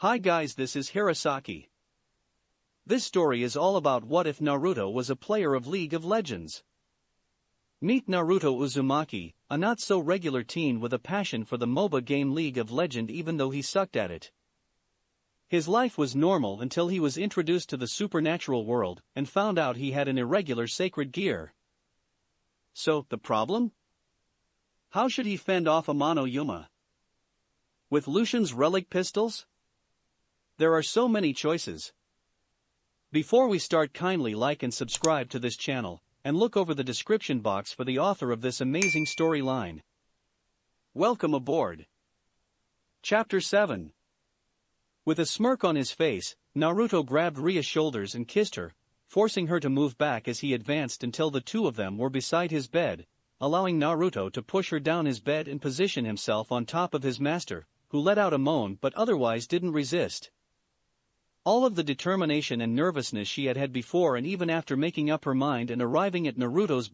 Hi guys, this is Hirosaki. This story is all about what if Naruto was a player of League of Legends. Meet Naruto Uzumaki, a not-so-regular teen with a passion for the MOBA game League of Legends even though he sucked at it. His life was normal until he was introduced to the supernatural world and found out he had an irregular sacred gear. So, the problem? How should he fend off Amano Yuuma? With Lucian's relic pistols? There are so many choices. Before we start, kindly like and subscribe to this channel, and look over the description box for the author of this amazing storyline. Welcome aboard. Chapter 7. With a smirk on his face, Naruto grabbed Ria's shoulders and kissed her, forcing her to move back as he advanced until the two of them were beside his bed, allowing Naruto to push her down his bed and position himself on top of his master, who let out a moan but otherwise didn't resist. All of the determination and nervousness she had had before and even after making up her mind and arriving at Naruto's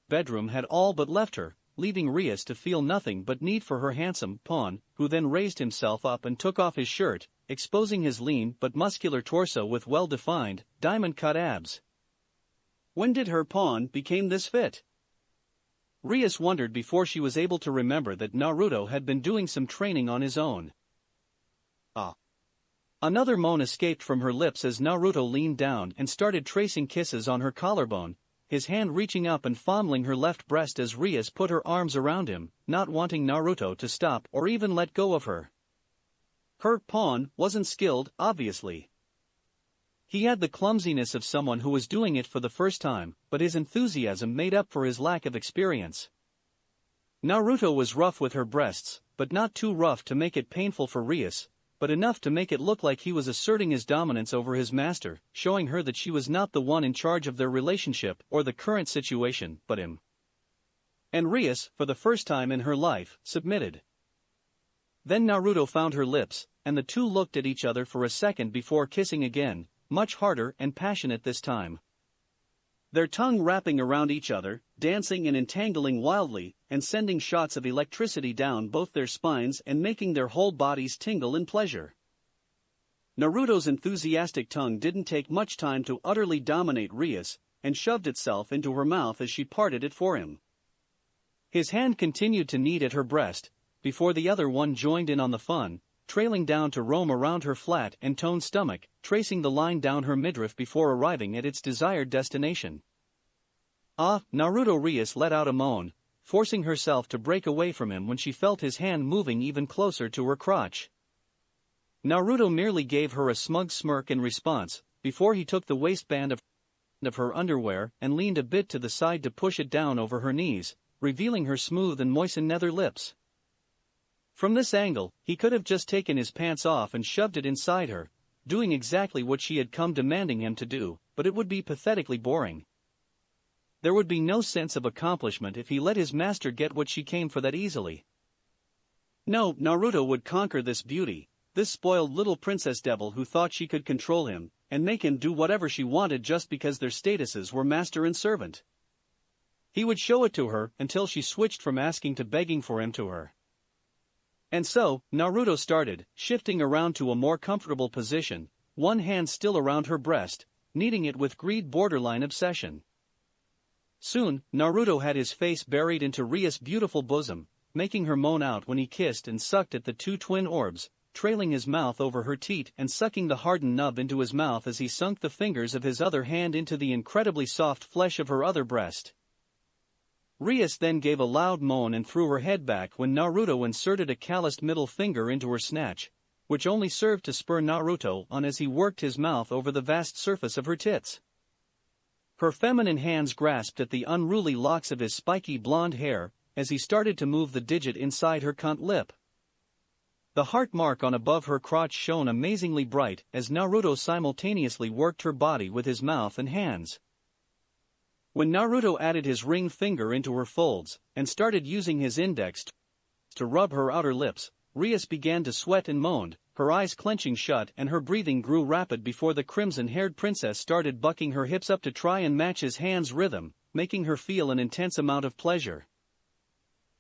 bedroom had all but left her, leaving Rias to feel nothing but need for her handsome pawn, who then raised himself up and took off his shirt, exposing his lean but muscular torso with well-defined, diamond-cut abs. When did her pawn become this fit? Rias wondered before she was able to remember that Naruto had been doing some training on his own. Another moan escaped from her lips as Naruto leaned down and started tracing kisses on her collarbone, his hand reaching up and fondling her left breast as Rias put her arms around him, not wanting Naruto to stop or even let go of her. Her pawn wasn't skilled, obviously. He had the clumsiness of someone who was doing it for the first time, but his enthusiasm made up for his lack of experience. Naruto was rough with her breasts, but not too rough to make it painful for Rias, but enough to make it look like he was asserting his dominance over his master, showing her that she was not the one in charge of their relationship or the current situation, but him. And Rias, for the first time in her life, submitted. Then Naruto found her lips, and the two looked at each other for a second before kissing again, much harder and passionate this time. Their tongue wrapping around each other, dancing and entangling wildly, and sending shots of electricity down both their spines and making their whole bodies tingle in pleasure. Naruto's enthusiastic tongue didn't take much time to utterly dominate Rias, and shoved itself into her mouth as she parted it for him. His hand continued to knead at her breast, before the other one joined in on the fun, trailing down to roam around her flat and toned stomach, tracing the line down her midriff before arriving at its desired destination. Naruto. Rias let out a moan, forcing herself to break away from him when she felt his hand moving even closer to her crotch. Naruto merely gave her a smug smirk in response, before he took the waistband of her underwear and leaned a bit to the side to push it down over her knees, revealing her smooth and moistened nether lips. From this angle, he could have just taken his pants off and shoved it inside her, doing exactly what she had come demanding him to do, but it would be pathetically boring. There would be no sense of accomplishment if he let his master get what she came for that easily. No, Naruto would conquer this beauty, this spoiled little princess devil who thought she could control him, and make him do whatever she wanted just because their statuses were master and servant. He would show it to her until she switched from asking to begging for him to her. And so, Naruto started, shifting around to a more comfortable position, one hand still around her breast, kneading it with greed borderline obsession. Soon, Naruto had his face buried into Ria's beautiful bosom, making her moan out when he kissed and sucked at the two twin orbs, trailing his mouth over her teat and sucking the hardened nub into his mouth as he sunk the fingers of his other hand into the incredibly soft flesh of her other breast. Rias then gave a loud moan and threw her head back when Naruto inserted a calloused middle finger into her snatch, which only served to spur Naruto on as he worked his mouth over the vast surface of her tits. Her feminine hands grasped at the unruly locks of his spiky blonde hair as he started to move the digit inside her cunt lip. The heart mark on above her crotch shone amazingly bright as Naruto simultaneously worked her body with his mouth and hands. When Naruto added his ring finger into her folds and started using his index to rub her outer lips, Rias began to sweat and moaned, her eyes clenching shut and her breathing grew rapid before the crimson-haired princess started bucking her hips up to try and match his hand's rhythm, making her feel an intense amount of pleasure.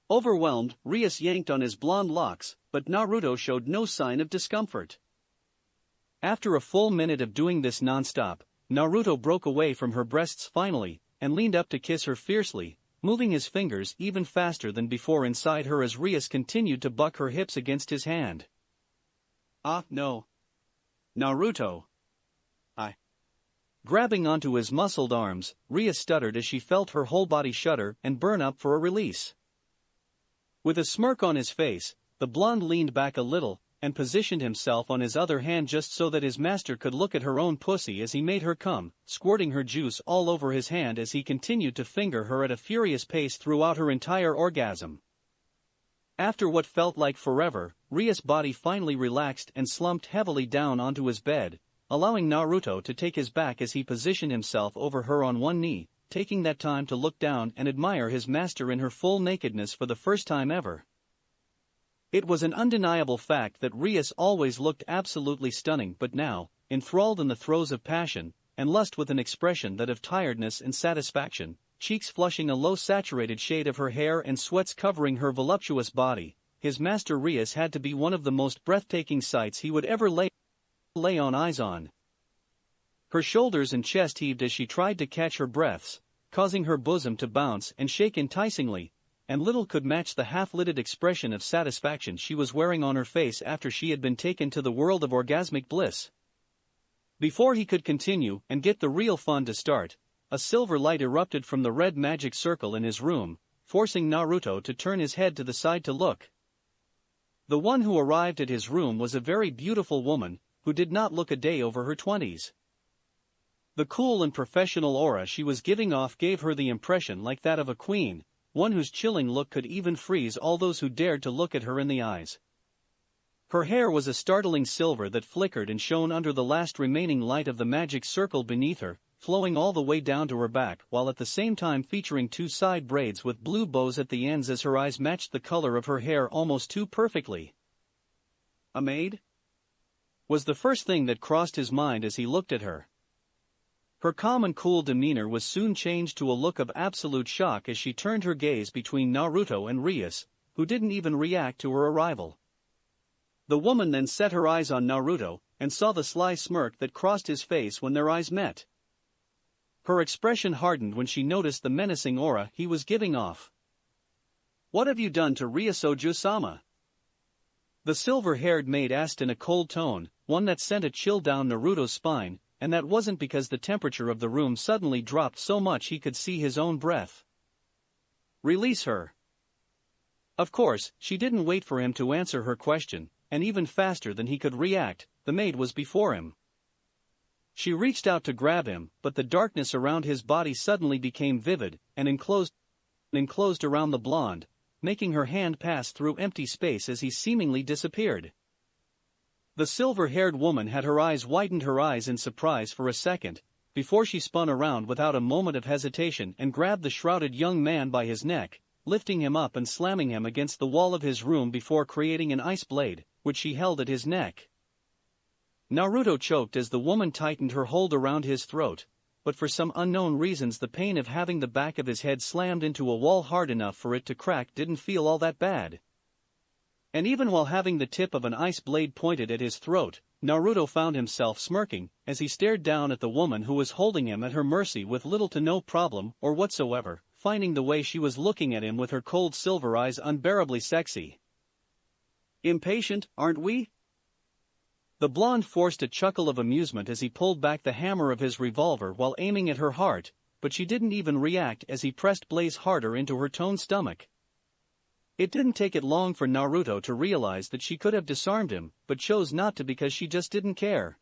Overwhelmed, Rias yanked on his blonde locks, but Naruto showed no sign of discomfort. After a full minute of doing this non-stop, Naruto broke away from her breasts finally, and leaned up to kiss her fiercely, moving his fingers even faster than before inside her as Rias continued to buck her hips against his hand. "Ah, no. Naruto. I." Grabbing onto his muscled arms, Rias stuttered as she felt her whole body shudder and burn up for a release. With a smirk on his face, the blonde leaned back a little, and positioned himself on his other hand just so that his master could look at her own pussy as he made her come, squirting her juice all over his hand as he continued to finger her at a furious pace throughout her entire orgasm. After what felt like forever, Rias' body finally relaxed and slumped heavily down onto his bed, allowing Naruto to take his back as he positioned himself over her on one knee, taking that time to look down and admire his master in her full nakedness for the first time ever. It was an undeniable fact that Rias always looked absolutely stunning, but now, enthralled in the throes of passion and lust with an expression that of tiredness and satisfaction, cheeks flushing a low saturated shade of her hair and sweats covering her voluptuous body, his master Rias had to be one of the most breathtaking sights he would ever lay on eyes on. Her shoulders and chest heaved as she tried to catch her breaths, causing her bosom to bounce and shake enticingly, and little could match the half-lidded expression of satisfaction she was wearing on her face after she had been taken to the world of orgasmic bliss. Before he could continue and get the real fun to start, a silver light erupted from the red magic circle in his room, forcing Naruto to turn his head to the side to look. The one who arrived at his room was a very beautiful woman, who did not look a day over her 20s. The cool and professional aura she was giving off gave her the impression like that of a queen, one whose chilling look could even freeze all those who dared to look at her in the eyes. Her hair was a startling silver that flickered and shone under the last remaining light of the magic circle beneath her, flowing all the way down to her back while at the same time featuring two side braids with blue bows at the ends as her eyes matched the color of her hair almost too perfectly. A maid? Was the first thing that crossed his mind as he looked at her. Her calm and cool demeanor was soon changed to a look of absolute shock as she turned her gaze between Naruto and Rias, who didn't even react to her arrival. The woman then set her eyes on Naruto, and saw the sly smirk that crossed his face when their eyes met. Her expression hardened when she noticed the menacing aura he was giving off. "What have you done to Ryosuju-sama?" The silver-haired maid asked in a cold tone, one that sent a chill down Naruto's spine, and that wasn't because the temperature of the room suddenly dropped so much he could see his own breath. "Release her." Of course, she didn't wait for him to answer her question, and even faster than he could react, the maid was before him. She reached out to grab him, but the darkness around his body suddenly became vivid and enclosed around the blonde, making her hand pass through empty space as he seemingly disappeared. The silver-haired woman had her eyes widened in surprise for a second, before she spun around without a moment of hesitation and grabbed the shrouded young man by his neck, lifting him up and slamming him against the wall of his room before creating an ice blade, which she held at his neck. Naruto choked as the woman tightened her hold around his throat, but for some unknown reasons the pain of having the back of his head slammed into a wall hard enough for it to crack didn't feel all that bad. And even while having the tip of an ice blade pointed at his throat, Naruto found himself smirking as he stared down at the woman who was holding him at her mercy with little to no problem or whatsoever, finding the way she was looking at him with her cold silver eyes unbearably sexy. "Impatient, aren't we?" The blonde forced a chuckle of amusement as he pulled back the hammer of his revolver while aiming at her heart, but she didn't even react as he pressed Blaze harder into her toned stomach. It didn't take it long for Naruto to realize that she could have disarmed him, but chose not to because she just didn't care.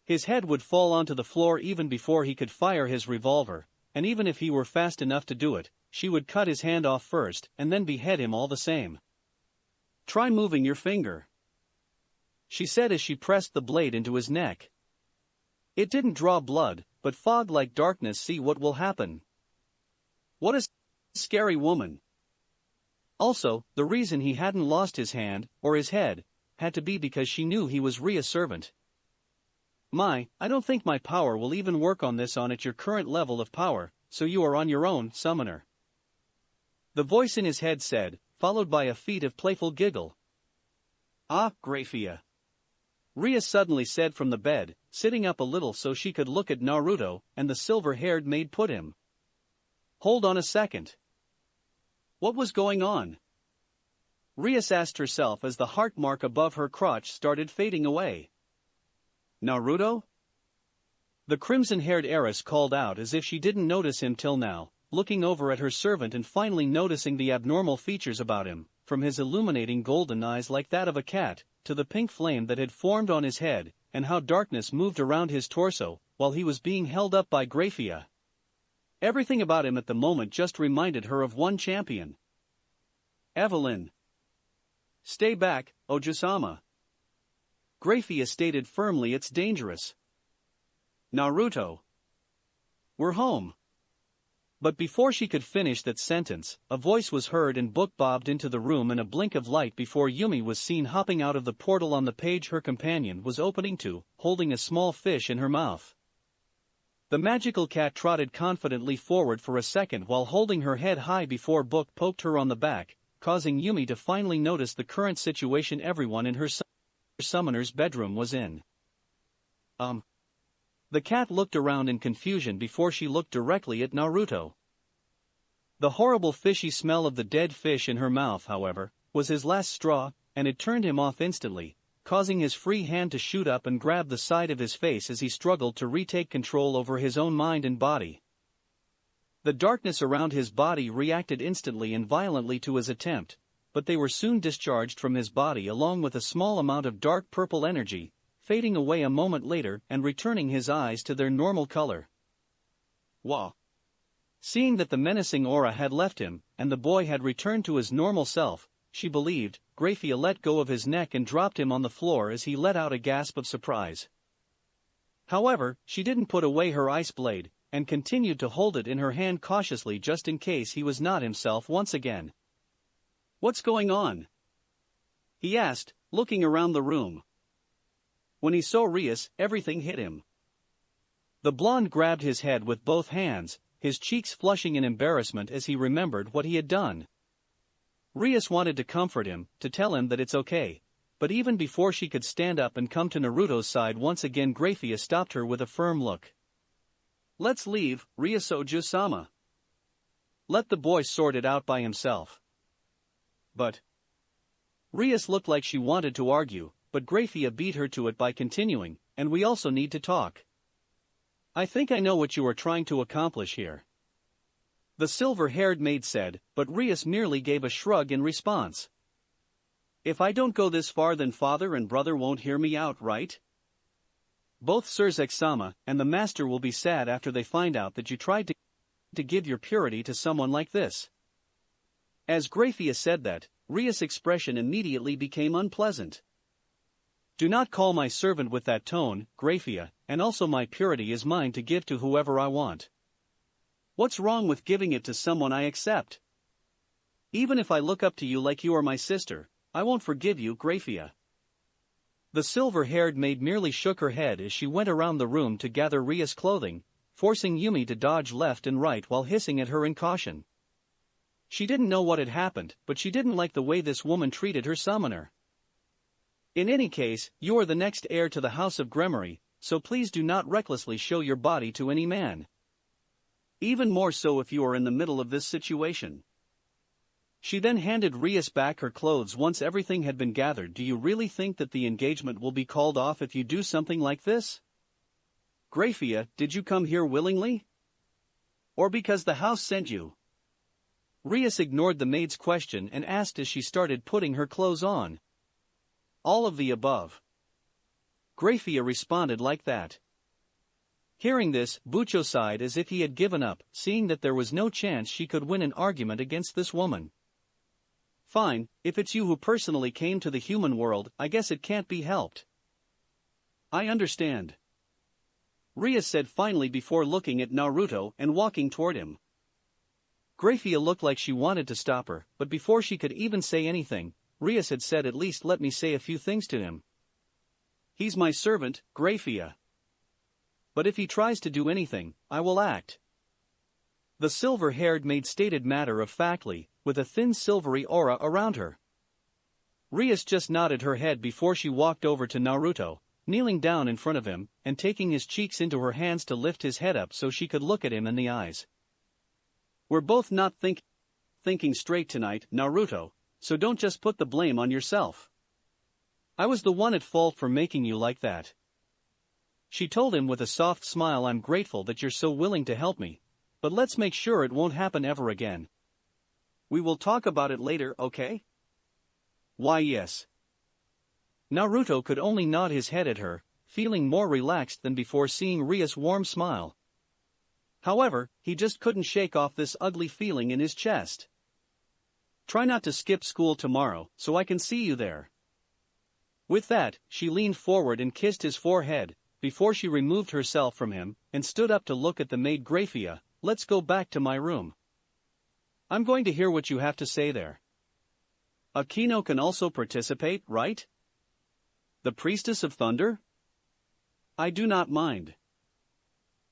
His head would fall onto the floor even before he could fire his revolver, and even if he were fast enough to do it, she would cut his hand off first and then behead him all the same. "Try moving your finger," she said as she pressed the blade into his neck. It didn't draw blood, but fog-like darkness. "See what will happen." What a scary woman. Also, the reason he hadn't lost his hand, or his head, had to be because she knew he was Ria's servant. "I don't think my power will even work on this at your current level of power, so you are on your own, summoner," the voice in his head said, followed by a feat of playful giggle. "Ah, Grafia. Ria suddenly said from the bed, sitting up a little so she could look at Naruto, and the silver-haired maid put him. Hold on a second. What was going on? Rias asked herself as the heart mark above her crotch started fading away. Naruto? The crimson-haired heiress called out as if she didn't notice him till now, looking over at her servant and finally noticing the abnormal features about him, from his illuminating golden eyes like that of a cat, to the pink flame that had formed on his head, and how darkness moved around his torso, while he was being held up by Graphia. Everything about him at the moment just reminded her of one champion. Evelyn. Stay back, Ojusama. Graphia stated firmly, it's dangerous. Naruto. We're home. But before she could finish that sentence, a voice was heard and book bobbed into the room in a blink of light before Yumi was seen hopping out of the portal on the page her companion was opening to, holding a small fish in her mouth. The magical cat trotted confidently forward for a second while holding her head high before Book poked her on the back, causing Yumi to finally notice the current situation everyone in her summoner's bedroom was in. The cat looked around in confusion before she looked directly at Naruto. The horrible fishy smell of the dead fish in her mouth, however, was his last straw, and it turned him off instantly, causing his free hand to shoot up and grab the side of his face as he struggled to retake control over his own mind and body. The darkness around his body reacted instantly and violently to his attempt, but they were soon discharged from his body along with a small amount of dark purple energy, fading away a moment later and returning his eyes to their normal color. Wah! Seeing that the menacing aura had left him, and the boy had returned to his normal self, she believed, Graphia let go of his neck and dropped him on the floor as he let out a gasp of surprise. However, she didn't put away her ice blade, and continued to hold it in her hand cautiously just in case he was not himself once again. What's going on? He asked, looking around the room. When he saw Rias, everything hit him. The blonde grabbed his head with both hands, his cheeks flushing in embarrassment as he remembered what he had done. Rias wanted to comfort him, to tell him that it's okay, but even before she could stand up and come to Naruto's side once again, Graphia stopped her with a firm look. Let's leave, Rias Ojusama. Let the boy sort it out by himself. But Rias looked like she wanted to argue, but Graphia beat her to it by continuing, and we also need to talk. I think I know what you are trying to accomplish here. The silver-haired maid said, but Rias merely gave a shrug in response. If I don't go this far, then father and brother won't hear me out, right? Both Surzek-sama and the master will be sad after they find out that you tried to give your purity to someone like this. As Graphia said that, Rias' expression immediately became unpleasant. Do not call my servant with that tone, Graphia, and also my purity is mine to give to whoever I want. What's wrong with giving it to someone I accept? Even if I look up to you like you are my sister, I won't forgive you, Graphia. The silver-haired maid merely shook her head as she went around the room to gather Rias' clothing, forcing Yumi to dodge left and right while hissing at her in caution. She didn't know what had happened, but she didn't like the way this woman treated her summoner. In any case, you are the next heir to the House of Gremory, so please do not recklessly show your body to any man. Even more so if you are in the middle of this situation. She then handed Rias back her clothes once everything had been gathered. Do you really think that the engagement will be called off if you do something like this? Graphia, did you come here willingly? Or because the house sent you? Rias ignored the maid's question and asked as she started putting her clothes on. All of the above. Graphia responded like that. Hearing this, Bucho sighed as if he had given up, seeing that there was no chance she could win an argument against this woman. Fine, if it's you who personally came to the human world, I guess it can't be helped. I understand. Rias said finally before looking at Naruto and walking toward him. Graphia looked like she wanted to stop her, but before she could even say anything, Rias had said, at least let me say a few things to him. He's my servant, Graphia. But if he tries to do anything, I will act. The silver-haired maid stated matter-of-factly, with a thin silvery aura around her. Rias just nodded her head before she walked over to Naruto, kneeling down in front of him, and taking his cheeks into her hands to lift his head up so she could look at him in the eyes. "We're both not thinking straight tonight, Naruto, so don't just put the blame on yourself. I was the one at fault for making you like that." She told him with a soft smile. "I'm grateful that you're so willing to help me, but let's make sure it won't happen ever again. We will talk about it later, okay?" "Why, yes." Naruto could only nod his head at her, feeling more relaxed than before seeing Ria's warm smile. However, he just couldn't shake off this ugly feeling in his chest. "Try not to skip school tomorrow, so I can see you there." With that, she leaned forward and kissed his forehead, before she removed herself from him, and stood up to look at the maid Graphia. "Let's go back to my room. I'm going to hear what you have to say there. Akino can also participate, right? The Priestess of Thunder? I do not mind.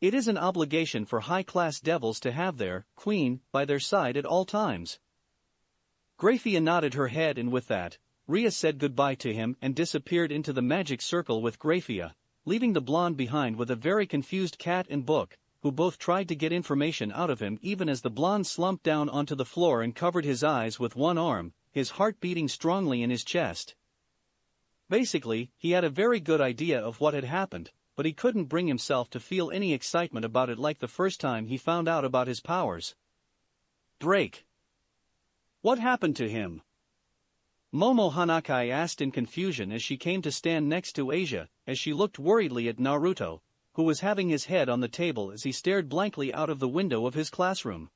It is an obligation for high-class devils to have their queen by their side at all times." Graphia nodded her head, and with that, Ria said goodbye to him and disappeared into the magic circle with Graphia, leaving the blonde behind with a very confused cat and book, who both tried to get information out of him even as the blonde slumped down onto the floor and covered his eyes with one arm, his heart beating strongly in his chest. Basically, he had a very good idea of what had happened, but he couldn't bring himself to feel any excitement about it like the first time he found out about his powers. Drake. What happened to him? Momo Hanakai asked in confusion as she came to stand next to Asia, as she looked worriedly at Naruto, who was having his head on the table as he stared blankly out of the window of his classroom.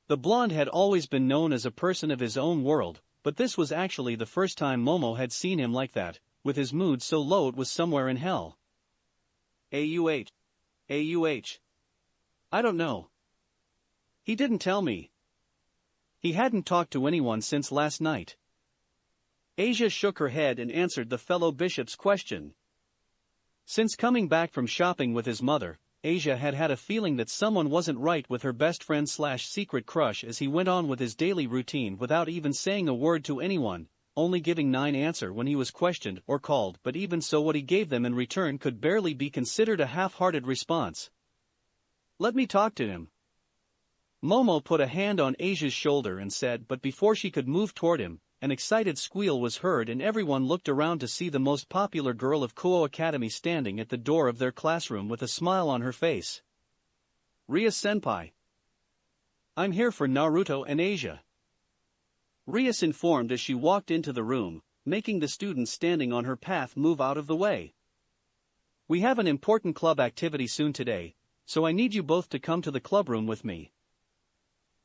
The blonde had always been known as a person of his own world, but this was actually the first time Momo had seen him like that, with his mood so low it was somewhere in hell. AUH. I don't know. He didn't tell me. He hadn't talked to anyone since last night. Asia shook her head and answered the fellow bishop's question. Since coming back from shopping with his mother, Asia had had a feeling that someone wasn't right with her best friend/secret crush as he went on with his daily routine without even saying a word to anyone, only giving 9 answers when he was questioned or called, but even so what he gave them in return could barely be considered a half-hearted response. "Let me talk to him." Momo put a hand on Asia's shoulder and said, but before she could move toward him, an excited squeal was heard and everyone looked around to see the most popular girl of Kuo Academy standing at the door of their classroom with a smile on her face. "Ria-senpai. I'm here for Naruto and Asia." Rias informed as she walked into the room, making the students standing on her path move out of the way. "We have an important club activity soon today, so I need you both to come to the clubroom with me,"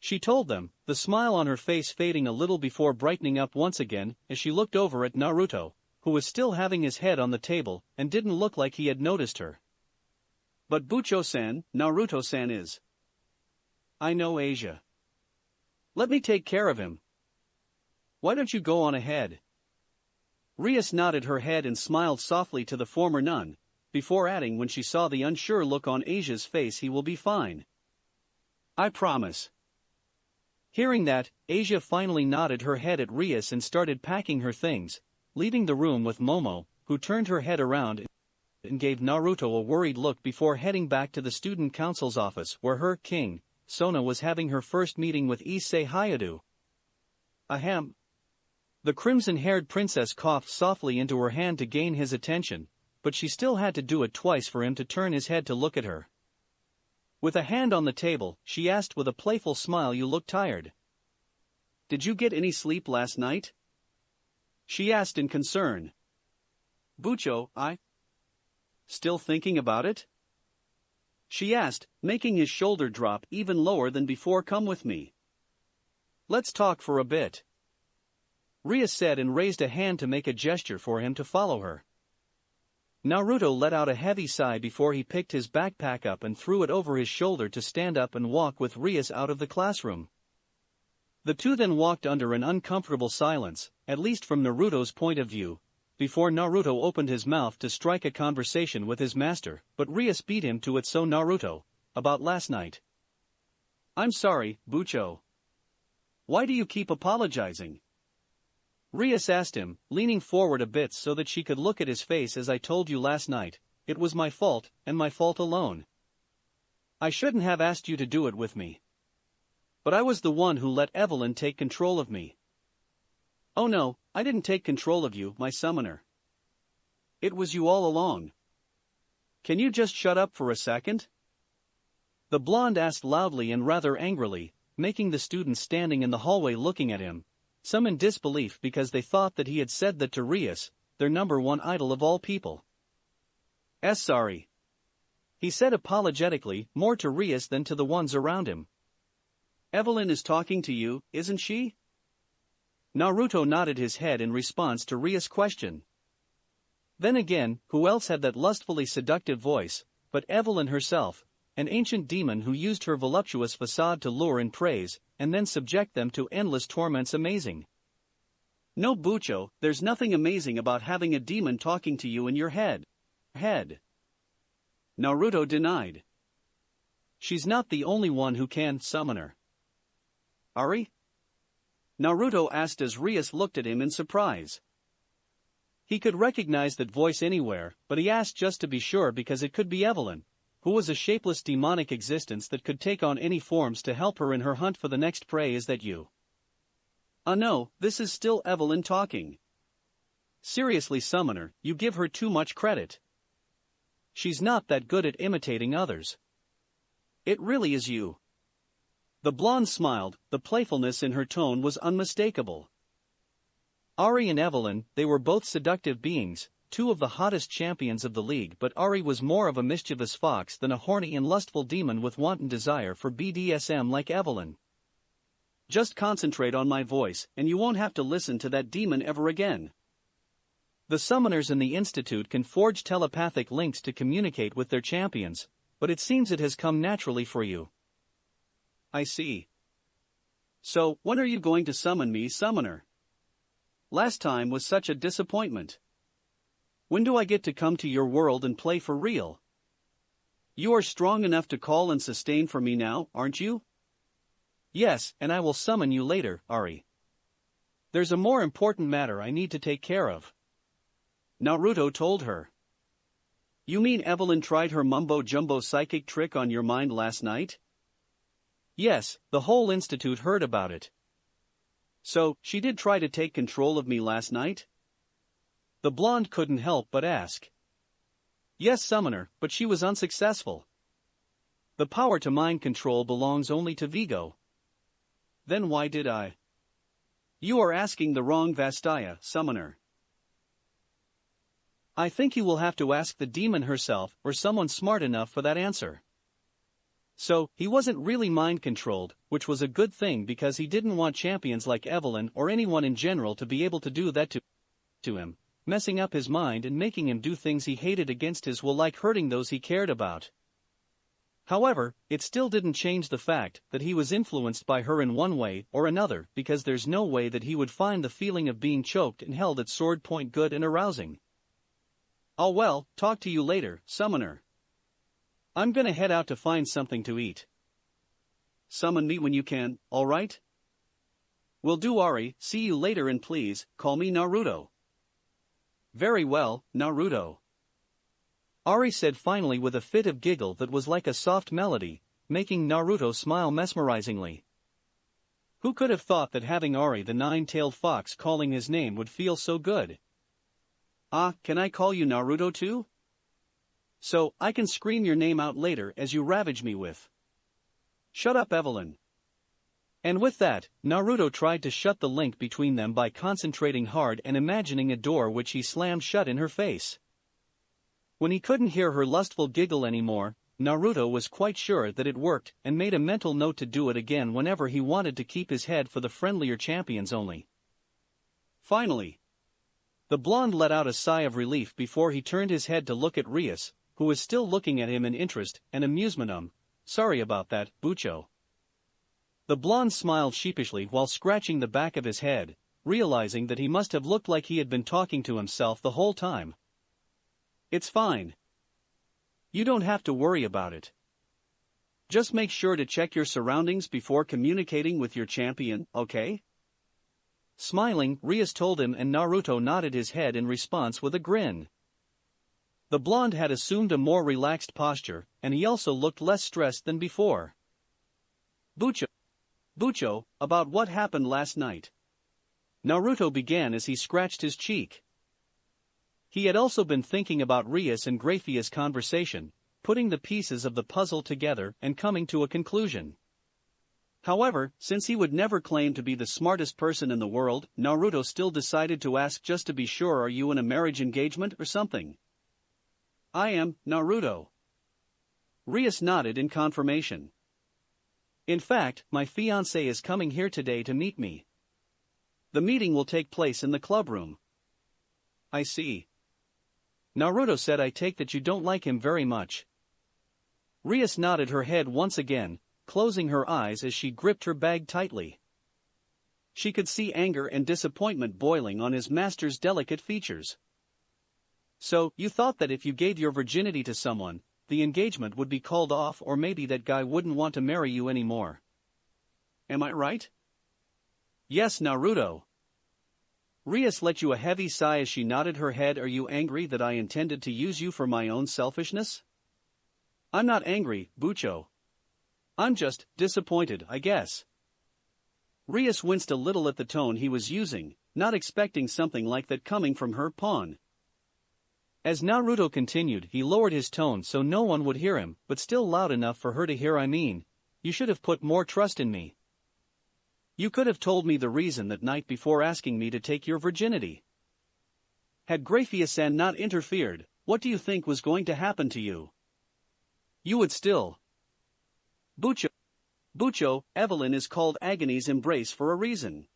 she told them, the smile on her face fading a little before brightening up once again as she looked over at Naruto, who was still having his head on the table and didn't look like he had noticed her. "But Bucho-san, Naruto-san is." "I know, Asia. Let me take care of him. Why don't you go on ahead?" Rias nodded her head and smiled softly to the former nun, before adding when she saw the unsure look on Asia's face, "He will be fine. I promise." Hearing that, Asia finally nodded her head at Rias and started packing her things, leaving the room with Momo, who turned her head around and gave Naruto a worried look before heading back to the student council's office where her king, Sona, was having her first meeting with Issei Hayado. Ahem. The crimson-haired princess coughed softly into her hand to gain his attention, but she still had to do it twice for him to turn his head to look at her. With a hand on the table, she asked with a playful smile, "You look tired. Did you get any sleep last night?" she asked in concern. "Bucho, I still thinking about it?" she asked, making his shoulder drop even lower than before. "Come with me. Let's talk for a bit," Ria said and raised a hand to make a gesture for him to follow her. Naruto let out a heavy sigh before he picked his backpack up and threw it over his shoulder to stand up and walk with Rias out of the classroom. The two then walked under an uncomfortable silence, at least from Naruto's point of view, before Naruto opened his mouth to strike a conversation with his master, but Rias beat him to it. "So Naruto, about last night." "I'm sorry, Bucho. Why do you keep apologizing?" Rias asked him, leaning forward a bit so that she could look at his face. As I told you last night, it was my fault, and my fault alone. I shouldn't have asked you to do it with me. But I was the one who let Evelyn take control of me. Oh no, I didn't take control of you, my summoner. It was you all along. Can you just shut up for a second? The blonde asked loudly and rather angrily, making the students standing in the hallway looking at him, some in disbelief because they thought that he had said that to Rias, their number one idol of all people. Sorry. He said apologetically, more to Rias than to the ones around him. Evelyn is talking to you, isn't she? Naruto nodded his head in response to Rias' question. Then again, who else had that lustfully seductive voice, but Evelyn herself, an ancient demon who used her voluptuous facade to lure and praise, and then subject them to endless torments. Amazing. No, Bucho, there's nothing amazing about having a demon talking to you in your head. Naruto denied. She's not the only one who can summon her. Ari? Naruto asked as Rias looked at him in surprise. He could recognize that voice anywhere, but he asked just to be sure because it could be Evelyn, who was a shapeless demonic existence that could take on any forms to help her in her hunt for the next prey. Is that you? No, this is still Evelyn talking. Seriously, summoner, you give her too much credit. She's not that good at imitating others. It really is you. The blonde smiled, the playfulness in her tone was unmistakable. Ari and Evelyn, they were both seductive beings, two of the hottest champions of the league, but Ari was more of a mischievous fox than a horny and lustful demon with wanton desire for BDSM like Evelyn. Just concentrate on my voice, and you won't have to listen to that demon ever again. The summoners in the Institute can forge telepathic links to communicate with their champions, but it seems it has come naturally for you. I see. So, when are you going to summon me, summoner? Last time was such a disappointment. When do I get to come to your world and play for real? You are strong enough to call and sustain for me now, aren't you? Yes, and I will summon you later, Ari. There's a more important matter I need to take care of. Naruto told her. You mean Evelyn tried her mumbo-jumbo psychic trick on your mind last night? Yes, the whole institute heard about it. So, she did try to take control of me last night? The blonde couldn't help but ask. Yes, summoner, but she was unsuccessful. The power to mind control belongs only to Vigo. Then why did I? You are asking the wrong Vastaya, summoner. I think you will have to ask the demon herself or someone smart enough for that answer. So, he wasn't really mind-controlled, which was a good thing because he didn't want champions like Evelyn or anyone in general to be able to do that to him, messing up his mind and making him do things he hated against his will, like hurting those he cared about. However, it still didn't change the fact that he was influenced by her in one way or another, because there's no way that he would find the feeling of being choked and held at sword point good and arousing. Oh well, talk to you later, summoner. I'm gonna head out to find something to eat. Summon me when you can, alright? Will do, Ari. See you later, and please, call me Naruto. Very well, Naruto. Ari said finally with a fit of giggle that was like a soft melody, making Naruto smile mesmerizingly. Who could have thought that having Ari the nine-tailed fox calling his name would feel so good? Ah, can I call you Naruto too? So, I can scream your name out later as you ravage me with. Shut up, Evelyn. And with that, Naruto tried to shut the link between them by concentrating hard and imagining a door which he slammed shut in her face. When he couldn't hear her lustful giggle anymore, Naruto was quite sure that it worked and made a mental note to do it again whenever he wanted to keep his head for the friendlier champions only. Finally, the blonde let out a sigh of relief before he turned his head to look at Rias, who was still looking at him in interest and amusement. Sorry about that, Bucho. The blonde smiled sheepishly while scratching the back of his head, realizing that he must have looked like he had been talking to himself the whole time. It's fine. You don't have to worry about it. Just make sure to check your surroundings before communicating with your champion, okay? Smiling, Rias told him and Naruto nodded his head in response with a grin. The blonde had assumed a more relaxed posture, and he also looked less stressed than before. Bucho, about what happened last night? Naruto began as he scratched his cheek. He had also been thinking about Rias and Graphia's conversation, putting the pieces of the puzzle together and coming to a conclusion. However, since he would never claim to be the smartest person in the world, Naruto still decided to ask just to be sure, are you in a marriage engagement or something? I am, Naruto. Rias nodded in confirmation. In fact, my fiancé is coming here today to meet me. The meeting will take place in the clubroom. I see. Naruto said, I take that you don't like him very much. Rias nodded her head once again, closing her eyes as she gripped her bag tightly. She could see anger and disappointment boiling on his master's delicate features. So, you thought that if you gave your virginity to someone, the engagement would be called off, or maybe that guy wouldn't want to marry you anymore. Am I right? Yes, Naruto. Rias let you a heavy sigh as she nodded her head. Are you angry that I intended to use you for my own selfishness? I'm not angry, Bucho. I'm just disappointed, I guess. Rias winced a little at the tone he was using, not expecting something like that coming from her pawn. As Naruto continued, he lowered his tone so no one would hear him, but still loud enough for her to hear. I mean, you should have put more trust in me. You could have told me the reason that night before asking me to take your virginity. Had Graphia-san not interfered, what do you think was going to happen to you? You would still. Bucho, Evelyn is called Agony's Embrace for a reason.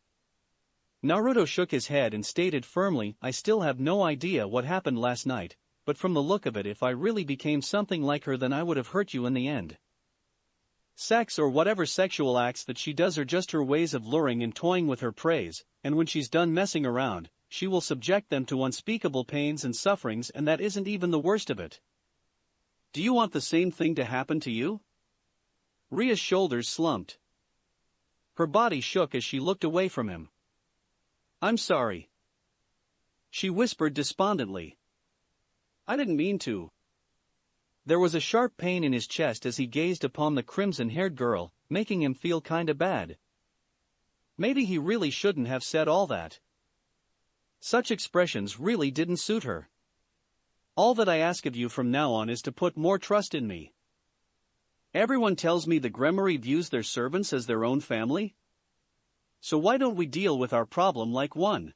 Naruto shook his head and stated firmly, I still have no idea what happened last night, but from the look of it, if I really became something like her, then I would have hurt you in the end. Sex or whatever sexual acts that she does are just her ways of luring and toying with her praise, and when she's done messing around, she will subject them to unspeakable pains and sufferings, and that isn't even the worst of it. Do you want the same thing to happen to you? Ria's shoulders slumped. Her body shook as she looked away from him. I'm sorry. She whispered despondently. I didn't mean to. There was a sharp pain in his chest as he gazed upon the crimson-haired girl, making him feel kinda bad. Maybe he really shouldn't have said all that. Such expressions really didn't suit her. All that I ask of you from now on is to put more trust in me. Everyone tells me the Gremory views their servants as their own family. So why don't we deal with our problem like one?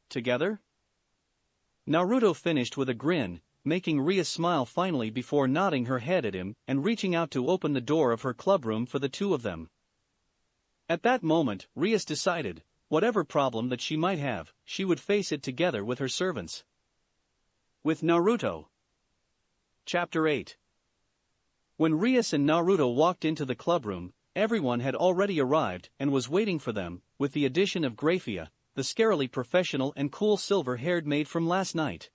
Together? Naruto finished with a grin, making Ria smile finally before nodding her head at him and reaching out to open the door of her clubroom for the two of them. At that moment, Rias decided, whatever problem that she might have, she would face it together with her servants. With Naruto. Chapter 8. When Rias and Naruto walked into the clubroom, everyone had already arrived and was waiting for them, with the addition of Graphia, the scarily professional and cool silver-haired maid from last night.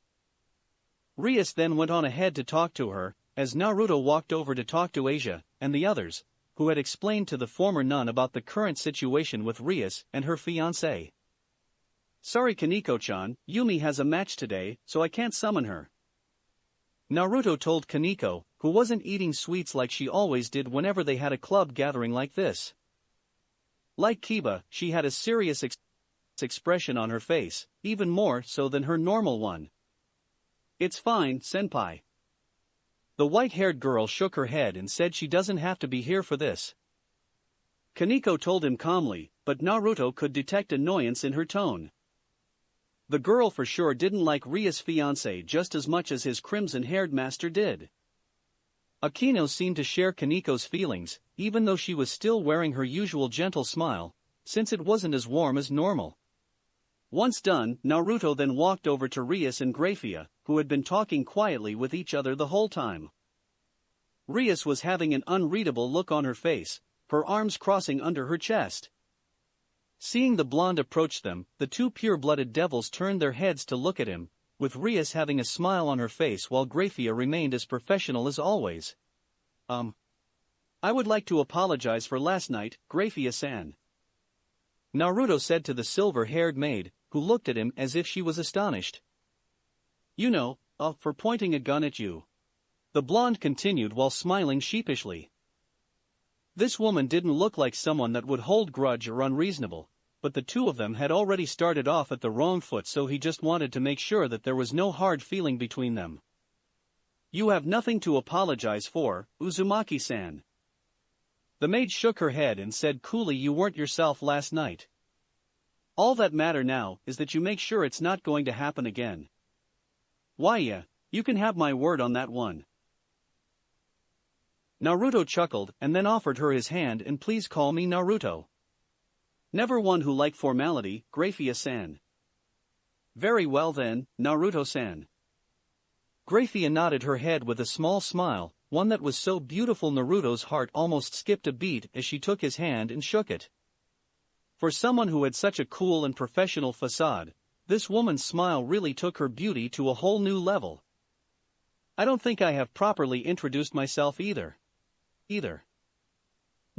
Rias then went on ahead to talk to her, as Naruto walked over to talk to Asia and the others, who had explained to the former nun about the current situation with Rias and her fiancé. Sorry Kaneko-chan, Yumi has a match today, so I can't summon her. Naruto told Kaneko, who wasn't eating sweets like she always did whenever they had a club gathering like this. Like Kiba, she had a serious expression on her face, even more so than her normal one. It's fine, senpai. The white-haired girl shook her head and said she doesn't have to be here for this. Kaneko told him calmly, but Naruto could detect annoyance in her tone. The girl for sure didn't like Ria's fiancé just as much as his crimson-haired master did. Akino seemed to share Kaneko's feelings, even though she was still wearing her usual gentle smile, since it wasn't as warm as normal. Once done, Naruto then walked over to Rias and Graphia, who had been talking quietly with each other the whole time. Rias was having an unreadable look on her face, her arms crossing under her chest. Seeing the blonde approach them, the two pure-blooded devils turned their heads to look at him, with Rias having a smile on her face while Graphia remained as professional as always. I would like to apologize for last night, Graphia-san. Naruto said to the silver-haired maid, who looked at him as if she was astonished. You know, for pointing a gun at you. The blonde continued while smiling sheepishly. This woman didn't look like someone that would hold grudge or unreasonable, but the two of them had already started off at the wrong foot, so he just wanted to make sure that there was no hard feeling between them. You have nothing to apologize for, Uzumaki-san. The maid shook her head and said coolly, you weren't yourself last night. All that matter now is that you make sure it's not going to happen again. Why yeah, you can have my word on that one. Naruto chuckled and then offered her his hand, and please call me Naruto. Never one who liked formality, Graphia-san. Very well then, Naruto-san. Graphia nodded her head with a small smile, one that was so beautiful Naruto's heart almost skipped a beat as she took his hand and shook it. For someone who had such a cool and professional facade, this woman's smile really took her beauty to a whole new level. I don't think I have properly introduced myself either.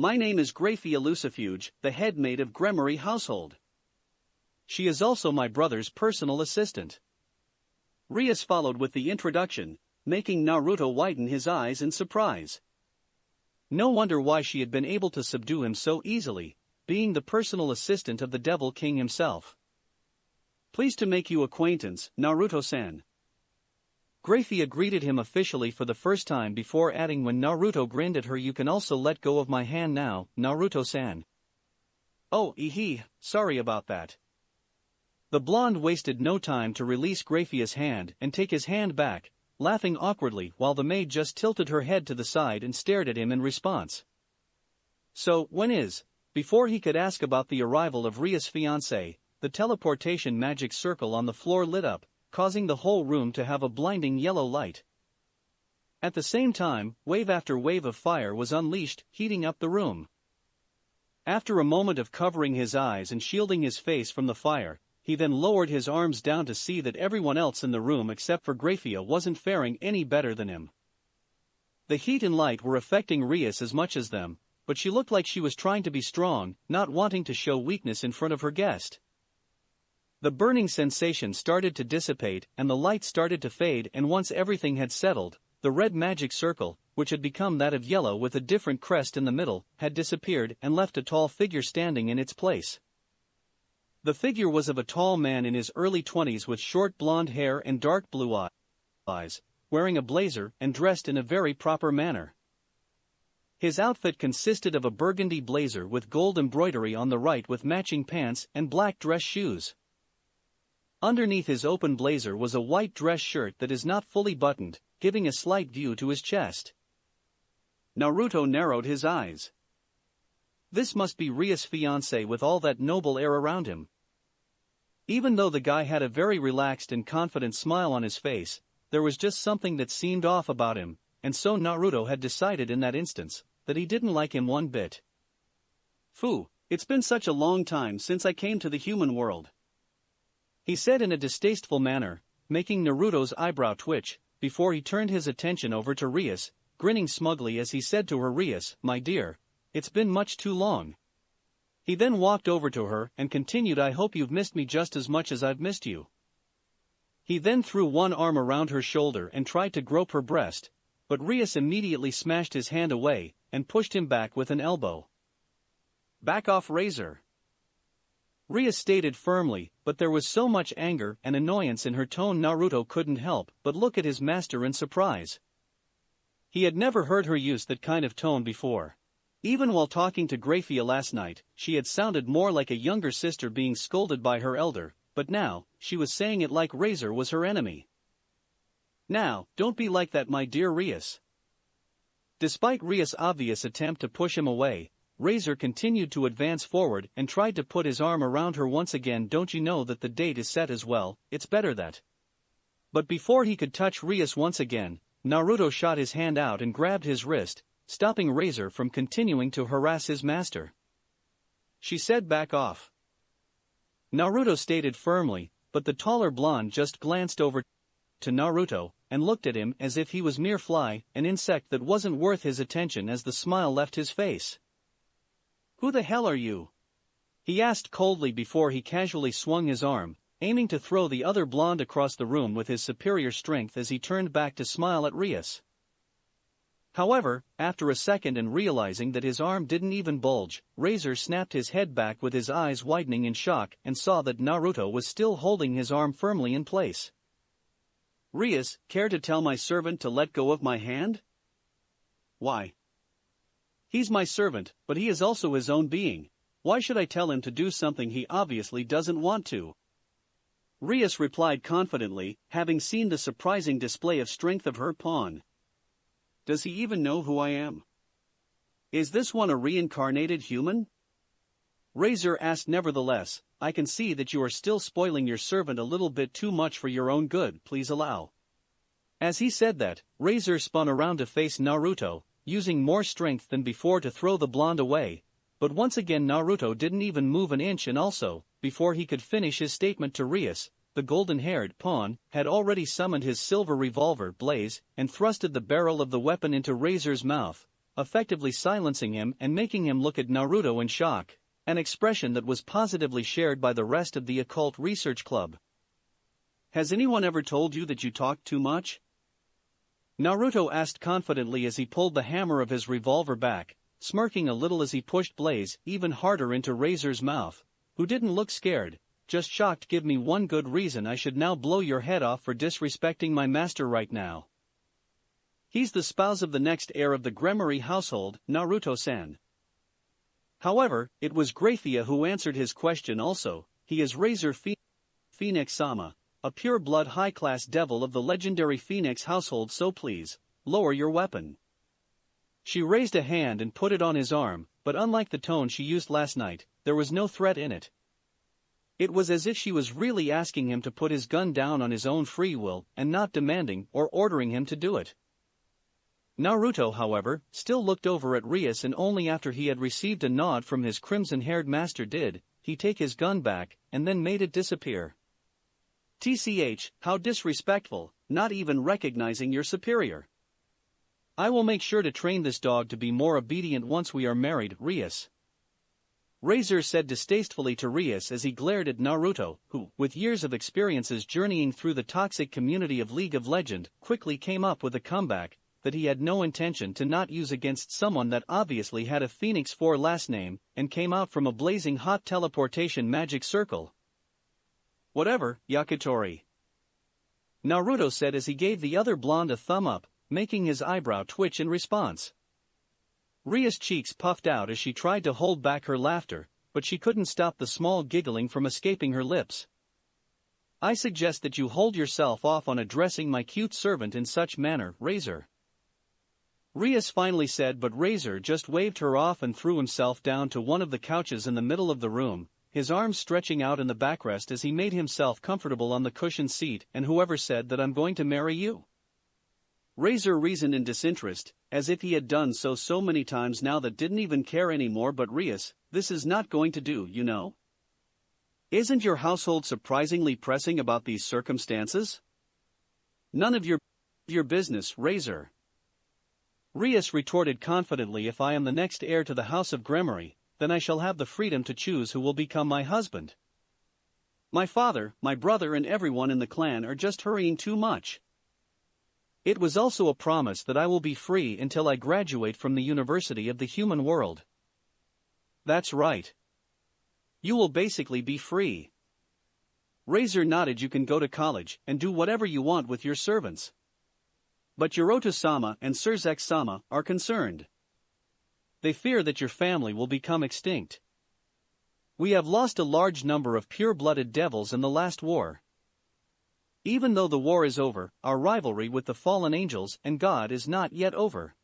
My name is Graphia Lucifuge, the head maid of Gremory household. She is also my brother's personal assistant. Rias followed with the introduction, making Naruto widen his eyes in surprise. No wonder why she had been able to subdue him so easily, being the personal assistant of the Devil King himself. Pleased to make you acquaintance, Naruto-san. Graphia greeted him officially for the first time before adding when Naruto grinned at her, you can also let go of my hand now, Naruto-san. Oh, sorry about that. The blonde wasted no time to release Graphia's hand and take his hand back, laughing awkwardly while the maid just tilted her head to the side and stared at him in response. So, before he could ask about the arrival of Ria's fiancé, the teleportation magic circle on the floor lit up, causing the whole room to have a blinding yellow light. At the same time, wave after wave of fire was unleashed, heating up the room. After a moment of covering his eyes and shielding his face from the fire, he then lowered his arms down to see that everyone else in the room except for Graphia wasn't faring any better than him. The heat and light were affecting Rias as much as them, but she looked like she was trying to be strong, not wanting to show weakness in front of her guest. The burning sensation started to dissipate and the light started to fade, and once everything had settled, the red magic circle, which had become that of yellow with a different crest in the middle, had disappeared and left a tall figure standing in its place. The figure was of a tall man in his early 20s with short blonde hair and dark blue eyes, wearing a blazer and dressed in a very proper manner. His outfit consisted of a burgundy blazer with gold embroidery on the right with matching pants and black dress shoes. Underneath his open blazer was a white dress shirt that is not fully buttoned, giving a slight view to his chest. Naruto narrowed his eyes. This must be Ria's fiancé with all that noble air around him. Even though the guy had a very relaxed and confident smile on his face, there was just something that seemed off about him, and so Naruto had decided in that instance that he didn't like him one bit. Phew, it's been such a long time since I came to the human world, he said in a distasteful manner, making Naruto's eyebrow twitch, before he turned his attention over to Rias, grinning smugly as he said to her, Rias, my dear, it's been much too long. He then walked over to her and continued, I hope you've missed me just as much as I've missed you. He then threw one arm around her shoulder and tried to grope her breast, but Rias immediately smashed his hand away and pushed him back with an elbow. Back off, Razor. Rias stated firmly, but there was so much anger and annoyance in her tone Naruto couldn't help but look at his master in surprise. He had never heard her use that kind of tone before. Even while talking to Graphia last night, she had sounded more like a younger sister being scolded by her elder, but now, she was saying it like Razor was her enemy. Now, don't be like that, my dear Rias. Despite Rias' obvious attempt to push him away, Razor continued to advance forward and tried to put his arm around her once again. Don't you know that the date is set as well, it's better that. But before he could touch Rias once again, Naruto shot his hand out and grabbed his wrist, stopping Razor from continuing to harass his master. She said back off. Naruto stated firmly, but the taller blonde just glanced over to Naruto and looked at him as if he was mere fly, an insect that wasn't worth his attention as the smile left his face. Who the hell are you? he asked coldly before he casually swung his arm, aiming to throw the other blonde across the room with his superior strength as he turned back to smile at Rias. However, after a second and realizing that his arm didn't even bulge, Razor snapped his head back with his eyes widening in shock and saw that Naruto was still holding his arm firmly in place. "Rias, care to tell my servant to let go of my hand?" "Why? He's my servant, but he is also his own being. Why should I tell him to do something he obviously doesn't want to?" Rias replied confidently, having seen the surprising display of strength of her pawn. "Does he even know who I am? Is this one a reincarnated human?" Razor asked. "Nevertheless, I can see that you are still spoiling your servant a little bit too much for your own good, please allow." As he said that, Razor spun around to face Naruto, using more strength than before to throw the blonde away, but once again Naruto didn't even move an inch, and also, before he could finish his statement to Rias, the golden-haired pawn had already summoned his silver revolver Blaze and thrusted the barrel of the weapon into Razor's mouth, effectively silencing him and making him look at Naruto in shock, an expression that was positively shared by the rest of the occult research club. "Has anyone ever told you that you talk too much?" Naruto asked confidently as he pulled the hammer of his revolver back, smirking a little as he pushed Blaze even harder into Razor's mouth, who didn't look scared, just shocked. "Give me one good reason I should now blow your head off for disrespecting my master right now. He's the spouse of the next heir of the Gremory household, Naruto-san." However, it was Graphia who answered his question also. "He is Razor Phoenix-sama, a pure-blood high-class devil of the legendary Phoenix household, so please, lower your weapon." She raised a hand and put it on his arm, but unlike the tone she used last night, there was no threat in it. It was as if she was really asking him to put his gun down on his own free will and not demanding or ordering him to do it. Naruto, however, still looked over at Rias, and only after he had received a nod from his crimson-haired master did he take his gun back and then made it disappear. "TCH, how disrespectful, not even recognizing your superior. I will make sure to train this dog to be more obedient once we are married, Rias," Razor said distastefully to Rias as he glared at Naruto, who, with years of experiences journeying through the toxic community of League of Legends, quickly came up with a comeback that he had no intention to not use against someone that obviously had a Phoenix 4 last name and came out from a blazing hot teleportation magic circle. "Whatever, Yakitori," Naruto said as he gave the other blonde a thumb up, making his eyebrow twitch in response. Ria's cheeks puffed out as she tried to hold back her laughter, but she couldn't stop the small giggling from escaping her lips. "I suggest that you hold yourself off on addressing my cute servant in such manner, Razor," Rias finally said, but Razor just waved her off and threw himself down to one of the couches in the middle of the room, his arms stretching out in the backrest as he made himself comfortable on the cushioned seat. "And whoever said that I'm going to marry you?" Razor reasoned in disinterest, as if he had done so many times now that didn't even care anymore. "But Rias, this is not going to do, you know. Isn't your household surprisingly pressing about these circumstances?" "None of your business, Razor," Rias retorted confidently. "If I am the next heir to the House of Gremory, then I shall have the freedom to choose who will become my husband. My father, my brother and everyone in the clan are just hurrying too much. It was also a promise that I will be free until I graduate from the University of the Human World." "That's right. You will basically be free." Razor nodded. "You can go to college and do whatever you want with your servants. But Yoroto-sama and Surzek-sama are concerned. They fear that your family will become extinct. We have lost a large number of pure-blooded devils in the last war. Even though the war is over, our rivalry with the fallen angels and God is not yet over.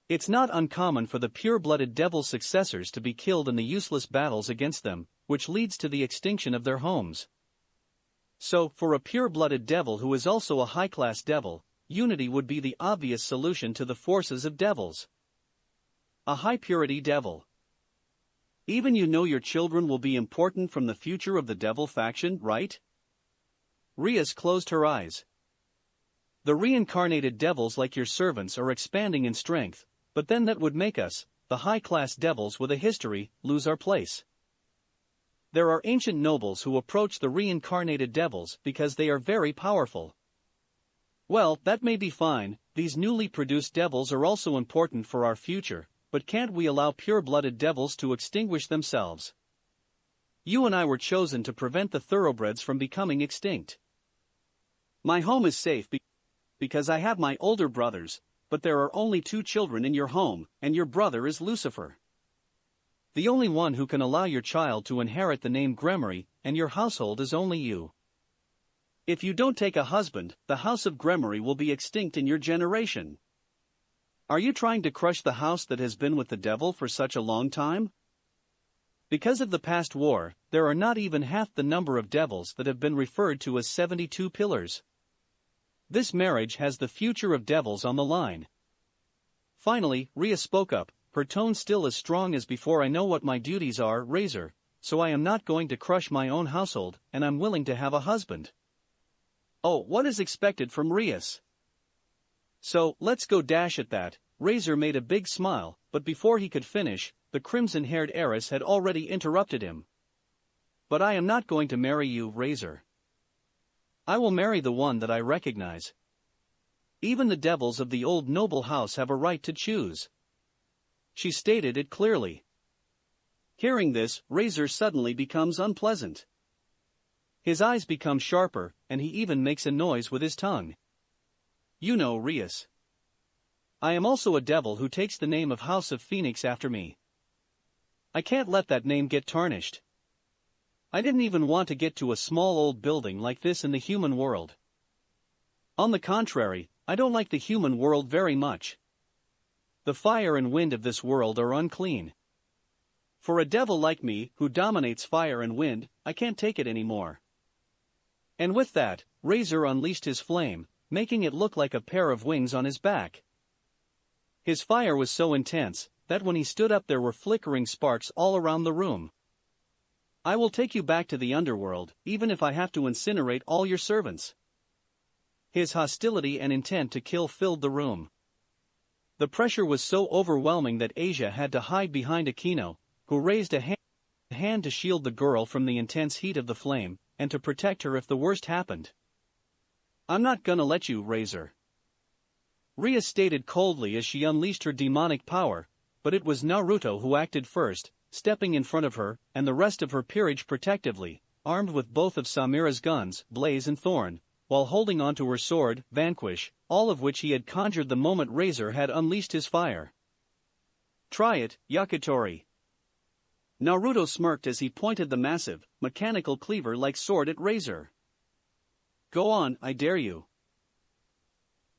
It's not uncommon for the pure-blooded devil's successors to be killed in the useless battles against them, which leads to the extinction of their homes. So, for a pure-blooded devil who is also a high-class devil, unity would be the obvious solution to the forces of devils. A high-purity devil. Even you know your children will be important from the future of the devil faction, right?" Rias closed her eyes. "The reincarnated devils like your servants are expanding in strength, but then that would make us, the high-class devils with a history, lose our place. There are ancient nobles who approach the reincarnated devils because they are very powerful. Well, that may be fine, these newly produced devils are also important for our future, but can't we allow pure-blooded devils to extinguish themselves? You and I were chosen to prevent the thoroughbreds from becoming extinct. My home is safe because I have my older brothers, but there are only 2 children in your home, and your brother is Lucifer. The only one who can allow your child to inherit the name Gremory, and your household is only you. If you don't take a husband, the house of Gremory will be extinct in your generation. Are you trying to crush the house that has been with the devil for such a long time? Because of the past war, there are not even half the number of devils that have been referred to as 72 pillars. This marriage has the future of devils on the line. Finally, Rhea spoke up, her tone still as strong as before. I know what my duties are, Razor, so I am not going to crush my own household, and I'm willing to have a husband. Oh, what is expected from Rias? So, let's go dash at that. Razor made a big smile, but before he could finish, the crimson-haired heiress had already interrupted him. But I am not going to marry you, Razor. I will marry the one that I recognize. Even the devils of the old noble house have a right to choose. She stated it clearly. Hearing this, Razor suddenly becomes unpleasant. His eyes become sharper, and he even makes a noise with his tongue. You know, Rias. I am also a devil who takes the name of House of Phoenix after me. I can't let that name get tarnished. I didn't even want to get to a small old building like this in the human world. On the contrary, I don't like the human world very much. The fire and wind of this world are unclean. For a devil like me, who dominates fire and wind, I can't take it anymore. And with that, Razor unleashed his flame, making it look like a pair of wings on his back. His fire was so intense that when he stood up there were flickering sparks all around the room. I will take you back to the underworld, even if I have to incinerate all your servants. His hostility and intent to kill filled the room. The pressure was so overwhelming that Asia had to hide behind Aquino, who raised a hand to shield the girl from the intense heat of the flame, and to protect her if the worst happened. I'm not gonna let you, Razor. Rhea stated coldly as she unleashed her demonic power, but it was Naruto who acted first, stepping in front of her, and the rest of her peerage protectively, armed with both of Samira's guns, Blaze and Thorn, while holding onto her sword, Vanquish, all of which he had conjured the moment Razor had unleashed his fire. Try it, Yakitori. Naruto smirked as he pointed the massive, mechanical cleaver-like sword at Razor. Go on, I dare you.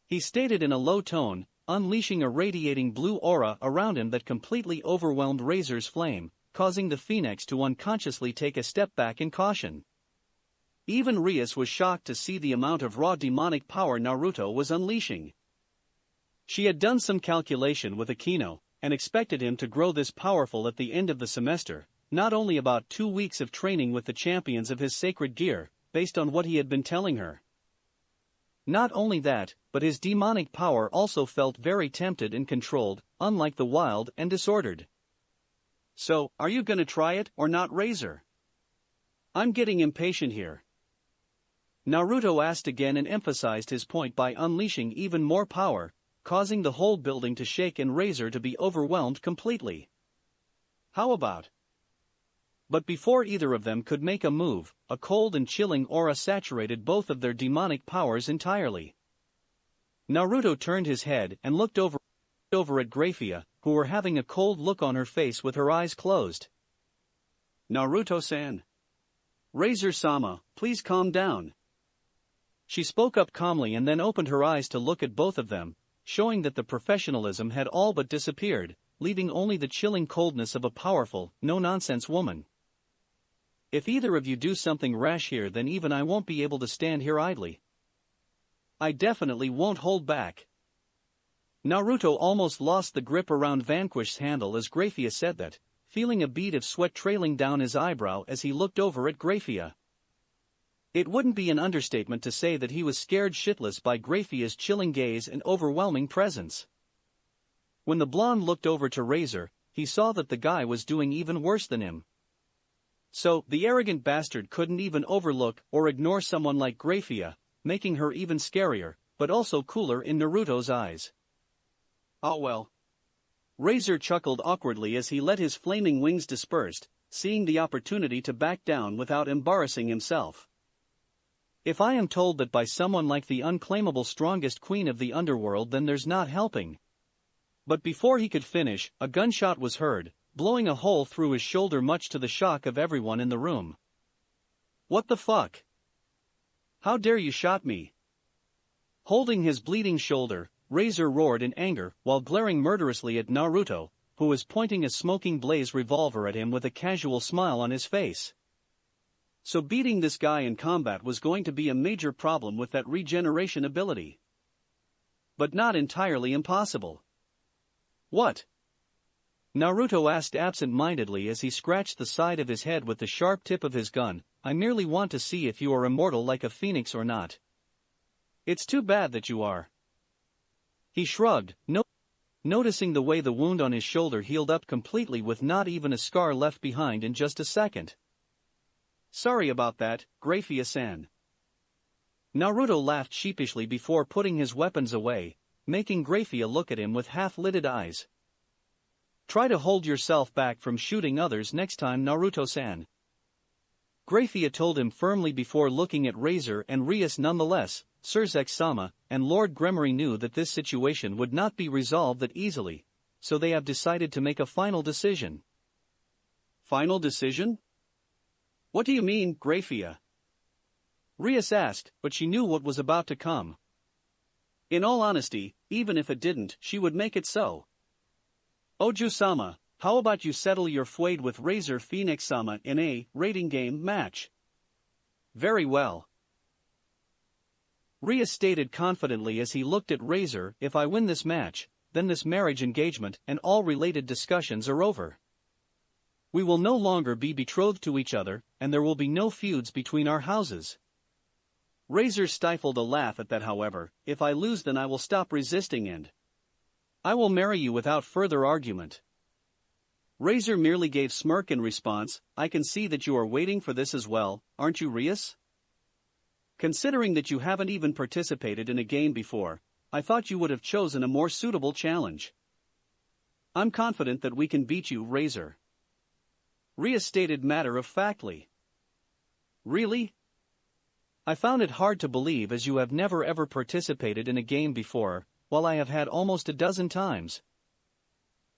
He stated in a low tone, unleashing a radiating blue aura around him that completely overwhelmed Razor's flame, causing the phoenix to unconsciously take a step back in caution. Even Rias was shocked to see the amount of raw demonic power Naruto was unleashing. She had done some calculation with Aquino, and expected him to grow this powerful at the end of the semester, not only about 2 weeks of training with the champions of his sacred gear, based on what he had been telling her. Not only that, but his demonic power also felt very tempted and controlled, unlike the wild and disordered. So, are you gonna try it or not, Razor? I'm getting impatient here. Naruto asked again and emphasized his point by unleashing even more power, causing the whole building to shake and Razor to be overwhelmed completely. How about? But before either of them could make a move, a cold and chilling aura saturated both of their demonic powers entirely. Naruto turned his head and looked over at Graphia, who were having a cold look on her face with her eyes closed. Naruto-san. Razor-sama, please calm down. She spoke up calmly and then opened her eyes to look at both of them, showing that the professionalism had all but disappeared, leaving only the chilling coldness of a powerful, no-nonsense woman. If either of you do something rash here, then even I won't be able to stand here idly. I definitely won't hold back. Naruto almost lost the grip around Vanquish's handle as Graphia said that, feeling a bead of sweat trailing down his eyebrow as he looked over at Graphia. It wouldn't be an understatement to say that he was scared shitless by Graphia's chilling gaze and overwhelming presence. When the blonde looked over to Razor, he saw that the guy was doing even worse than him. So, the arrogant bastard couldn't even overlook or ignore someone like Grafia, making her even scarier, but also cooler in Naruto's eyes. Oh well. Razor chuckled awkwardly as he let his flaming wings disperse, seeing the opportunity to back down without embarrassing himself. If I am told that by someone like the unclaimable strongest queen of the underworld, then there's not helping. But before he could finish, a gunshot was heard, blowing a hole through his shoulder, much to the shock of everyone in the room. What the fuck? How dare you shot me? Holding his bleeding shoulder, Razor roared in anger while glaring murderously at Naruto, who was pointing a smoking blaze revolver at him with a casual smile on his face. So beating this guy in combat was going to be a major problem with that regeneration ability. But not entirely impossible. What? Naruto asked absent-mindedly as he scratched the side of his head with the sharp tip of his gun. I merely want to see if you are immortal like a phoenix or not. It's too bad that you are. He shrugged, noticing the way the wound on his shoulder healed up completely with not even a scar left behind in just a second. Sorry about that, Grafia-san. Naruto laughed sheepishly before putting his weapons away, making Grafia look at him with half-lidded eyes. Try to hold yourself back from shooting others next time, Naruto-san. Grafia told him firmly before looking at Razor and Rias. Nonetheless, Sir Zek-sama and Lord Gremory knew that this situation would not be resolved that easily, so they have decided to make a final decision. Final decision? What do you mean, Grafia? Rias asked, but she knew what was about to come. In all honesty, even if it didn't, she would make it so. Oju-sama, how about you settle your feud with Razor Phoenix-sama in a rating game match? Very well. Rias stated confidently as he looked at Razor. If I win this match, then this marriage engagement and all related discussions are over. We will no longer be betrothed to each other, and there will be no feuds between our houses. Razor stifled a laugh at that. However, if I lose, then I will stop resisting and I will marry you without further argument. Razor merely gave smirk in response. I can see that you are waiting for this as well, aren't you, Rias? Considering that you haven't even participated in a game before, I thought you would have chosen a more suitable challenge. I'm confident that we can beat you, Razor. Rias stated matter-of-factly. Really? I found it hard to believe, as you have never ever participated in a game before, while I have had almost a dozen times.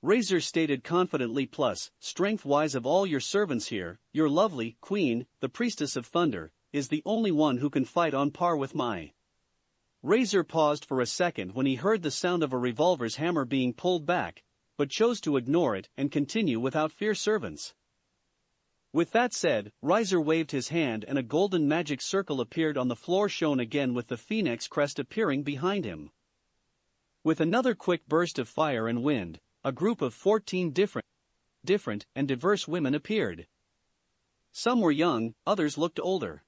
Razor stated confidently. Plus, strength-wise of all your servants here, your lovely queen, the priestess of thunder, is the only one who can fight on par with my. Razor paused for a second when he heard the sound of a revolver's hammer being pulled back, but chose to ignore it and continue without fear. Servants. With that said, Razor waved his hand and a golden magic circle appeared on the floor, shown again with the phoenix crest appearing behind him. With another quick burst of fire and wind, a group of 14 different and diverse women appeared. Some were young, others looked older.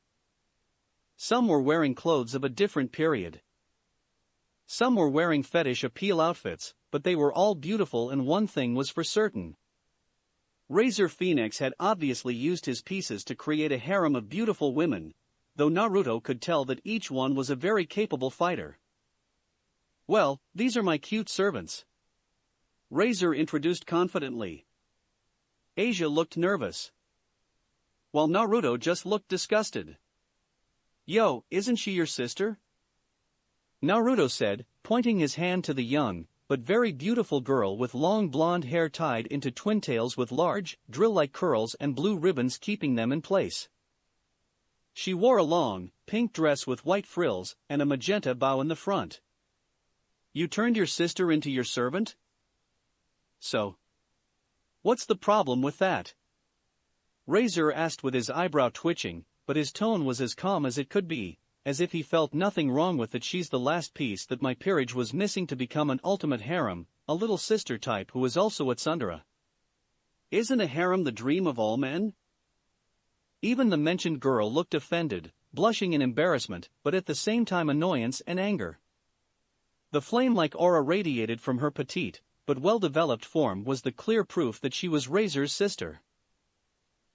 Some were wearing clothes of a different period. Some were wearing fetish appeal outfits, but they were all beautiful, and one thing was for certain. Razor Phoenix had obviously used his pieces to create a harem of beautiful women, though Naruto could tell that each one was a very capable fighter. Well, these are my cute servants. Razor introduced confidently. Asia looked nervous, while Naruto just looked disgusted. Yo, isn't she your sister? Naruto said, pointing his hand to the young, but very beautiful girl with long blonde hair tied into twin tails with large, drill-like curls and blue ribbons keeping them in place. She wore a long, pink dress with white frills and a magenta bow in the front. You turned your sister into your servant? So, what's the problem with that? Razor asked with his eyebrow twitching, but his tone was as calm as it could be, as if he felt nothing wrong with it. She's the last piece that my peerage was missing to become an ultimate harem, a little sister type who is also a tsundere. Isn't a harem the dream of all men? Even the mentioned girl looked offended, blushing in embarrassment, but at the same time annoyance and anger. The flame-like aura radiated from her petite, but well-developed form was the clear proof that she was Razor's sister.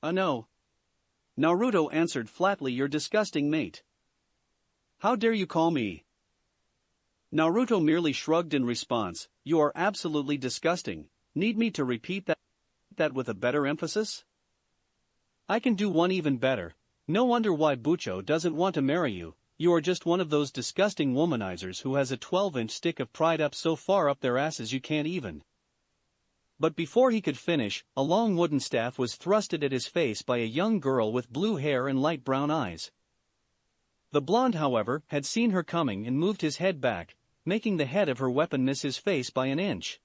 No. Naruto answered flatly, "You're disgusting, mate. How dare you call me?" Naruto merely shrugged in response, "You are absolutely disgusting. Need me to repeat that with a better emphasis? I can do one even better. No wonder why Bucho doesn't want to marry you. You are just one of those disgusting womanizers who has a 12-inch stick of pride up so far up their asses you can't even." But before he could finish, a long wooden staff was thrusted at his face by a young girl with blue hair and light brown eyes. The blonde, however, had seen her coming and moved his head back, making the head of her weapon miss his face by an inch.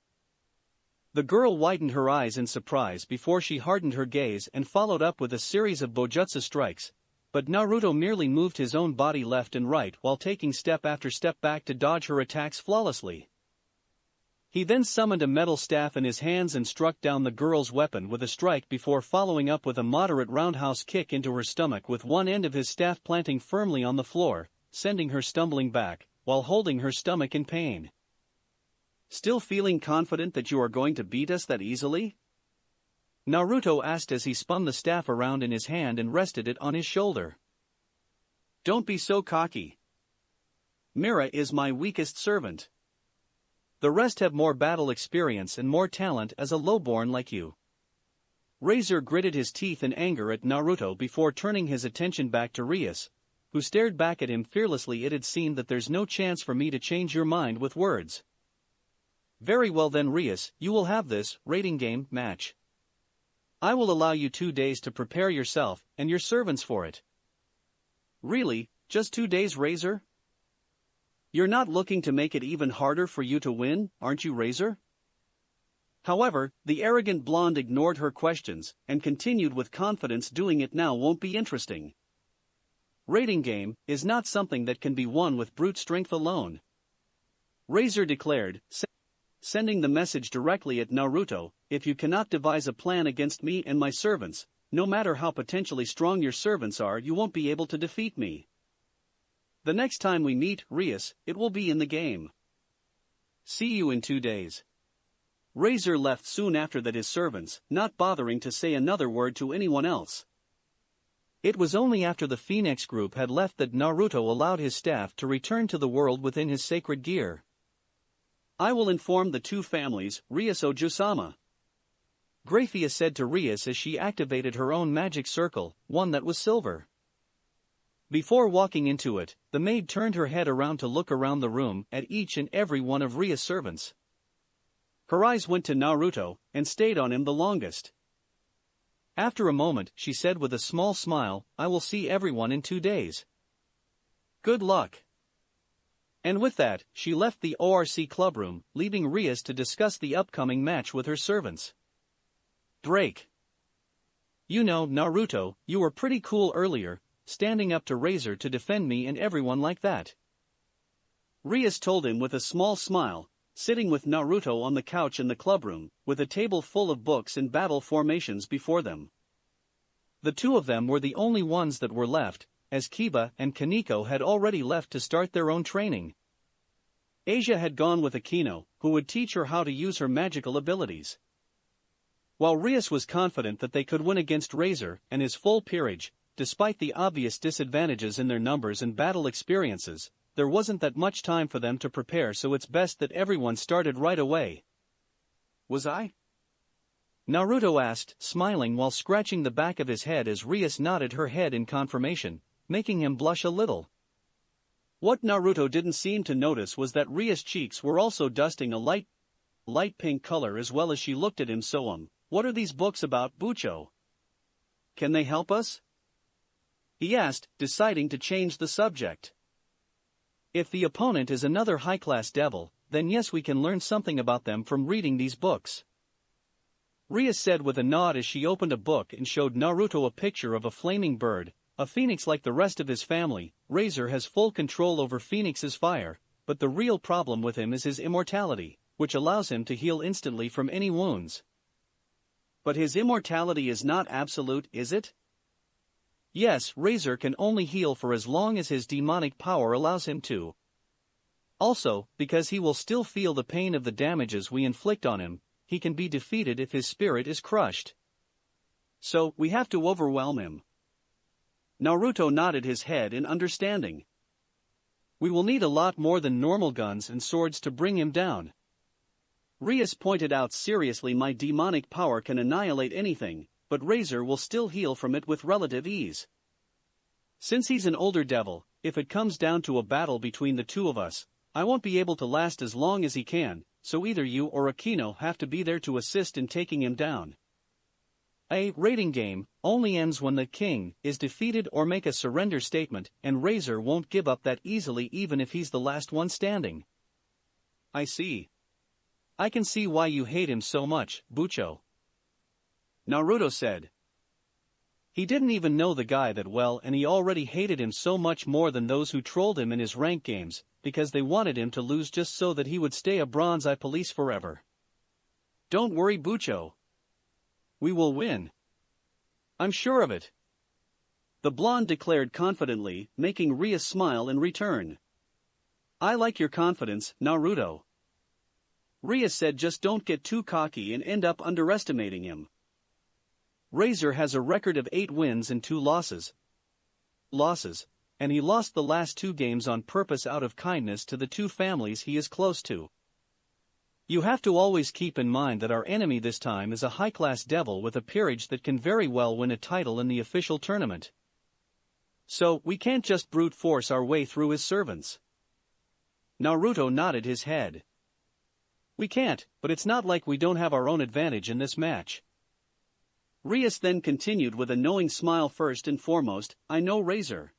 The girl widened her eyes in surprise before she hardened her gaze and followed up with a series of bojutsu strikes, but Naruto merely moved his own body left and right while taking step after step back to dodge her attacks flawlessly. He then summoned a metal staff in his hands and struck down the girl's weapon with a strike before following up with a moderate roundhouse kick into her stomach, with one end of his staff planting firmly on the floor, sending her stumbling back, while holding her stomach in pain. "Still feeling confident that you are going to beat us that easily?" Naruto asked as he spun the staff around in his hand and rested it on his shoulder. "Don't be so cocky. Mira is my weakest servant. The rest have more battle experience and more talent as a lowborn like you." Razor gritted his teeth in anger at Naruto before turning his attention back to Rias, who stared back at him fearlessly. "It'd seem that there's no chance for me to change your mind with words. Very well then, Rias, you will have this rating game match. I will allow you 2 days to prepare yourself and your servants for it." "Really, just 2 days, Razor? You're not looking to make it even harder for you to win, aren't you, Razor?" However, the arrogant blonde ignored her questions and continued with confidence, "Doing it now won't be interesting. Rating game is not something that can be won with brute strength alone," Razor declared, sending the message directly at Naruto. "If you cannot devise a plan against me and my servants, no matter how potentially strong your servants are, you won't be able to defeat me. The next time we meet, Rias, it will be in the game. See you in 2 days." Razor left soon after that, his servants not bothering to say another word to anyone else. It was only after the Phoenix group had left that Naruto allowed his staff to return to the world within his sacred gear. "I will inform the 2 families, Rias Ojusama," Graphia said to Rias as she activated her own magic circle, one that was silver. Before walking into it, the maid turned her head around to look around the room at each and every one of Ria's servants. Her eyes went to Naruto and stayed on him the longest. After a moment, she said with a small smile, "I will see everyone in 2 days. Good luck." And with that, she left the ORC clubroom, leaving Rias to discuss the upcoming match with her servants. "Drake. You know, Naruto, you were pretty cool earlier, standing up to Razor to defend me and everyone like that," Rias told him with a small smile, sitting with Naruto on the couch in the clubroom, with a table full of books and battle formations before them. The 2 of them were the only ones that were left, as Kiba and Kaneko had already left to start their own training. Asia had gone with Akino, who would teach her how to use her magical abilities. While Rias was confident that they could win against Razor and his full peerage, despite the obvious disadvantages in their numbers and battle experiences, there wasn't that much time for them to prepare, so it's best that everyone started right away. "Was I?" Naruto asked, smiling while scratching the back of his head as Rias nodded her head in confirmation, making him blush a little. What Naruto didn't seem to notice was that Rias' cheeks were also dusting a light pink color as well as she looked at him. "So what are these books about, Bucho? Can they help us?" he asked, deciding to change the subject. "If the opponent is another high-class devil, then yes, we can learn something about them from reading these books," Rias said with a nod as she opened a book and showed Naruto a picture of a flaming bird, a phoenix like the rest of his family. Razor has full control over Phoenix's fire, but the real problem with him is his immortality, which allows him to heal instantly from any wounds. But his immortality is not absolute, is it? Yes, Razor can only heal for as long as his demonic power allows him to. Also, because he will still feel the pain of the damages we inflict on him, he can be defeated if his spirit is crushed. So, we have to overwhelm him. Naruto nodded his head in understanding. We will need a lot more than normal guns and swords to bring him down. Rias pointed out seriously, my demonic power can annihilate anything, but Razor will still heal from it with relative ease. Since he's an older devil, if it comes down to a battle between the two of us, I won't be able to last as long as he can, so either you or Akino have to be there to assist in taking him down. A rating game only ends when the king is defeated or make a surrender statement, and Razor won't give up that easily even if he's the last one standing. I see. I can see why you hate him so much, Bucho. Naruto said. He didn't even know the guy that well, and he already hated him so much more than those who trolled him in his rank games, because they wanted him to lose just so that he would stay a Bronze Eye police forever. Don't worry, Bucho. We will win. I'm sure of it. The blonde declared confidently, making Ria smile in return. I like your confidence, Naruto. Ria said, just don't get too cocky and end up underestimating him. Razor has a record of 8 wins and 2 losses, and he lost the last 2 games on purpose out of kindness to the 2 families he is close to. You have to always keep in mind that our enemy this time is a high-class devil with a peerage that can very well win a title in the official tournament. So, we can't just brute force our way through his servants. Naruto nodded his head. We can't, but it's not like we don't have our own advantage in this match. Rias then continued with a knowing smile. First and foremost, I know Razor.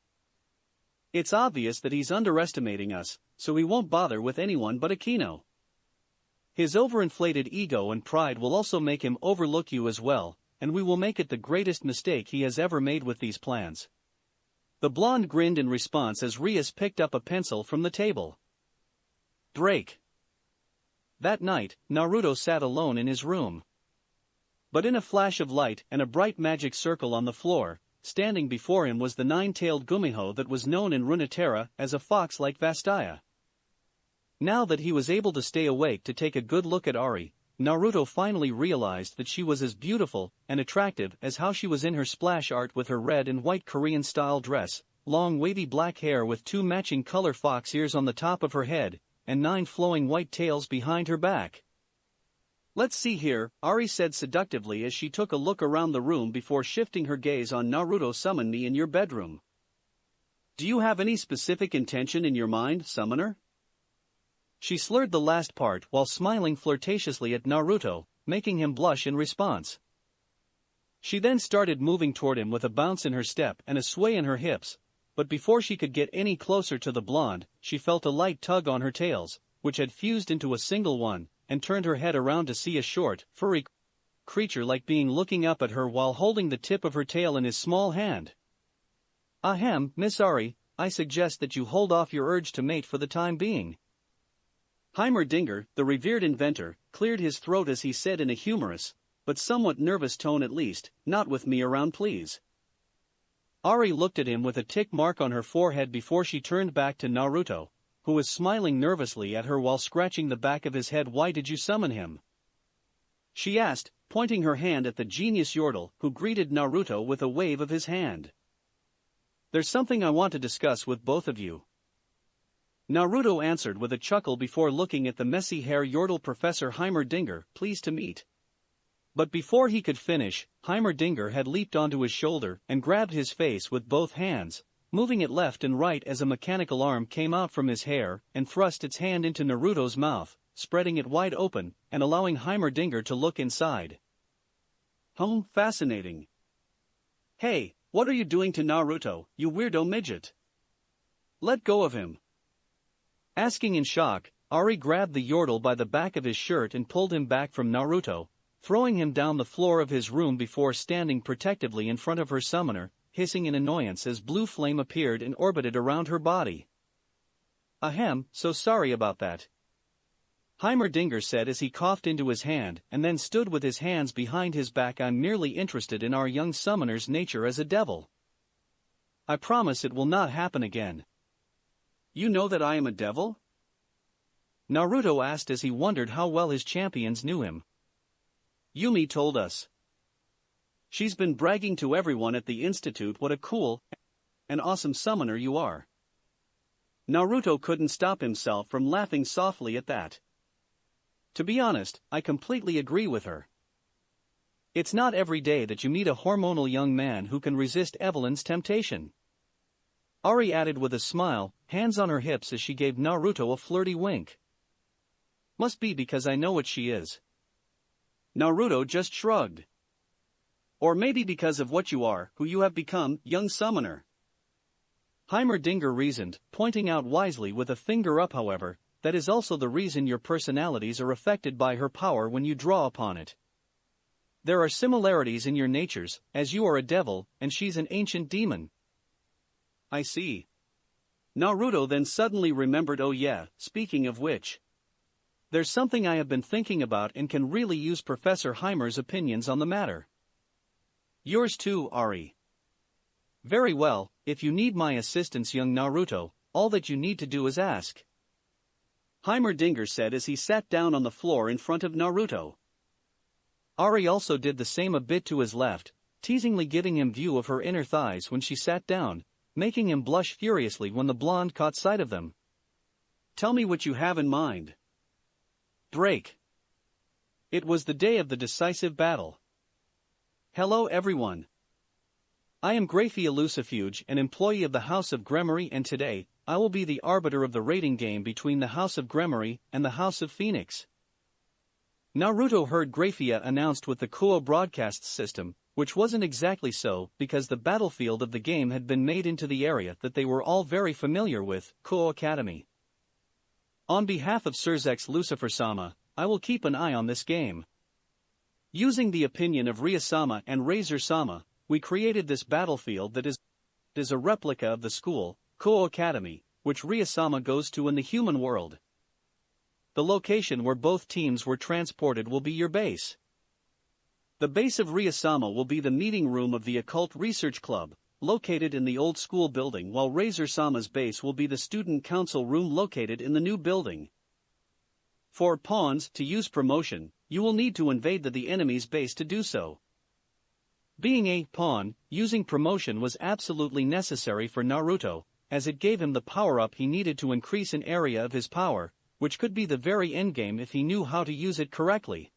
It's obvious that he's underestimating us, so he won't bother with anyone but Akino. His overinflated ego and pride will also make him overlook you as well, and we will make it the greatest mistake he has ever made with these plans. The blonde grinned in response as Rias picked up a pencil from the table. Break. That night, Naruto sat alone in his room. But in a flash of light and a bright magic circle on the floor, standing before him was the 9-tailed Gumiho that was known in Runeterra as a fox like Vastaya. Now that he was able to stay awake to take a good look at Ari, Naruto finally realized that she was as beautiful and attractive as how she was in her splash art, with her red and white Korean-style dress, long wavy black hair with 2 matching color fox ears on the top of her head, and 9 flowing white tails behind her back. Let's see here, Ari said seductively as she took a look around the room before shifting her gaze on Naruto. Summon me in your bedroom. Do you have any specific intention in your mind, summoner? She slurred the last part while smiling flirtatiously at Naruto, making him blush in response. She then started moving toward him with a bounce in her step and a sway in her hips, but before she could get any closer to the blonde, she felt a light tug on her tails, which had fused into a single one, and turned her head around to see a short, furry creature like being looking up at her while holding the tip of her tail in his small hand. Ahem, Miss Ari, I suggest that you hold off your urge to mate for the time being. Heimerdinger, the revered inventor, cleared his throat as he said in a humorous, but somewhat nervous tone, at least, not with me around, please. Ari looked at him with a tick mark on her forehead before she turned back to Naruto, who was smiling nervously at her while scratching the back of his head. Why did you summon him? She asked, pointing her hand at the genius Yordle, who greeted Naruto with a wave of his hand. There's something I want to discuss with both of you. Naruto answered with a chuckle before looking at the messy hair Yordle. Professor Heimerdinger, pleased to meet. But before he could finish, Heimerdinger had leaped onto his shoulder and grabbed his face with both hands, moving it left and right as a mechanical arm came out from his hair and thrust its hand into Naruto's mouth, spreading it wide open and allowing Heimerdinger to look inside. Fascinating. Hey, what are you doing to Naruto, you weirdo midget? Let go of him. Asking in shock, Ari grabbed the Yordle by the back of his shirt and pulled him back from Naruto, throwing him down the floor of his room before standing protectively in front of her summoner, hissing in annoyance as blue flame appeared and orbited around her body. Ahem, so sorry about that. Heimerdinger said as he coughed into his hand and then stood with his hands behind his back. I'm merely interested in our young summoner's nature as a devil. I promise it will not happen again. You know that I am a devil? Naruto asked as he wondered how well his champions knew him. Yumi told us. She's been bragging to everyone at the institute what a cool an awesome summoner you are." Naruto couldn't stop himself from laughing softly at that. To be honest, I completely agree with her. It's not every day that you meet a hormonal young man who can resist Evelyn's temptation. Ari added with a smile, hands on her hips as she gave Naruto a flirty wink. "Must be because I know what she is." Naruto just shrugged. "Or maybe because of what you are, who you have become, young summoner." Heimerdinger reasoned, pointing out wisely with a finger up however, that is also the reason your personalities are affected by her power when you draw upon it. There are similarities in your natures, as you are a devil, and she's an ancient demon. I see. Naruto then suddenly remembered, oh yeah, speaking of which. There's something I have been thinking about and can really use Professor Heimer's opinions on the matter. Yours too, Ari. Very well, if you need my assistance, young Naruto, all that you need to do is ask. Heimerdinger said as he sat down on the floor in front of Naruto. Ari also did the same a bit to his left, teasingly giving him view of her inner thighs when she sat down, making him blush furiously when the blonde caught sight of them. Tell me what you have in mind. Break. It was the day of the decisive battle. Hello everyone. I am Graphia Lucifuge, an employee of the House of Gremory, and today, I will be the arbiter of the rating game between the House of Gremory and the House of Phoenix. Naruto heard Graphia announced with the Kuo broadcast system, which wasn't exactly so because the battlefield of the game had been made into the area that they were all very familiar with, Kuo Academy. On behalf of Sirzex Lucifer-sama, I will keep an eye on this game. Using the opinion of Ria-sama and Razor-sama, we created this battlefield that is a replica of the school, Kuo Academy, which Ria-sama goes to in the human world. The location where both teams were transported will be your base. The base of Ria-sama will be the meeting room of the Occult Research Club, located in the old school building, while Razor-sama's base will be the student council room located in the new building. For pawns, to use promotion, you will need to invade the enemy's base to do so. Being a pawn, using promotion was absolutely necessary for Naruto, as it gave him the power-up he needed to increase an area of his power, which could be the very endgame if he knew how to use it correctly.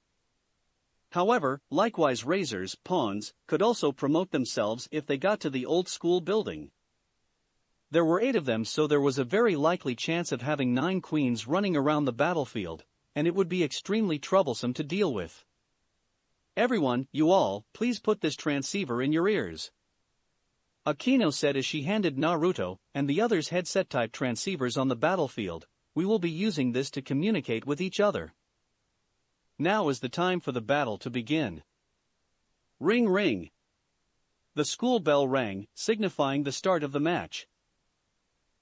However, likewise Razor's pawns could also promote themselves if they got to the old school building. There were 8 of them, so there was a very likely chance of having 9 queens running around the battlefield, and it would be extremely troublesome to deal with. Everyone, you all, please put this transceiver in your ears. Akino said as she handed Naruto and the others headset-type transceivers on the battlefield. We will be using this to communicate with each other. Now is the time for the battle to begin. Ring ring. The school bell rang, signifying the start of the match.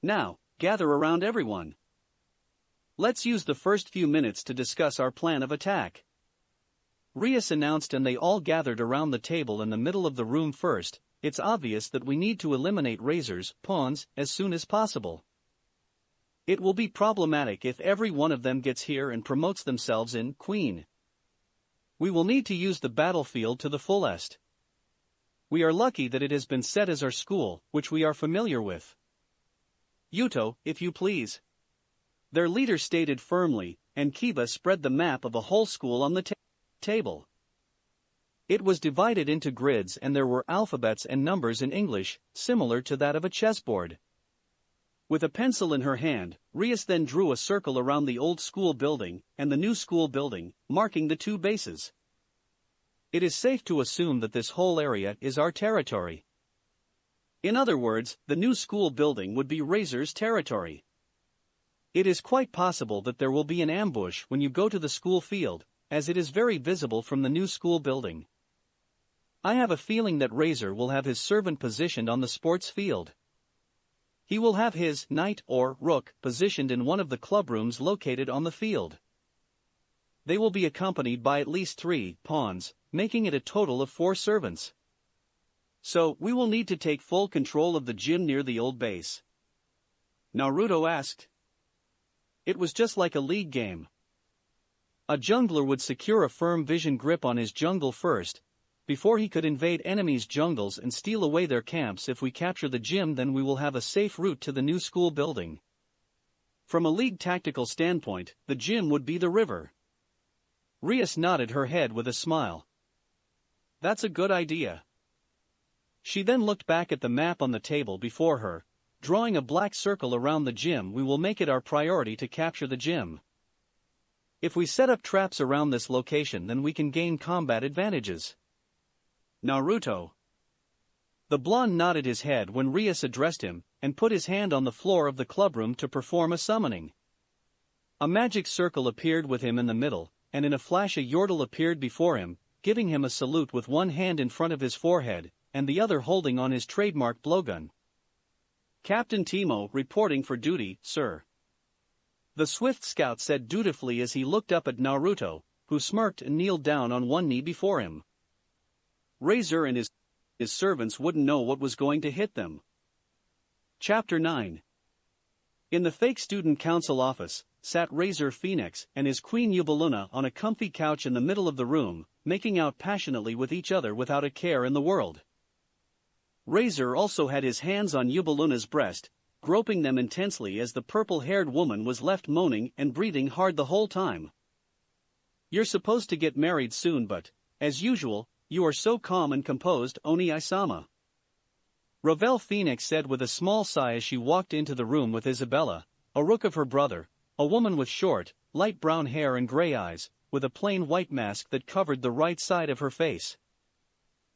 Now, gather around everyone. Let's use the first few minutes to discuss our plan of attack. Rias announced, and they all gathered around the table in the middle of the room. First, it's obvious that we need to eliminate Razor's pawns as soon as possible. It will be problematic if every one of them gets here and promotes themselves in queen. We will need to use the battlefield to the fullest. We are lucky that it has been set as our school, which we are familiar with. Yuto, if you please. Their leader stated firmly, and Kiba spread the map of the whole school on the table. It was divided into grids and there were alphabets and numbers in English, similar to that of a chessboard. With a pencil in her hand, Rias then drew a circle around the old school building and the new school building, marking the 2 bases. It is safe to assume that this whole area is our territory. In other words, the new school building would be Razor's territory. It is quite possible that there will be an ambush when you go to the school field, as it is very visible from the new school building. I have a feeling that Razor will have his servant positioned on the sports field. He will have his knight or rook positioned in one of the club rooms located on the field. They will be accompanied by at least 3 pawns, making it a total of 4 servants. So, we will need to take full control of the gym near the old base. Naruto asked. It was just like a league game. A jungler would secure a firm vision grip on his jungle first, before he could invade enemies' jungles and steal away their camps. If we capture the gym, then we will have a safe route to the new school building. From a league tactical standpoint, the gym would be the river. Rias nodded her head with a smile. That's a good idea. She then looked back at the map on the table before her, drawing a black circle around the gym. We will make it our priority to capture the gym. If we set up traps around this location, then we can gain combat advantages. Naruto. The blonde nodded his head when Rias addressed him, and put his hand on the floor of the clubroom to perform a summoning. A magic circle appeared with him in the middle, and in a flash a yordle appeared before him, giving him a salute with one hand in front of his forehead, and the other holding on his trademark blowgun. Captain Timo, reporting for duty, sir. The swift scout said dutifully as he looked up at Naruto, who smirked and kneeled down on one knee before him. Razor and his servants wouldn't know what was going to hit them. Chapter 9. In the fake student council office, sat Razor Phoenix and his queen Yubaluna on a comfy couch in the middle of the room, making out passionately with each other without a care in the world. Razor also had his hands on Yubaluna's breast, groping them intensely as the purple-haired woman was left moaning and breathing hard the whole time. You're supposed to get married soon, but, as usual, you are so calm and composed, Oni-sama. Ravel Phoenix said with a small sigh as she walked into the room with Isabella, a rook of her brother, a woman with short, light brown hair and gray eyes, with a plain white mask that covered the right side of her face.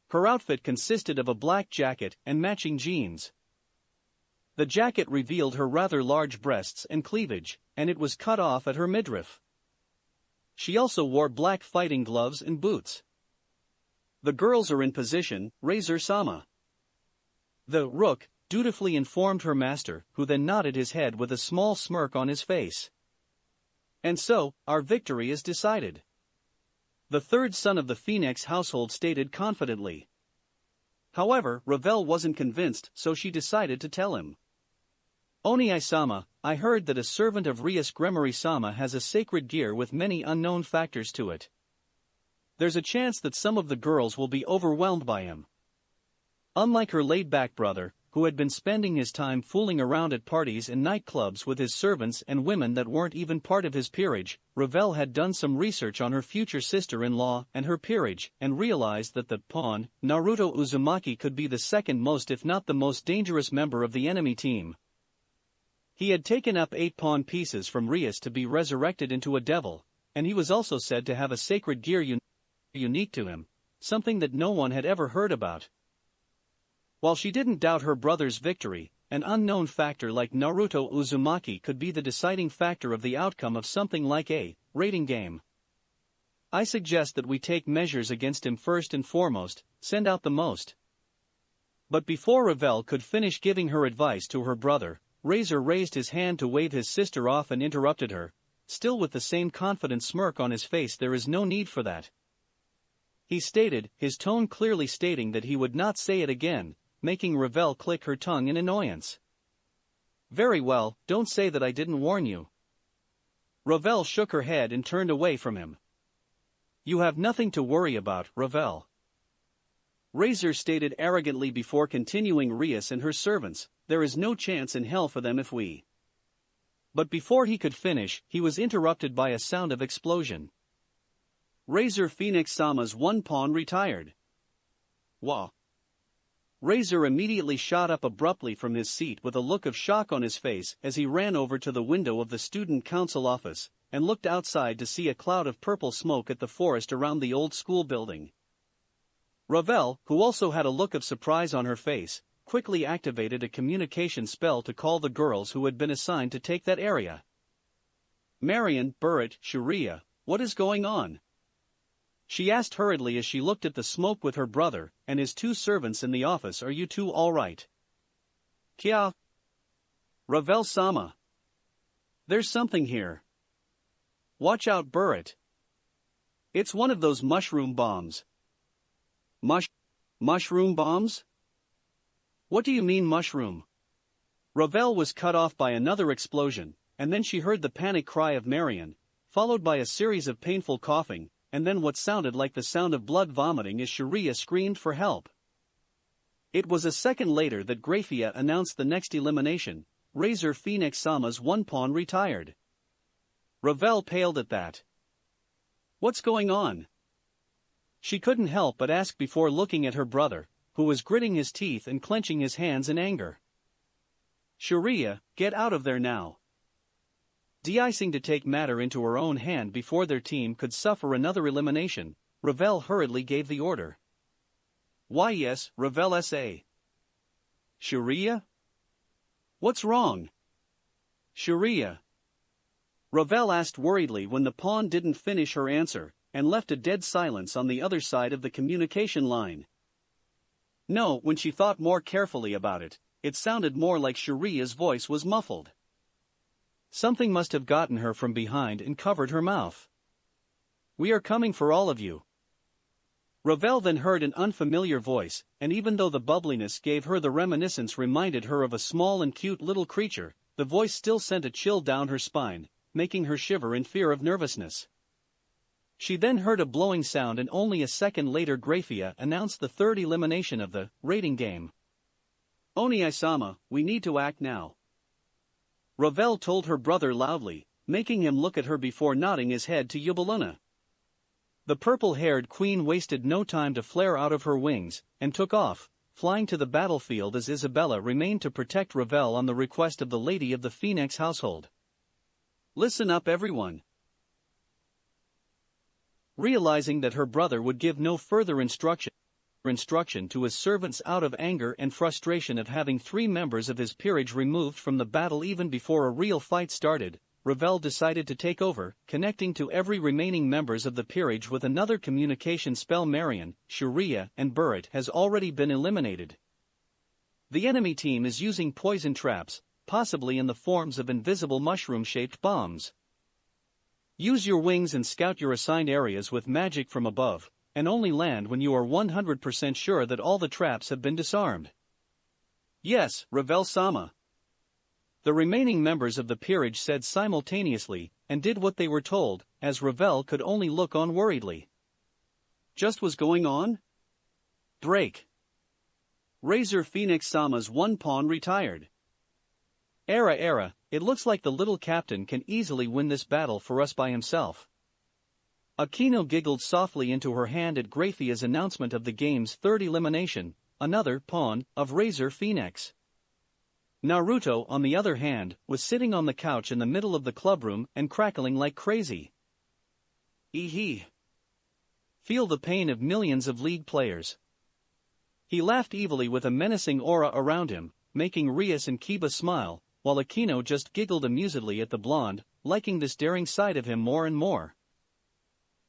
Her outfit consisted of a black jacket and matching jeans. The jacket revealed her rather large breasts and cleavage, and it was cut off at her midriff. She also wore black fighting gloves and boots. The girls are in position, Razor-sama. The rook dutifully informed her master, who then nodded his head with a small smirk on his face. And so, our victory is decided. The third son of the Phoenix household stated confidently. However, Ravel wasn't convinced, so she decided to tell him. Oni-sama, I heard that a servant of Rias Gremory-sama has a sacred gear with many unknown factors to it. There's a chance that some of the girls will be overwhelmed by him. Unlike her laid-back brother, who had been spending his time fooling around at parties and nightclubs with his servants and women that weren't even part of his peerage, Ravel had done some research on her future sister-in-law and her peerage, and realized that the pawn, Naruto Uzumaki, could be the second most if not the most dangerous member of the enemy team. He had taken up 8 pawn pieces from Rias to be resurrected into a devil, and he was also said to have a sacred gear unique to him, something that no one had ever heard about. While she didn't doubt her brother's victory, an unknown factor like Naruto Uzumaki could be the deciding factor of the outcome of something like a rating game. I suggest that we take measures against him first and foremost, send out the most. But before Ravel could finish giving her advice to her brother, Razor raised his hand to wave his sister off and interrupted her, still with the same confident smirk on his face. There is no need for that. He stated, his tone clearly stating that he would not say it again, making Ravel click her tongue in annoyance. Very well, don't say that I didn't warn you. Ravel shook her head and turned away from him. You have nothing to worry about, Ravel. Razor stated arrogantly before continuing. Rias and her servants, there is no chance in hell for them if we. But before he could finish, he was interrupted by a sound of explosion. Razor Phoenix-sama's one pawn retired. Wah. Razor immediately shot up abruptly from his seat with a look of shock on his face as he ran over to the window of the student council office, and looked outside to see a cloud of purple smoke at the forest around the old school building. Ravel, who also had a look of surprise on her face, quickly activated a communication spell to call the girls who had been assigned to take that area. Marion, Burrit, Sharia, what is going on? She asked hurriedly as she looked at the smoke with her brother and his 2 servants in the office. Are you two all right? Kya? Ravel-sama. There's something here. Watch out, Burrit. It's one of those mushroom bombs. Mushroom bombs? What do you mean mushroom? Ravel was cut off by another explosion, and then she heard the panic cry of Marion, followed by a series of painful coughing, and then what sounded like the sound of blood vomiting as Shiria screamed for help. It was a second later that Grafia announced the next elimination. Razor Phoenix Sama's one pawn retired. Ravel paled at that. What's going on? She couldn't help but ask before looking at her brother, who was gritting his teeth and clenching his hands in anger. Shiria, get out of there now. De-icing to take matter into her own hand before their team could suffer another elimination, Ravel hurriedly gave the order. Why yes, Ravel S.A. Shiria? What's wrong? Shiria. Ravel asked worriedly when the pawn didn't finish her answer, and left a dead silence on the other side of the communication line. No, when she thought more carefully about it, it sounded more like Shiria's voice was muffled. Something must have gotten her from behind and covered her mouth. We are coming for all of you. Ravel then heard an unfamiliar voice, and even though the bubbliness gave her the reminiscence reminded her of a small and cute little creature, the voice still sent a chill down her spine, making her shiver in fear of nervousness. She then heard a blowing sound and only a second later Grafia announced the third elimination of the rating game. Oni-sama, we need to act now. Ravel told her brother loudly, making him look at her before nodding his head to Yubaluna. The purple-haired queen wasted no time to flare out of her wings, and took off, flying to the battlefield as Isabella remained to protect Ravel on the request of the lady of the Phoenix household. Listen up everyone. Realizing that her brother would give no further instruction to his servants out of anger and frustration of having 3 members of his peerage removed from the battle even before a real fight started, Ravel decided to take over, connecting to every remaining members of the peerage with another communication spell. Marion, Shiria, and Burrit has already been eliminated. The enemy team is using poison traps, possibly in the forms of invisible mushroom-shaped bombs. Use your wings and scout your assigned areas with magic from above, and only land when you are 100% sure that all the traps have been disarmed. Yes, Ravel-sama. The remaining members of the peerage said simultaneously, and did what they were told, as Ravel could only look on worriedly. Just was going on? Break. Razor Phoenix Sama's one pawn retired. Era, it looks like the little captain can easily win this battle for us by himself. Aquino giggled softly into her hand at Grafia's announcement of the game's third elimination, another pawn of Razor Phoenix. Naruto, on the other hand, was sitting on the couch in the middle of the clubroom and crackling like crazy. Eehee. Feel the pain of millions of league players. He laughed evilly with a menacing aura around him, making Rias and Kiba smile, while Aquino just giggled amusedly at the blonde, liking this daring side of him more and more.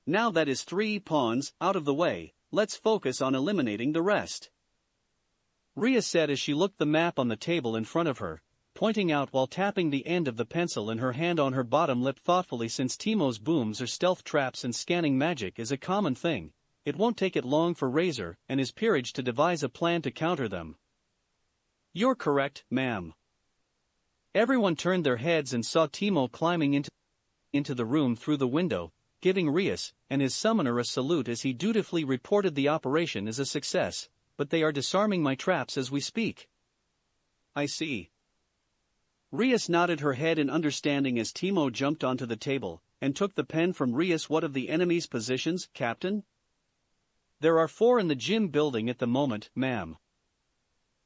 Now that is 3 pawns out of the way, let's focus on eliminating the rest. Rias said as she looked the map on the table in front of her, pointing out while tapping the end of the pencil in her hand on her bottom lip thoughtfully. Since Teemo's booms are stealth traps and scanning magic is a common thing, it won't take it long for Razor and his peerage to devise a plan to counter them. You're correct, ma'am. Everyone turned their heads and saw Teemo climbing into the room through the window, giving Rias and his summoner a salute as he dutifully reported the operation as a success, but they are disarming my traps as we speak. I see. Rias nodded her head in understanding as Teemo jumped onto the table and took the pen from Rias. What of the enemy's positions, Captain? There are 4 in the gym building at the moment, ma'am.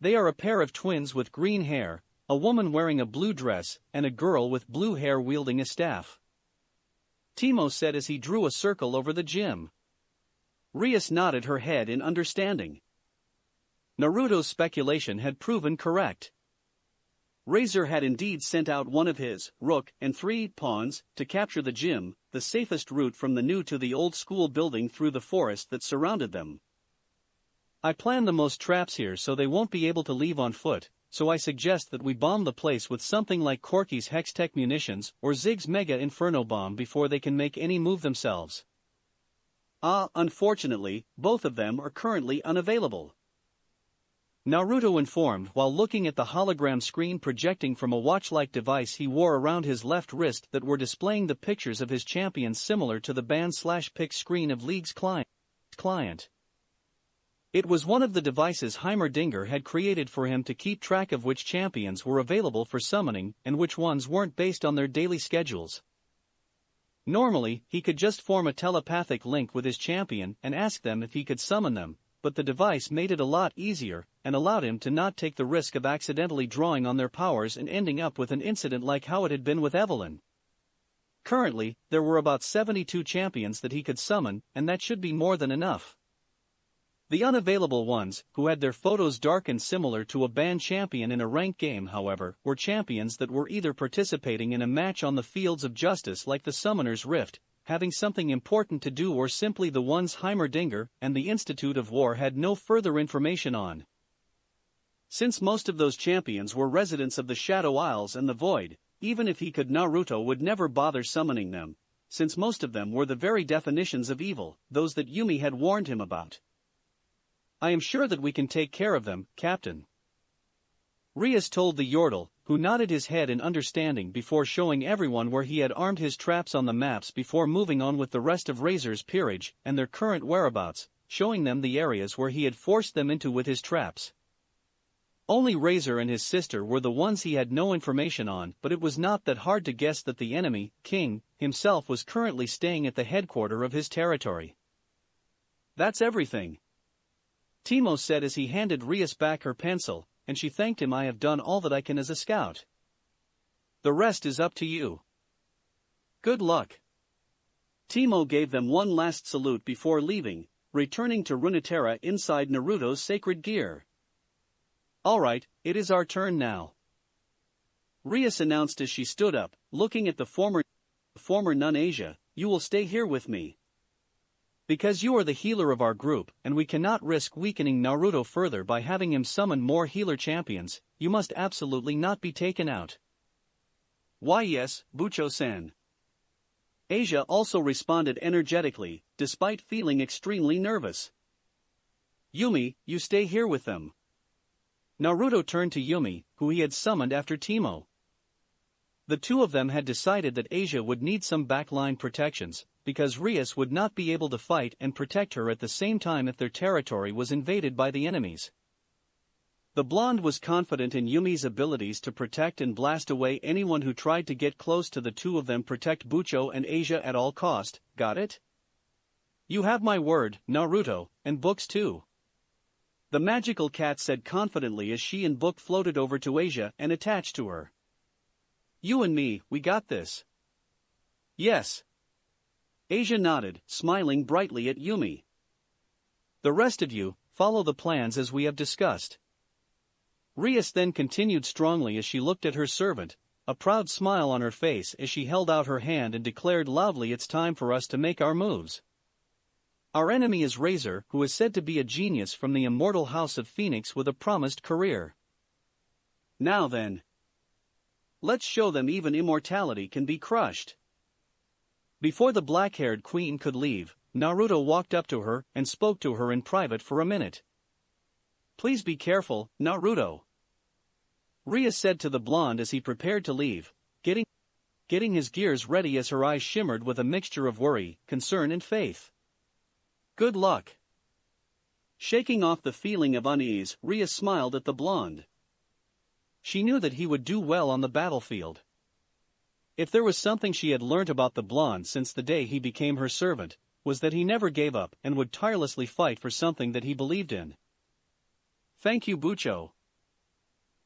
They are a pair of twins with green hair, a woman wearing a blue dress, and a girl with blue hair wielding a staff. Teemo said as he drew a circle over the gym. Rias nodded her head in understanding. Naruto's speculation had proven correct. Razor had indeed sent out one of his, rook, and 3 pawns, to capture the gym, the safest route from the new to the old school building through the forest that surrounded them. I planned the most traps here so they won't be able to leave on foot, so I suggest that we bomb the place with something like Corky's Hextech munitions or Zig's Mega Inferno bomb before they can make any move themselves. Unfortunately, both of them are currently unavailable. Naruto informed while looking at the hologram screen projecting from a watch-like device he wore around his left wrist that were displaying the pictures of his champions similar to the band/pick screen of League's client. It was one of the devices Heimerdinger had created for him to keep track of which champions were available for summoning and which ones weren't based on their daily schedules. Normally, he could just form a telepathic link with his champion and ask them if he could summon them, but the device made it a lot easier and allowed him to not take the risk of accidentally drawing on their powers and ending up with an incident like how it had been with Evelyn. Currently, there were about 72 champions that he could summon, and that should be more than enough. The unavailable ones, who had their photos darkened similar to a banned champion in a ranked game however, were champions that were either participating in a match on the fields of justice like the Summoner's Rift, having something important to do, or simply the ones Heimerdinger and the Institute of War had no further information on. Since most of those champions were residents of the Shadow Isles and the Void, even if he could, Naruto would never bother summoning them, since most of them were the very definitions of evil, those that Yumi had warned him about. "I am sure that we can take care of them, Captain," Rias told the Yordle, who nodded his head in understanding before showing everyone where he had armed his traps on the maps before moving on with the rest of Razor's peerage and their current whereabouts, showing them the areas where he had forced them into with his traps. Only Razor and his sister were the ones he had no information on, but it was not that hard to guess that the enemy, King, himself was currently staying at the headquarters of his territory. "That's everything," Timo said as he handed Rias back her pencil, and she thanked him. "I have done all that I can as a scout. The rest is up to you. Good luck." Timo gave them one last salute before leaving, returning to Runeterra inside Naruto's sacred gear. "Alright, it is our turn now," Rias announced as she stood up, looking at the former nun. "Asia, you will stay here with me. Because you are the healer of our group, and we cannot risk weakening Naruto further by having him summon more healer champions, you must absolutely not be taken out." "Why yes, Bucho-san." Asia also responded energetically, despite feeling extremely nervous. "Yumi, you stay here with them." Naruto turned to Yumi, who he had summoned after Timo. The two of them had decided that Asia would need some backline protections, because Rias would not be able to fight and protect her at the same time if their territory was invaded by the enemies. The blonde was confident in Yumi's abilities to protect and blast away anyone who tried to get close to the two of them. "Protect Bucho and Asia at all cost, got it? You have my word, Naruto, and Books too," the magical cat said confidently as she and Book floated over to Asia and attached to her. "You and me, we got this." "Yes." Asia nodded, smiling brightly at Yumi. "The rest of you, follow the plans as we have discussed." Rias then continued strongly as she looked at her servant, a proud smile on her face as she held out her hand and declared loudly, "It's time for us to make our moves. Our enemy is Razor, who is said to be a genius from the immortal House of Phoenix with a promised career. Now then, let's show them even immortality can be crushed." Before the black-haired queen could leave, Naruto walked up to her and spoke to her in private for a minute. "Please be careful, Naruto," Rias said to the blonde as he prepared to leave, getting his gears ready as her eyes shimmered with a mixture of worry, concern and faith. "Good luck." Shaking off the feeling of unease, Rias smiled at the blonde. She knew that he would do well on the battlefield. If there was something she had learnt about the blonde since the day he became her servant, was that he never gave up and would tirelessly fight for something that he believed in. "Thank you, Bucho."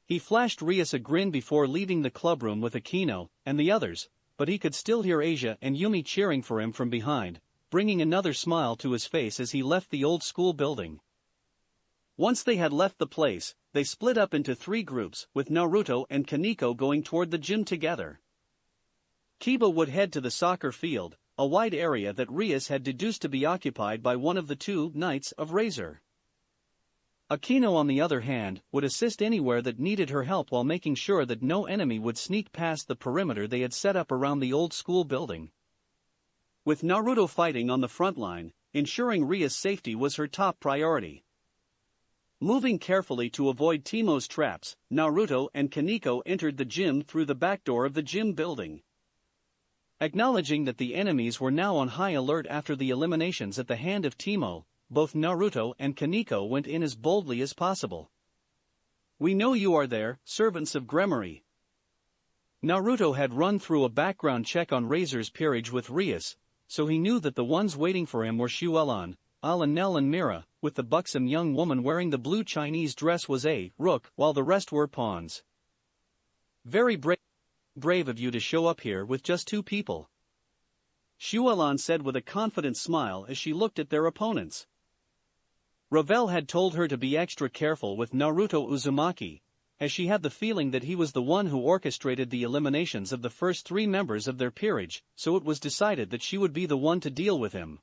He flashed Rias a grin before leaving the clubroom with Akino and the others, but he could still hear Asia and Yumi cheering for him from behind, bringing another smile to his face as he left the old school building. Once they had left the place, they split up into 3 groups, with Naruto and Kaneko going toward the gym together. Kiba would head to the soccer field, a wide area that Rias had deduced to be occupied by one of the 2 Knights of Razor. Akino, on the other hand, would assist anywhere that needed her help while making sure that no enemy would sneak past the perimeter they had set up around the old school building. With Naruto fighting on the front line, ensuring Rias' safety was her top priority. Moving carefully to avoid Teimo's traps, Naruto and Kaneko entered the gym through the back door of the gym building. Acknowledging that the enemies were now on high alert after the eliminations at the hand of Teimo, both Naruto and Kaneko went in as boldly as possible. "We know you are there, servants of Gremory." Naruto had run through a background check on Razor's peerage with Rias, so he knew that the ones waiting for him were Shuelon, Alanel and Mira, with the buxom young woman wearing the blue Chinese dress was a rook, while the rest were pawns. "Very brave of you to show up here with just 2 people," Shuelon said with a confident smile as she looked at their opponents. Ravel had told her to be extra careful with Naruto Uzumaki, as she had the feeling that he was the one who orchestrated the eliminations of the first 3 members of their peerage, so it was decided that she would be the one to deal with him.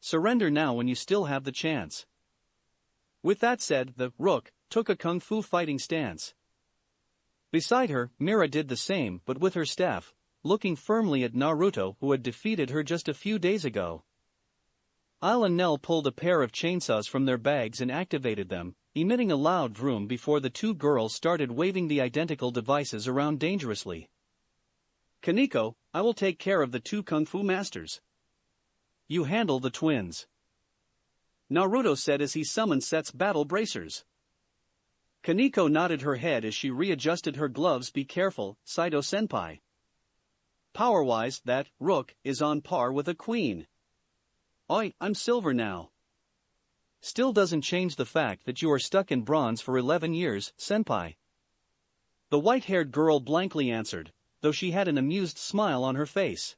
"Surrender now when you still have the chance." With that said, the rook took a kung fu fighting stance. Beside her, Mira did the same, but with her staff, looking firmly at Naruto, who had defeated her just a few days ago. Alanel pulled a pair of chainsaws from their bags and activated them, emitting a loud vroom before the 2 girls started waving the identical devices around dangerously. "Kaneko, I will take care of the 2 kung fu masters. You handle the twins," Naruto said as he summoned Set's battle bracers. Kaneko nodded her head as she readjusted her gloves. "Be careful, Saito-senpai. Power-wise, that rook is on par with a queen." "Oi, I'm silver now." "Still doesn't change the fact that you are stuck in bronze for 11 years, senpai," the white-haired girl blankly answered, though she had an amused smile on her face.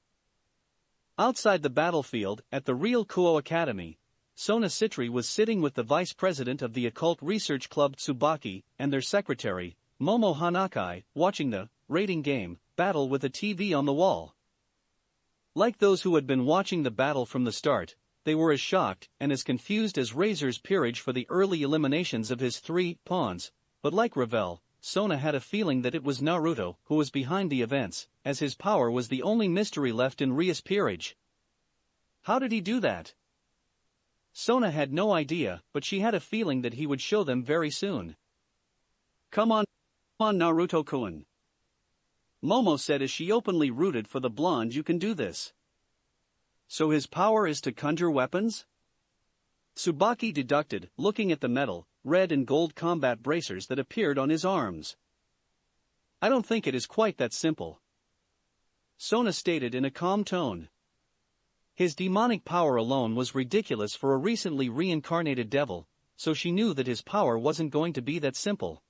Outside the battlefield, at the Real Kuo Academy, Sona Citri was sitting with the vice president of the Occult Research Club Tsubaki and their secretary, Momo Hanakai, watching the rating game battle with a TV on the wall. Like those who had been watching the battle from the start, they were as shocked and as confused as Razor's peerage for the early eliminations of his 3 pawns, but like Ravel, Sona had a feeling that it was Naruto who was behind the events, as his power was the only mystery left in Rias' peerage. How did he do that? Sona had no idea, but she had a feeling that he would show them very soon. "Come on, Naruto-kun," Momo said as she openly rooted for the blonde. "You can do this." "So his power is to conjure weapons?" Tsubaki deducted, looking at the metal, red and gold combat bracers that appeared on his arms. "I don't think it is quite that simple," Sona stated in a calm tone. His demonic power alone was ridiculous for a recently reincarnated devil, so she knew that his power wasn't going to be that simple.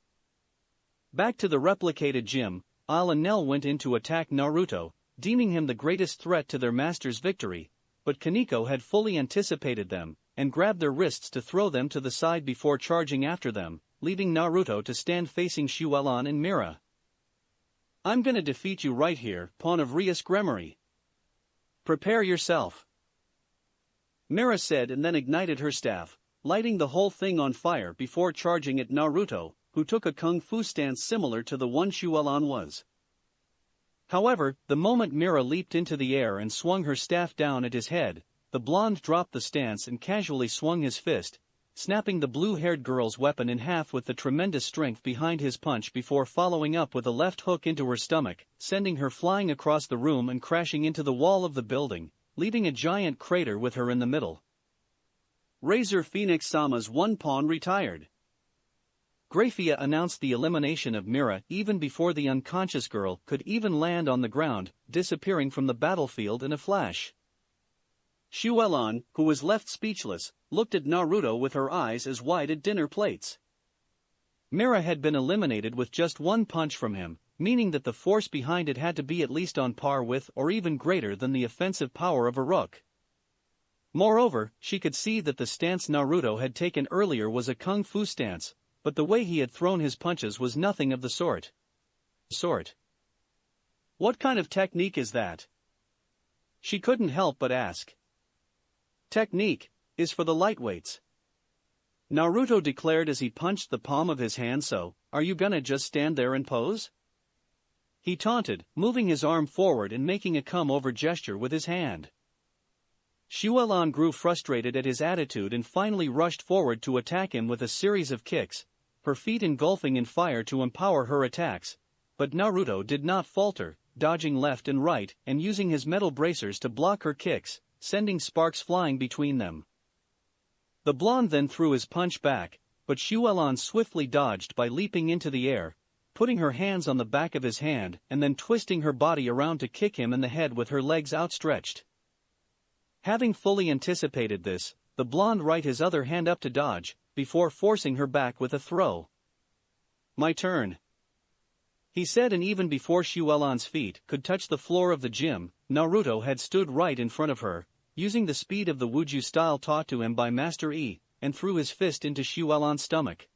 Back to the replicated gym, Alanel went in to attack Naruto, deeming him the greatest threat to their master's victory, but Kaneko had fully anticipated them, and grabbed their wrists to throw them to the side before charging after them, leaving Naruto to stand facing Shuelon and Mira. "I'm gonna defeat you right here, pawn of Rias Gremory. Prepare yourself," Mira said and then ignited her staff, lighting the whole thing on fire before charging at Naruto, who took a kung fu stance similar to the one Shuelon was. However, the moment Mira leaped into the air and swung her staff down at his head, the blonde dropped the stance and casually swung his fist, snapping the blue-haired girl's weapon in half with the tremendous strength behind his punch before following up with a left hook into her stomach, sending her flying across the room and crashing into the wall of the building, leaving a giant crater with her in the middle. Razor Phoenix Sama's 1 pawn retired. Grafia announced the elimination of Mira even before the unconscious girl could even land on the ground, disappearing from the battlefield in a flash. Shuelon, who was left speechless, looked at Naruto with her eyes as wide as dinner plates. Mira had been eliminated with just 1 punch from him, meaning that the force behind it had to be at least on par with or even greater than the offensive power of a rook. Moreover, she could see that the stance Naruto had taken earlier was a kung fu stance, but the way he had thrown his punches was nothing of the sort. What kind of technique is that? She couldn't help but ask. Technique is for the lightweights, Naruto declared as he punched the palm of his hand. So, are you gonna just stand there and pose? He taunted, moving his arm forward and making a come-over gesture with his hand. Xuelan grew frustrated at his attitude and finally rushed forward to attack him with a series of kicks, her feet engulfing in fire to empower her attacks, but Naruto did not falter, dodging left and right and using his metal bracers to block her kicks, sending sparks flying between them. The blonde then threw his punch back, but Xuelan swiftly dodged by leaping into the air, putting her hands on the back of his hand and then twisting her body around to kick him in the head with her legs outstretched. Having fully anticipated this, the blonde right his other hand up to dodge, before forcing her back with a throw. "My turn," he said, and even before Xuelan's feet could touch the floor of the gym, Naruto had stood right in front of her, using the speed of the Wuju style taught to him by Master Yi, and threw his fist into Xuelan's stomach.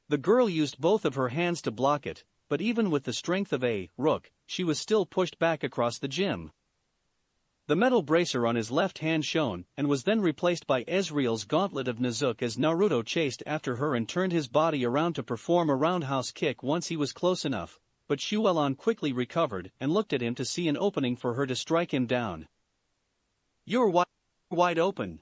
The girl used both of her hands to block it, but even with the strength of a rook, she was still pushed back across the gym. The metal bracer on his left hand shone and was then replaced by Ezreal's gauntlet of Nezuko as Naruto chased after her and turned his body around to perform a roundhouse kick once he was close enough, but Xuelan quickly recovered and looked at him to see an opening for her to strike him down. "You're wide open,"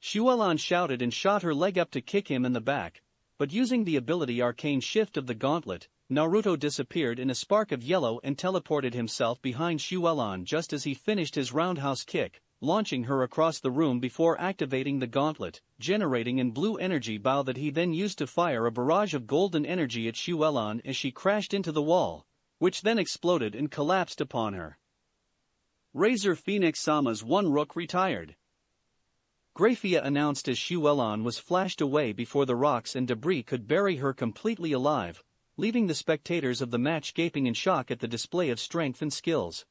Xuelan shouted and shot her leg up to kick him in the back, but using the ability Arcane Shift of the gauntlet, Naruto disappeared in a spark of yellow and teleported himself behind Xuelan just as he finished his roundhouse kick, launching her across the room before activating the gauntlet, generating an blue energy bow that he then used to fire a barrage of golden energy at Xuelan as she crashed into the wall, which then exploded and collapsed upon her. Razor Phoenix Sama's one rook retired, Graphia announced as Xuelan was flashed away before the rocks and debris could bury her completely alive, leaving the spectators of the match gaping in shock at the display of strength and skills.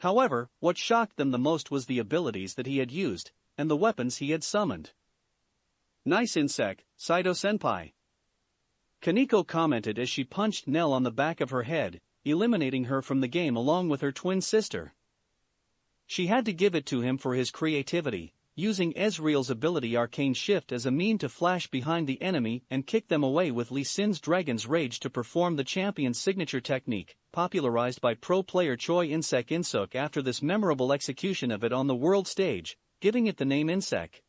However, what shocked them the most was the abilities that he had used, and the weapons he had summoned. "Nice insect, Saito-senpai," Kaneko commented as she punched Nell on the back of her head, eliminating her from the game along with her twin sister. She had to give it to him for his creativity, using Ezreal's ability Arcane Shift as a mean to flash behind the enemy and kick them away with Lee Sin's Dragon's Rage to perform the champion's signature technique, popularized by pro player Choi Insuk after this memorable execution of it on the world stage, giving it the name Insek.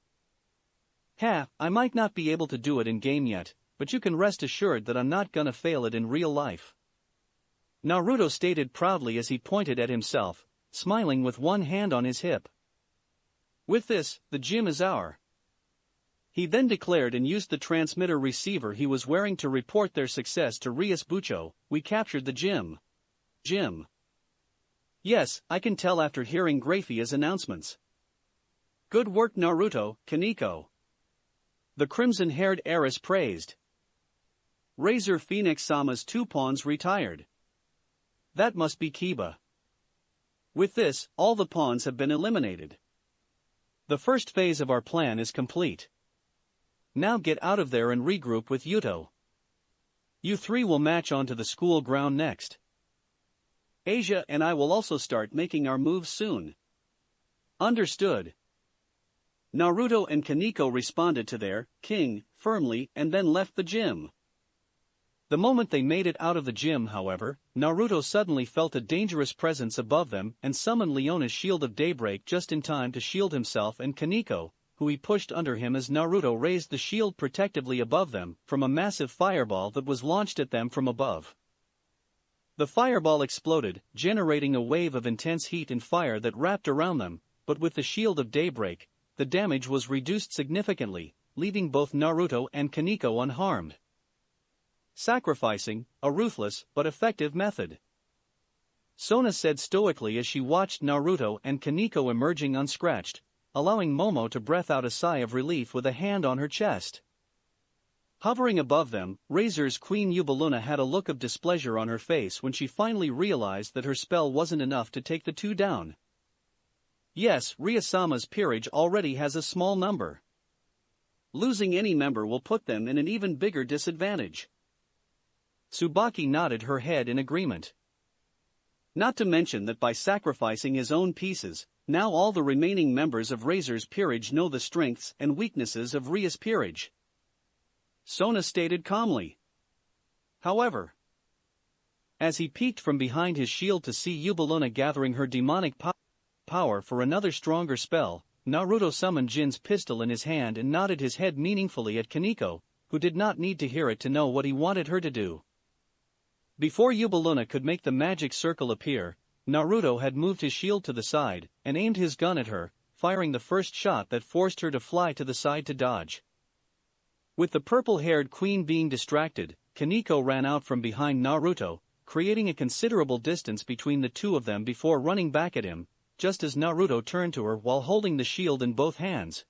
I might not be able to do it in game yet, but you can rest assured that I'm not gonna fail it in real life," Naruto stated proudly as he pointed at himself, smiling with one hand on his hip. "With this, the gym is our," he then declared and used the transmitter receiver he was wearing to report their success to Rias Bucho. "We captured the gym." "Gym? Yes, I can tell after hearing Graphia's announcements." "Good work Naruto, Kaneko," the crimson-haired heiress praised. Razor Phoenix Sama's 2 pawns retired. "That must be Kiba. With this, all the pawns have been eliminated. The first phase of our plan is complete. Now get out of there and regroup with Yuto. You 3 will match onto the school ground next. Asia and I will also start making our moves soon." "Understood." Naruto and Kaneko responded to their king firmly and then left the gym. The moment they made it out of the gym, however, Naruto suddenly felt a dangerous presence above them and summoned Leona's Shield of Daybreak just in time to shield himself and Kaneko, who he pushed under him as Naruto raised the shield protectively above them from a massive fireball that was launched at them from above. The fireball exploded, generating a wave of intense heat and fire that wrapped around them, but with the Shield of Daybreak, the damage was reduced significantly, leaving both Naruto and Kaneko unharmed. Sacrificing, a ruthless but effective method, Sona said stoically as she watched Naruto and Kaneko emerging unscratched, allowing Momo to breath out a sigh of relief with a hand on her chest. Hovering above them, Razor's Queen Yubaluna had a look of displeasure on her face when she finally realized that her spell wasn't enough to take the 2 down. Yes, Ryasama's peerage already has a small number. Losing any member will put them in an even bigger disadvantage. Tsubaki nodded her head in agreement. Not to mention that by sacrificing his own pieces, now all the remaining members of Razor's peerage know the strengths and weaknesses of Ria's peerage, Sona stated calmly. However, as he peeked from behind his shield to see Yubaluna gathering her demonic power for another stronger spell. Naruto summoned Jin's pistol in his hand and nodded his head meaningfully at Kaneko, who did not need to hear it to know what he wanted her to do. Before Yubaluna could make the magic circle appear, Naruto had moved his shield to the side and aimed his gun at her, firing the first shot that forced her to fly to the side to dodge. With the purple-haired queen being distracted, Kaneko ran out from behind Naruto, creating a considerable distance between the two of them before running back at him, just as Naruto turned to her while holding the shield in both hands.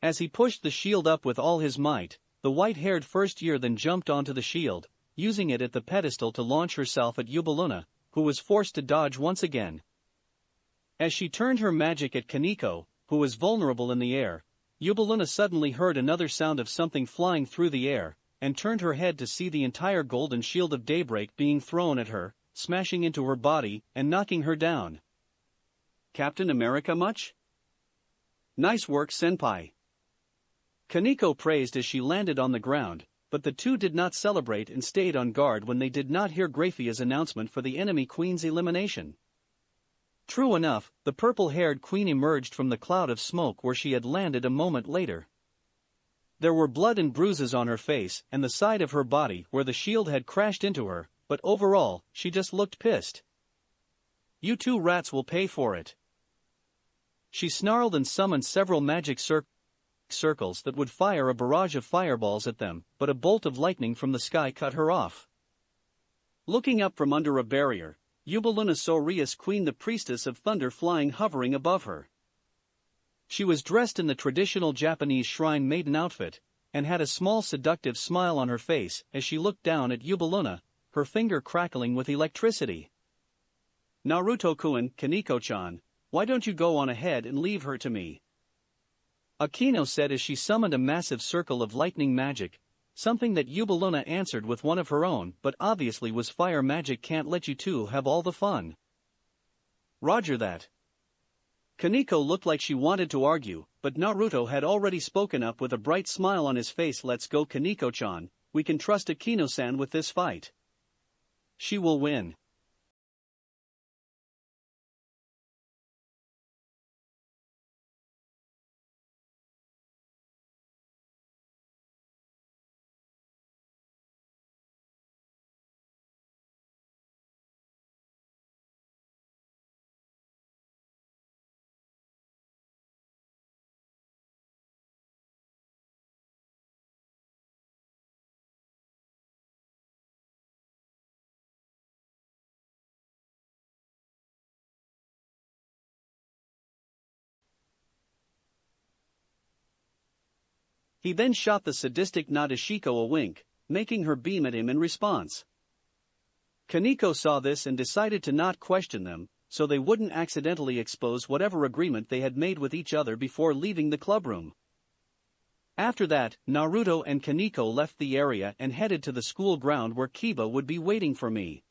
As he pushed the shield up with all his might, the white-haired first year then jumped onto the shield, using it at the pedestal to launch herself at Yubaluna, who was forced to dodge once again. As she turned her magic at Kaneko, who was vulnerable in the air, Yubaluna suddenly heard another sound of something flying through the air, and turned her head to see the entire golden shield of daybreak being thrown at her, smashing into her body and knocking her down. "Captain America much? Nice work, senpai." Kaneko praised as she landed on the ground, but the two did not celebrate and stayed on guard when they did not hear Graphia's announcement for the enemy queen's elimination. True enough, the purple-haired queen emerged from the cloud of smoke where she had landed a moment later. There were blood and bruises on her face and the side of her body where the shield had crashed into her, but overall, she just looked pissed. "You two rats will pay for it." She snarled and summoned several magic circles that would fire a barrage of fireballs at them, but a bolt of lightning from the sky cut her off. Looking up from under a barrier, Yubaluna saw Rias Queen, the priestess of thunder, flying hovering above her. She was dressed in the traditional Japanese shrine maiden outfit, and had a small seductive smile on her face as she looked down at Yubaluna, her finger crackling with electricity. "Naruto-kun, Kaneko-chan, why don't you go on ahead and leave her to me?" Akino said as she summoned a massive circle of lightning magic, something that Yubaluna answered with one of her own, but obviously was fire magic. "Can't let you two have all the fun." "Roger that." Kaneko looked like she wanted to argue, but Naruto had already spoken up with a bright smile on his face. "Let's go, Kaneko-chan, we can trust Akino-san with this fight. She will win." He then shot the sadistic Nadeshiko a wink, making her beam at him in response. Kaneko saw this and decided to not question them, so they wouldn't accidentally expose whatever agreement they had made with each other before leaving the clubroom. After that, Naruto and Kaneko left the area and headed to the school ground where Kiba would be waiting for me.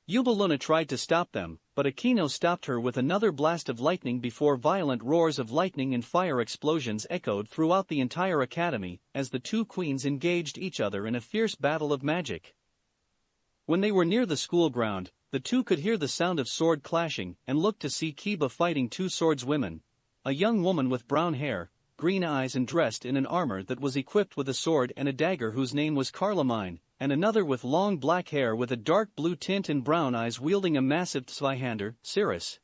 Yubaluna tried to stop them, but Akino stopped her with another blast of lightning before violent roars of lightning and fire explosions echoed throughout the entire academy as the two queens engaged each other in a fierce battle of magic. When they were near the school ground, the two could hear the sound of sword clashing and looked to see Kiba fighting two swordswomen, a young woman with brown hair, green eyes and dressed in an armor that was equipped with a sword and a dagger whose name was Carlamine, and another with long black hair with a dark blue tint and brown eyes wielding a massive Zweihander, Cirrus.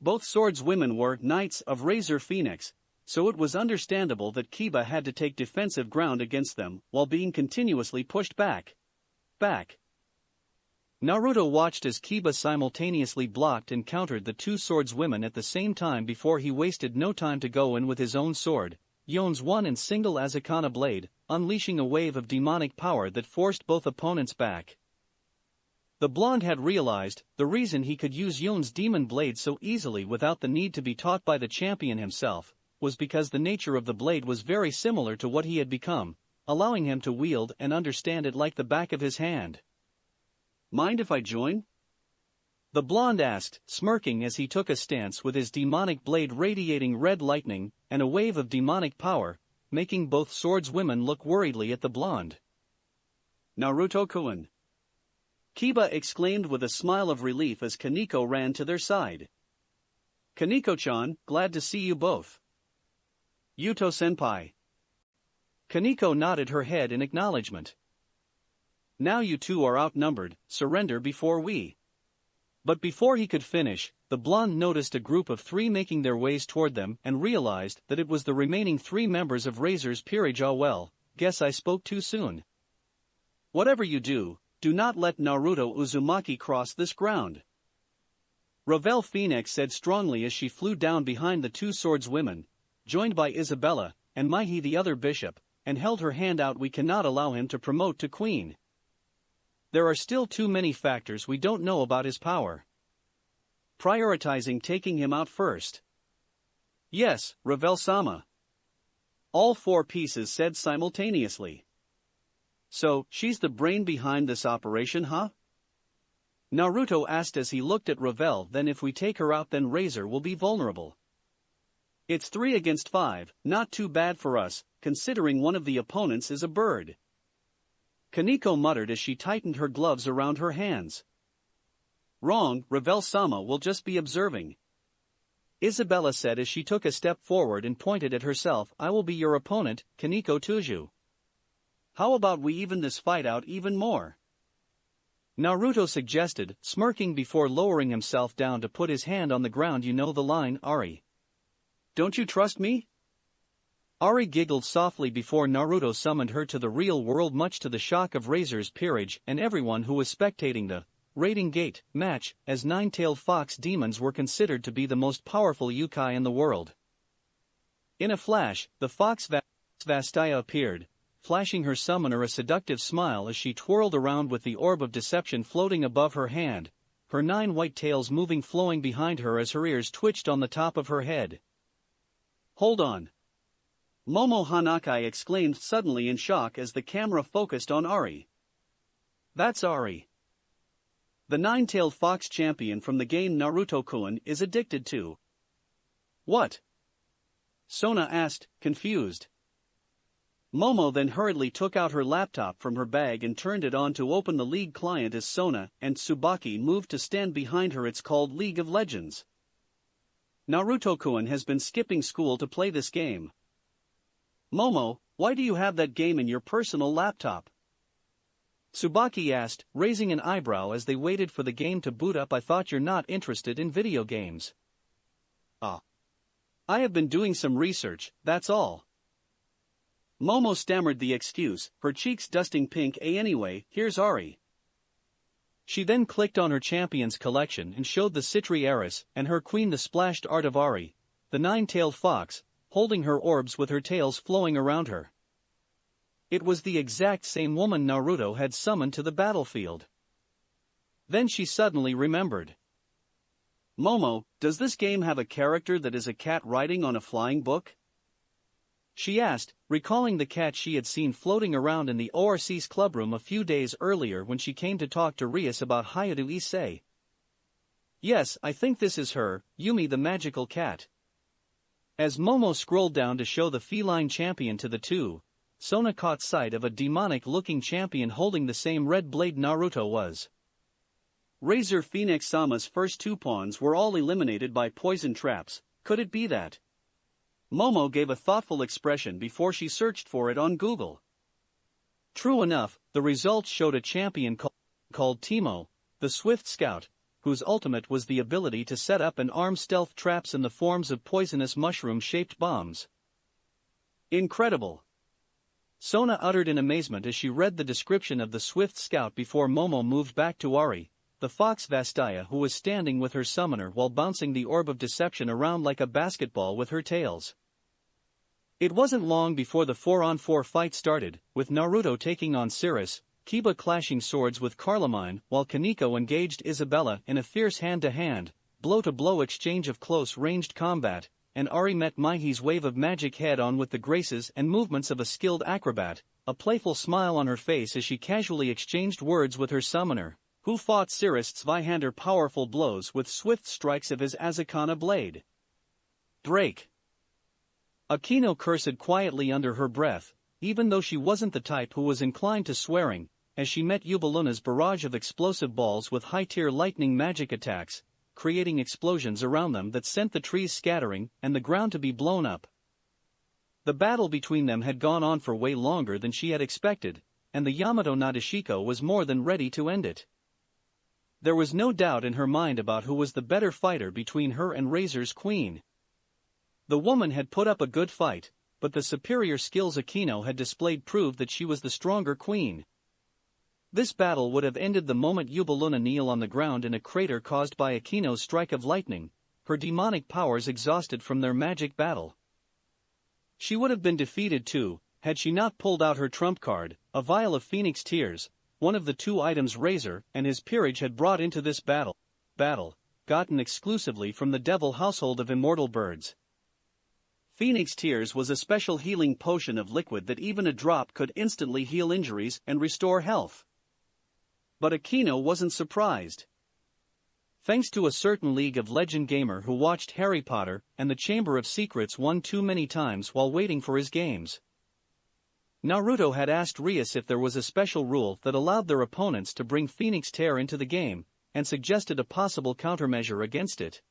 Both swordswomen were Knights of Razor Phoenix, so it was understandable that Kiba had to take defensive ground against them while being continuously pushed back. Naruto watched as Kiba simultaneously blocked and countered the two swordswomen at the same time before he wasted no time to go in with his own sword, Yon's one and single Azakana blade, unleashing a wave of demonic power that forced both opponents back. The blonde had realized the reason he could use Yon's demon blade so easily without the need to be taught by the champion himself was because the nature of the blade was very similar to what he had become, allowing him to wield and understand it like the back of his hand. "Mind if I join?" the blonde asked, smirking as he took a stance with his demonic blade radiating red lightning and a wave of demonic power, making both swordswomen look worriedly at the blonde. "Naruto-kun, Kiba exclaimed with a smile of relief as Kaneko ran to their side. Kaneko-chan, glad to see you both. Yuto-senpai. Kaneko nodded her head in acknowledgement. Now you two are outnumbered, surrender before we. But before he could finish, the blonde noticed a group of 3 making their ways toward them and realized that it was the remaining 3 members of Razor's peerage. Ah well, guess I spoke too soon. Whatever you do, do not let Naruto Uzumaki cross this ground. Ravel Phoenix said strongly as she flew down behind the 2 swordswomen, joined by Isabella and Maihi the other bishop, and held her hand out. We cannot allow him to promote to queen. There are still too many factors we don't know about his power. Prioritizing taking him out first. Yes, Ravel-sama. All 4 pieces said simultaneously. So, she's the brain behind this operation, huh? Naruto asked as he looked at Ravel. Then if we take her out, then Razor will be vulnerable. It's 3 against 5, not too bad for us, considering one of the opponents is a bird. Kaneko muttered as she tightened her gloves around her hands. Wrong, Ravel-sama will just be observing. Isabella said as she took a step forward and pointed at herself. I will be your opponent, Kaneko Tuju. How about we even this fight out even more? Naruto suggested, smirking before lowering himself down to put his hand on the ground. You know the line, Ari. Don't you trust me? Ari giggled softly before Naruto summoned her to the real world, much to the shock of Razor's peerage and everyone who was spectating the Raiding Gate match, as 9-tailed fox demons were considered to be the most powerful yokai in the world. In a flash, the fox Vastaya appeared, flashing her summoner a seductive smile as she twirled around with the orb of deception floating above her hand, her 9 white tails moving flowing behind her as her ears twitched on the top of her head. Hold on. Momo Hanakai exclaimed suddenly in shock as the camera focused on Ari. That's Ari. The 9-tailed fox champion from the game Naruto-kun is addicted to. What? Sona asked, confused. Momo then hurriedly took out her laptop from her bag and turned it on to open the League client as Sona and Tsubaki moved to stand behind her. It's called League of Legends. Naruto-kun has been skipping school to play this game. Momo, why do you have that game in your personal laptop? Tsubaki asked, raising an eyebrow as they waited for the game to boot up. I thought you're not interested in video games. Ah. I have been doing some research, that's all. Momo stammered the excuse, her cheeks dusting pink. Anyway, here's Ari. She then clicked on her champions collection and showed the Citri heiress and her queen the splashed art of Ari, the 9-tailed fox, holding her orbs with her tails flowing around her. It was the exact same woman Naruto had summoned to the battlefield. Then she suddenly remembered. Momo, does this game have a character that is a cat riding on a flying book? She asked, recalling the cat she had seen floating around in the ORC's clubroom a few days earlier when she came to talk to Rias about Hayato Issei. Yes, I think this is her, Yumi the magical cat. As Momo scrolled down to show the feline champion to the 2, Sona caught sight of a demonic-looking champion holding the same red blade Naruto was. Razor Phoenix-sama's first 2 pawns were all eliminated by poison traps. Could it be that? Momo gave a thoughtful expression before she searched for it on Google. True enough, the results showed a champion called Teemo, the Swift Scout, whose ultimate was the ability to set up and arm stealth traps in the forms of poisonous mushroom-shaped bombs. Incredible! Sona uttered in amazement as she read the description of the Swift Scout before Momo moved back to Ari, the fox Vastaya, who was standing with her summoner while bouncing the orb of deception around like a basketball with her tails. It wasn't long before the 4-on-4 fight started, with Naruto taking on Cirrus, Kiba clashing swords with Carmine, while Kaneko engaged Isabella in a fierce hand-to-hand, blow-to-blow exchange of close-ranged combat, and Ari met Maihi's wave of magic head-on with the graces and movements of a skilled acrobat, a playful smile on her face as she casually exchanged words with her summoner, who fought Cirrus Zweihander powerful blows with swift strikes of his Azakana blade. Break! Akino cursed quietly under her breath, even though she wasn't the type who was inclined to swearing. as she met Yubaluna's barrage of explosive balls with high-tier lightning magic attacks, creating explosions around them that sent the trees scattering and the ground to be blown up. The battle between them had gone on for way longer than she had expected, and the Yamato Nadeshiko was more than ready to end it. There was no doubt in her mind about who was the better fighter between her and Razor's Queen. The woman had put up a good fight, but the superior skills Akino had displayed proved that she was the stronger queen. This battle would have ended the moment Yubaluna kneel on the ground in a crater caused by Akino's strike of lightning, her demonic powers exhausted from their magic battle. She would have been defeated too, had she not pulled out her trump card, a vial of Phoenix Tears, one of the two items Razor and his peerage had brought into this battle, gotten exclusively from the devil household of immortal birds. Phoenix Tears was a special healing potion of liquid that even a drop could instantly heal injuries and restore health. But Akino wasn't surprised. Thanks to a certain League of Legend gamer who watched Harry Potter and the Chamber of Secrets one too many times while waiting for his games, Naruto had asked Rias if there was a special rule that allowed their opponents to bring Phoenix Tear into the game, and suggested a possible countermeasure against it.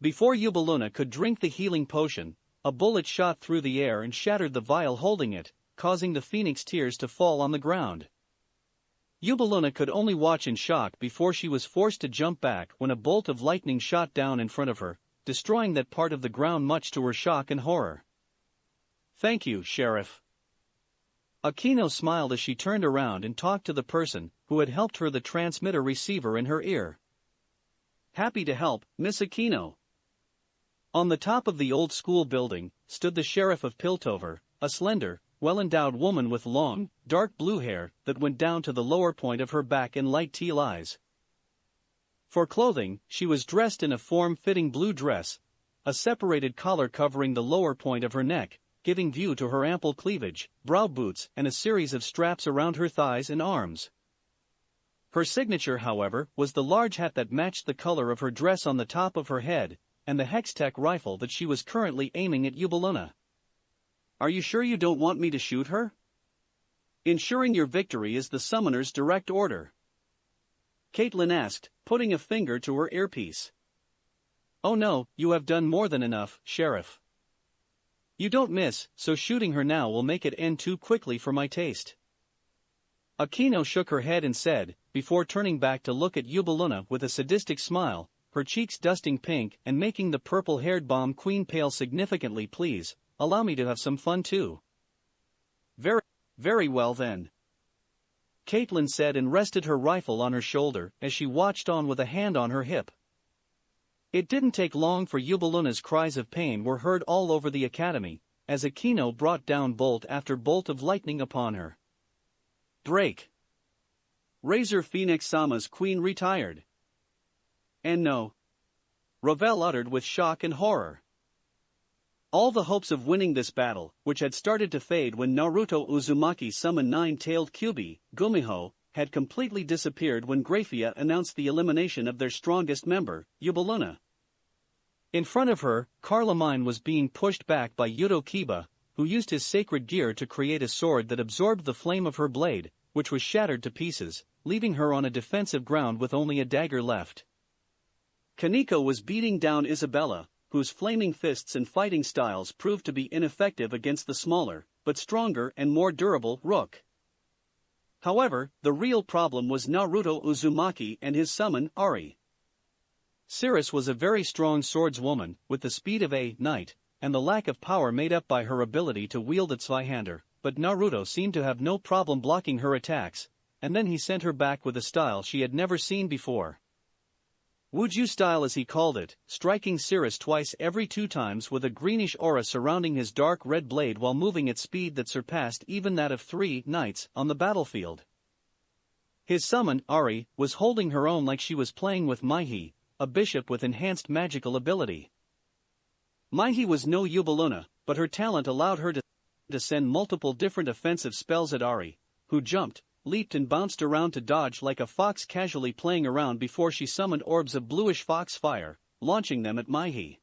Before Yubaluna could drink the healing potion, a bullet shot through the air and shattered the vial holding it, causing the Phoenix Tears to fall on the ground. Yubaluna could only watch in shock before she was forced to jump back when a bolt of lightning shot down in front of her, destroying that part of the ground much to her shock and horror. "Thank you, Sheriff." Akino smiled as she turned around and talked to the person who had helped her the transmitter receiver in her ear. "Happy to help, Miss Akino." On the top of the old school building stood the Sheriff of Piltover, a slender, well-endowed woman with long, dark blue hair that went down to the lower point of her back and light teal eyes. For clothing, she was dressed in a form-fitting blue dress, a separated collar covering the lower point of her neck, giving view to her ample cleavage, brow boots and a series of straps around her thighs and arms. Her signature, however, was the large hat that matched the color of her dress on the top of her head, and the Hextech rifle that she was currently aiming at Yubaluna. "Are you sure you don't want me to shoot her? Ensuring your victory is the summoner's direct order," Caitlin asked, putting a finger to her earpiece. "Oh no, you have done more than enough, Sheriff. You don't miss, so shooting her now will make it end too quickly for my taste." Akino shook her head and said, before turning back to look at Yubaluna with a sadistic smile, her cheeks dusting pink and making the purple-haired bomb queen pale significantly, "Please, allow me to have some fun too." Very well then," Caitlin said and rested her rifle on her shoulder as she watched on with a hand on her hip. It didn't take long for Yubaluna's cries of pain were heard all over the academy, as Akino brought down bolt after bolt of lightning upon her. Break. Razor Phoenix-sama's queen retired. And no, Ravel uttered with shock and horror. All the hopes of winning this battle, which had started to fade when Naruto Uzumaki summoned nine-tailed Kyuubi, Gumiho, had completely disappeared when Graphia announced the elimination of their strongest member, Yubaluna. In front of her, Carlamine was being pushed back by Yudo Kiba, who used his sacred gear to create a sword that absorbed the flame of her blade, which was shattered to pieces, leaving her on a defensive ground with only a dagger left. Kaneko was beating down Isabella, whose flaming fists and fighting styles proved to be ineffective against the smaller, but stronger and more durable, Rook. However, the real problem was Naruto Uzumaki and his summon, Ari. Cirrus was a very strong swordswoman, with the speed of a knight, and the lack of power made up by her ability to wield a Zweihander, but Naruto seemed to have no problem blocking her attacks, and then he sent her back with a style she had never seen before. Wuju style, as he called it, striking Cirrus twice every 2 times with a greenish aura surrounding his dark red blade while moving at speed that surpassed even that of 3 knights on the battlefield. His summon, Ari, was holding her own like she was playing with Maihi, a bishop with enhanced magical ability. Maihi was no Yubaluna, but her talent allowed her to send multiple different offensive spells at Ari, who jumped, leaped and bounced around to dodge like a fox, casually playing around before she summoned orbs of bluish fox fire, launching them at Maihi.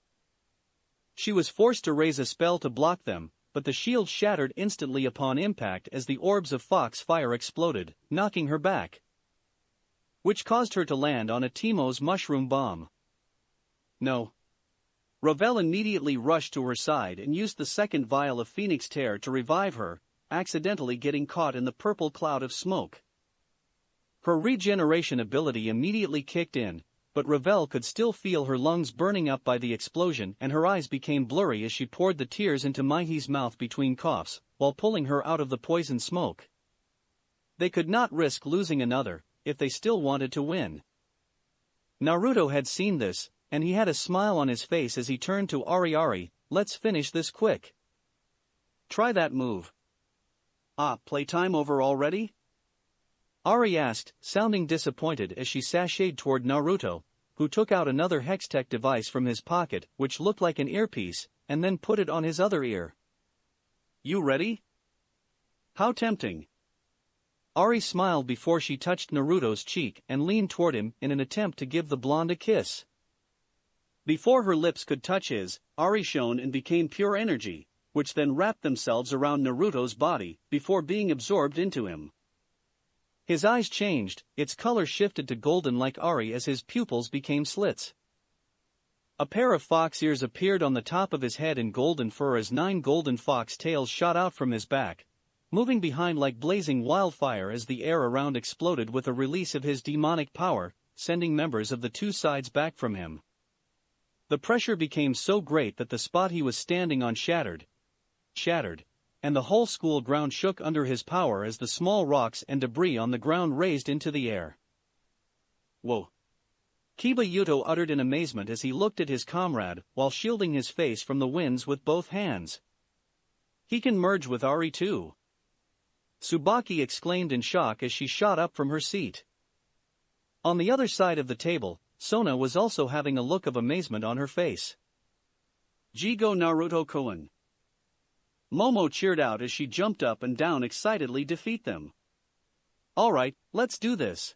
She was forced to raise a spell to block them, but the shield shattered instantly upon impact as the orbs of fox fire exploded, knocking her back, which caused her to land on a Teimo's mushroom bomb. No. Ravel immediately rushed to her side and used the second vial of Phoenix Tear to revive her, accidentally getting caught in the purple cloud of smoke. Her regeneration ability immediately kicked in, but Ravel could still feel her lungs burning up by the explosion and her eyes became blurry as she poured the tears into Maihi's mouth between coughs, while pulling her out of the poison smoke. They could not risk losing another, if they still wanted to win. Naruto had seen this, and he had a smile on his face as he turned to Ari. Let's finish this quick. Try that move. Ah, playtime over already? Ari asked, sounding disappointed as she sashayed toward Naruto, who took out another Hextech device from his pocket, which looked like an earpiece, and then put it on his other ear. You ready? How tempting. Ari smiled before she touched Naruto's cheek and leaned toward him in an attempt to give the blonde a kiss. Before her lips could touch his, Ari shone and became pure energy, which then wrapped themselves around Naruto's body before being absorbed into him. His eyes changed, its color shifted to golden like Ari as his pupils became slits. A pair of fox ears appeared on the top of his head in golden fur as 9 golden fox tails shot out from his back, moving behind like blazing wildfire as the air around exploded with a release of his demonic power, sending members of the two sides back from him. The pressure became so great that the spot he was standing on shattered, and the whole school ground shook under his power as the small rocks and debris on the ground raised into the air. Whoa! Kiba Yuto uttered in amazement as he looked at his comrade while shielding his face from the winds with both hands. He can merge with Ari too. Tsubaki exclaimed in shock as she shot up from her seat. On the other side of the table, Sona was also having a look of amazement on her face. Jigo Naruto-kun. Momo cheered out as she jumped up and down excitedly to defeat them. Alright, let's do this.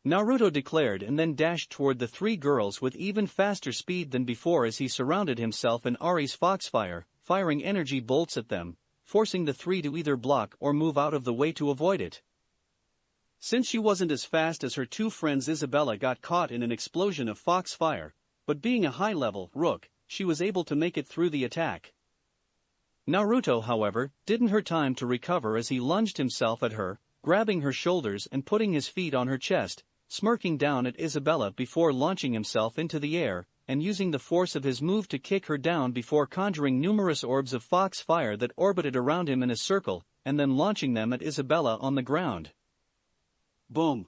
Naruto declared and then dashed toward the 3 girls with even faster speed than before as he surrounded himself in Ari's foxfire, firing energy bolts at them, forcing the 3 to either block or move out of the way to avoid it. Since she wasn't as fast as her 2 friends, Isabella got caught in an explosion of foxfire, but being a high-level rook, she was able to make it through the attack. Naruto, however, didn't have time to recover as he lunged himself at her, grabbing her shoulders and putting his feet on her chest, smirking down at Isabella before launching himself into the air, and using the force of his move to kick her down before conjuring numerous orbs of foxfire that orbited around him in a circle, and then launching them at Isabella on the ground. Boom!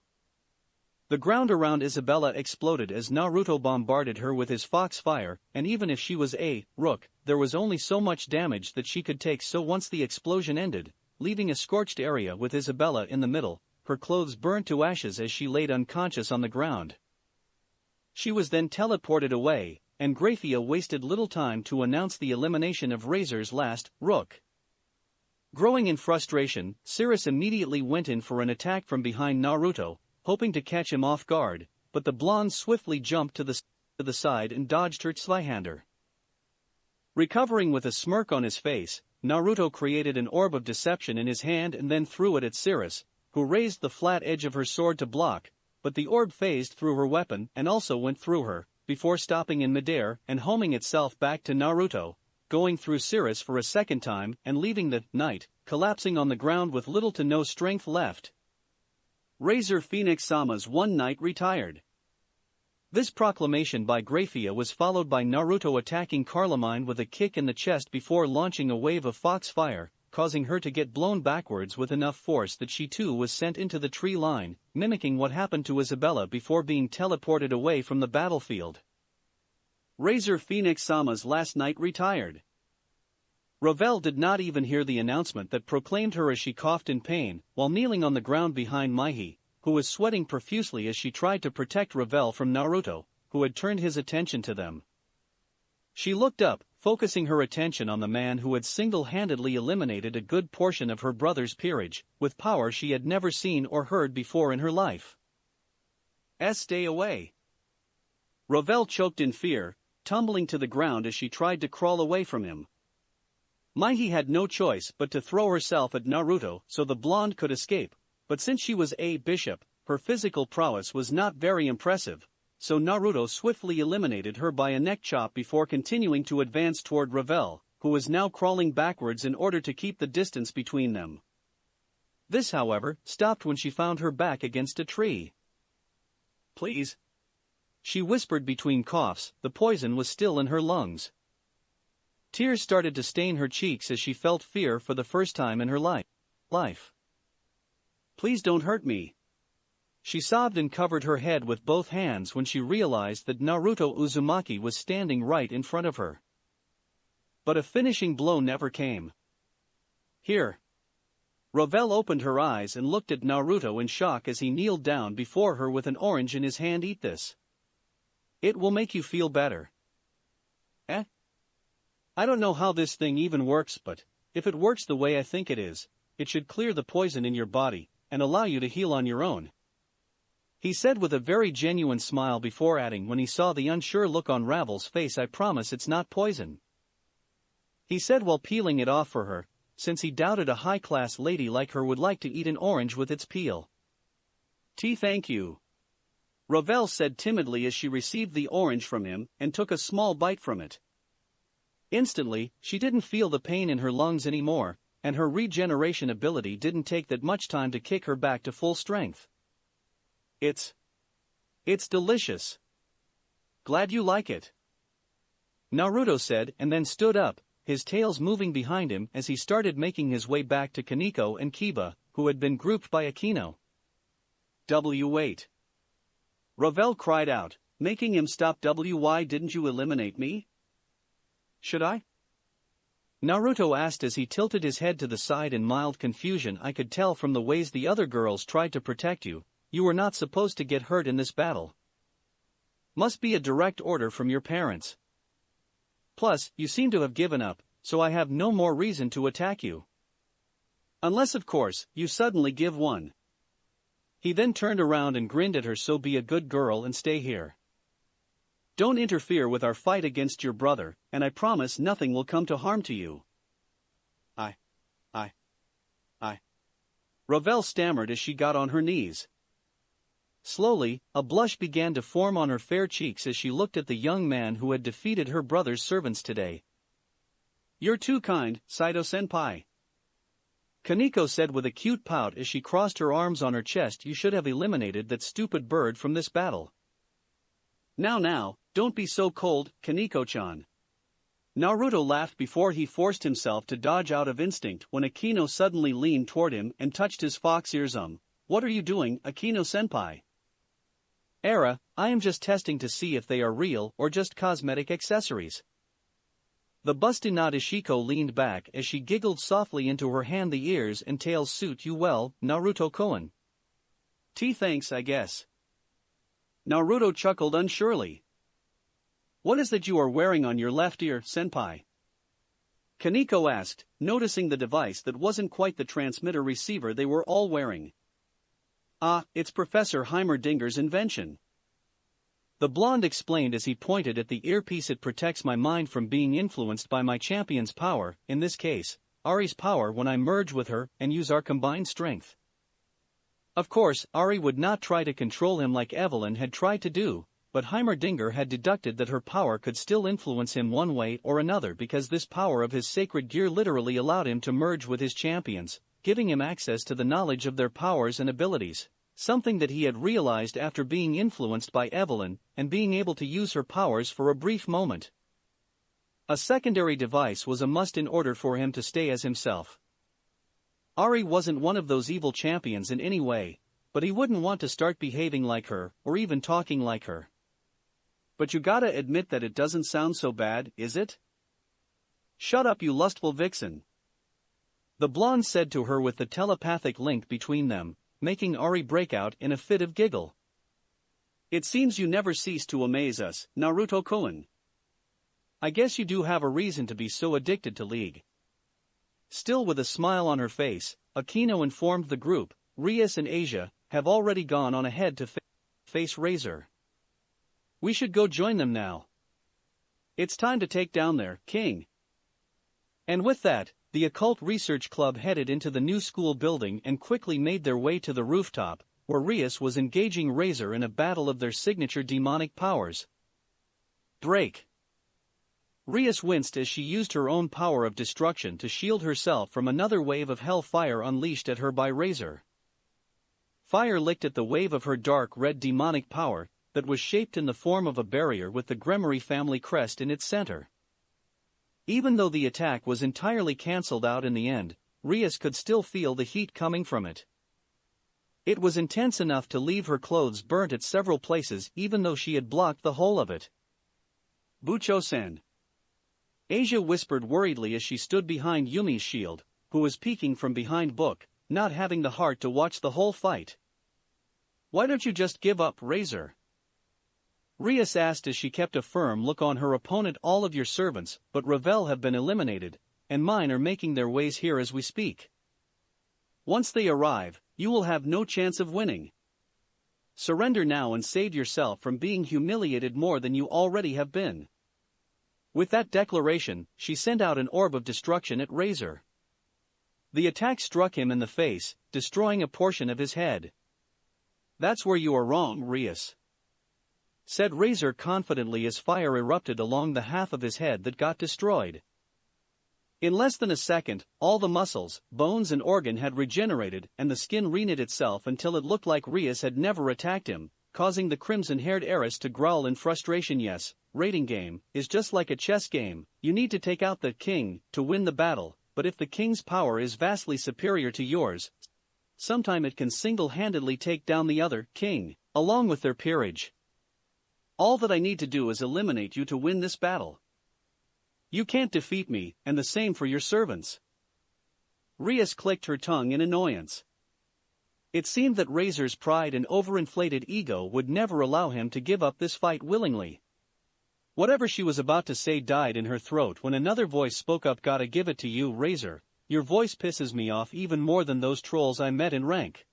The ground around Isabella exploded as Naruto bombarded her with his foxfire, and even if she was a rook, there was only so much damage that she could take. So once the explosion ended, leaving a scorched area with Isabella in the middle, her clothes burnt to ashes as she laid unconscious on the ground. She was then teleported away, and Graphia wasted little time to announce the elimination of Razor's last rook. Growing in frustration, Cirrus immediately went in for an attack from behind Naruto, hoping to catch him off guard, but the blonde swiftly jumped to the side and dodged her Zweihander. Recovering with a smirk on his face, Naruto created an orb of deception in his hand and then threw it at Cirrus, who raised the flat edge of her sword to block, but the orb phased through her weapon and also went through her, before stopping in midair and homing itself back to Naruto, going through Cirrus for a second time and leaving the knight collapsing on the ground with little to no strength left. Razor Phoenix Sama's one knight retired. This proclamation by Graphia was followed by Naruto attacking Carmine with a kick in the chest before launching a wave of foxfire, causing her to get blown backwards with enough force that she too was sent into the tree line, mimicking what happened to Isabella before being teleported away from the battlefield. Razor Phoenix Sama's last knight retired. Ravel did not even hear the announcement that proclaimed her as she coughed in pain, while kneeling on the ground behind Maihi, who was sweating profusely as she tried to protect Ravel from Naruto, who had turned his attention to them. She looked up, focusing her attention on the man who had single-handedly eliminated a good portion of her brother's peerage, with power she had never seen or heard before in her life. Stay away. Ravel choked in fear, tumbling to the ground as she tried to crawl away from him. Mighty had no choice but to throw herself at Naruto so the blonde could escape, but since she was a bishop, her physical prowess was not very impressive, so Naruto swiftly eliminated her by a neck chop before continuing to advance toward Ravel, who was now crawling backwards in order to keep the distance between them. This, however, stopped when she found her back against a tree. "Please," she whispered between coughs. The poison was still in her lungs. Tears started to stain her cheeks as she felt fear for the first time in her life. "Please don't hurt me." She sobbed and covered her head with both hands when she realized that Naruto Uzumaki was standing right in front of her. But a finishing blow never came. "Here." Ravel opened her eyes and looked at Naruto in shock as he kneeled down before her with an orange in his hand. "Eat this. It will make you feel better." "Eh? I don't know how this thing even works, but if it works the way I think it is, it should clear the poison in your body and allow you to heal on your own," he said with a very genuine smile before adding when he saw the unsure look on Ravel's face, "I promise it's not poison," he said while peeling it off for her, since he doubted a high-class lady like her would like to eat an orange with its peel. Thank you," Ravel said timidly as she received the orange from him and took a small bite from it. Instantly, she didn't feel the pain in her lungs anymore, and her regeneration ability didn't take that much time to kick her back to full strength. It's delicious. Glad you like it," Naruto said and then stood up, his tails moving behind him as he started making his way back to Kaneko and Kiba, who had been grouped by Akino. "Wait." Ravel cried out, making him stop. "Why didn't you eliminate me?" "Should I?" Naruto asked as he tilted his head to the side in mild confusion. "I could tell from the ways the other girls tried to protect you, you were not supposed to get hurt in this battle. Must be a direct order from your parents. Plus, you seem to have given up, so I have no more reason to attack you. Unless, of course, you suddenly give one." He then turned around and grinned at her. "So be a good girl and stay here. Don't interfere with our fight against your brother, and I promise nothing will come to harm to you." I. Ravel stammered as she got on her knees. Slowly, a blush began to form on her fair cheeks as she looked at the young man who had defeated her brother's servants today. "You're too kind, Saito-senpai," Kaneko said with a cute pout as she crossed her arms on her chest. "You should have eliminated that stupid bird from this battle." Now, don't be so cold, Kaneko-chan." Naruto laughed before he forced himself to dodge out of instinct when Akino suddenly leaned toward him and touched his fox ears. "What are you doing, Akino-senpai?" "I am just testing to see if they are real or just cosmetic accessories." The bustinade Ishiko leaned back as she giggled softly into her hand. "The ears and tails suit you well, Naruto-kun." Thanks, I guess." Naruto chuckled unsurely. "What is that you are wearing on your left ear, senpai?" Kaneko asked, noticing the device that wasn't quite the transmitter receiver they were all wearing. It's Professor Heimerdinger's invention," the blonde explained as he pointed at the earpiece. "It protects my mind from being influenced by my champion's power, in this case, Ari's power, when I merge with her and use our combined strength. Of course, Ari would not try to control him like Evelyn had tried to do, but Heimerdinger had deducted that her power could still influence him one way or another because this power of his sacred gear literally allowed him to merge with his champions, giving him access to the knowledge of their powers and abilities, something that he had realized after being influenced by Evelyn and being able to use her powers for a brief moment. A secondary device was a must in order for him to stay as himself. Ari wasn't one of those evil champions in any way, but he wouldn't want to start behaving like her or even talking like her. "But you gotta admit that it doesn't sound so bad, is it?" "Shut up, you lustful vixen," the blonde said to her with the telepathic link between them, making Ari break out in a fit of giggle. "It seems you never cease to amaze us, Naruto-kun. I guess you do have a reason to be so addicted to League." Still with a smile on her face, Akino informed the group, "Rias and Asia have already gone on ahead to face Razor. We should go join them now. It's time to take down their king." And with that, the Occult Research Club headed into the new school building and quickly made their way to the rooftop, where Rias was engaging Razor in a battle of their signature demonic powers. Break. Rias winced as she used her own power of destruction to shield herself from another wave of hellfire unleashed at her by Razor. Fire licked at the wave of her dark red demonic power that was shaped in the form of a barrier with the Gremory family crest in its center. Even though the attack was entirely cancelled out in the end, Rias could still feel the heat coming from it. It was intense enough to leave her clothes burnt at several places even though she had blocked the whole of it. Bucho-san. Asia whispered worriedly as she stood behind Yumi's shield, who was peeking from behind Book, not having the heart to watch the whole fight. Why don't you just give up, Razor? Rias asked as she kept a firm look on her opponent. All of your servants but Ravel have been eliminated, and mine are making their ways here as we speak. Once they arrive, you will have no chance of winning. Surrender now and save yourself from being humiliated more than you already have been. With that declaration, she sent out an orb of destruction at Razor. The attack struck him in the face, destroying a portion of his head. That's where you are wrong, Rias, said Razor confidently as fire erupted along the half of his head that got destroyed. In less than a second, all the muscles, bones and organ had regenerated and the skin reknit itself until it looked like Rias had never attacked him, causing the crimson-haired heiress to growl in frustration. Yes, rating game is just like a chess game. You need to take out the king to win the battle, but if the king's power is vastly superior to yours, sometime it can single-handedly take down the other king, along with their peerage. All that I need to do is eliminate you to win this battle. You can't defeat me, and the same for your servants. Rias clicked her tongue in annoyance. It seemed that Razor's pride and overinflated ego would never allow him to give up this fight willingly. Whatever she was about to say died in her throat when another voice spoke up. Gotta give it to you, Razor. Your voice pisses me off even more than those trolls I met in rank.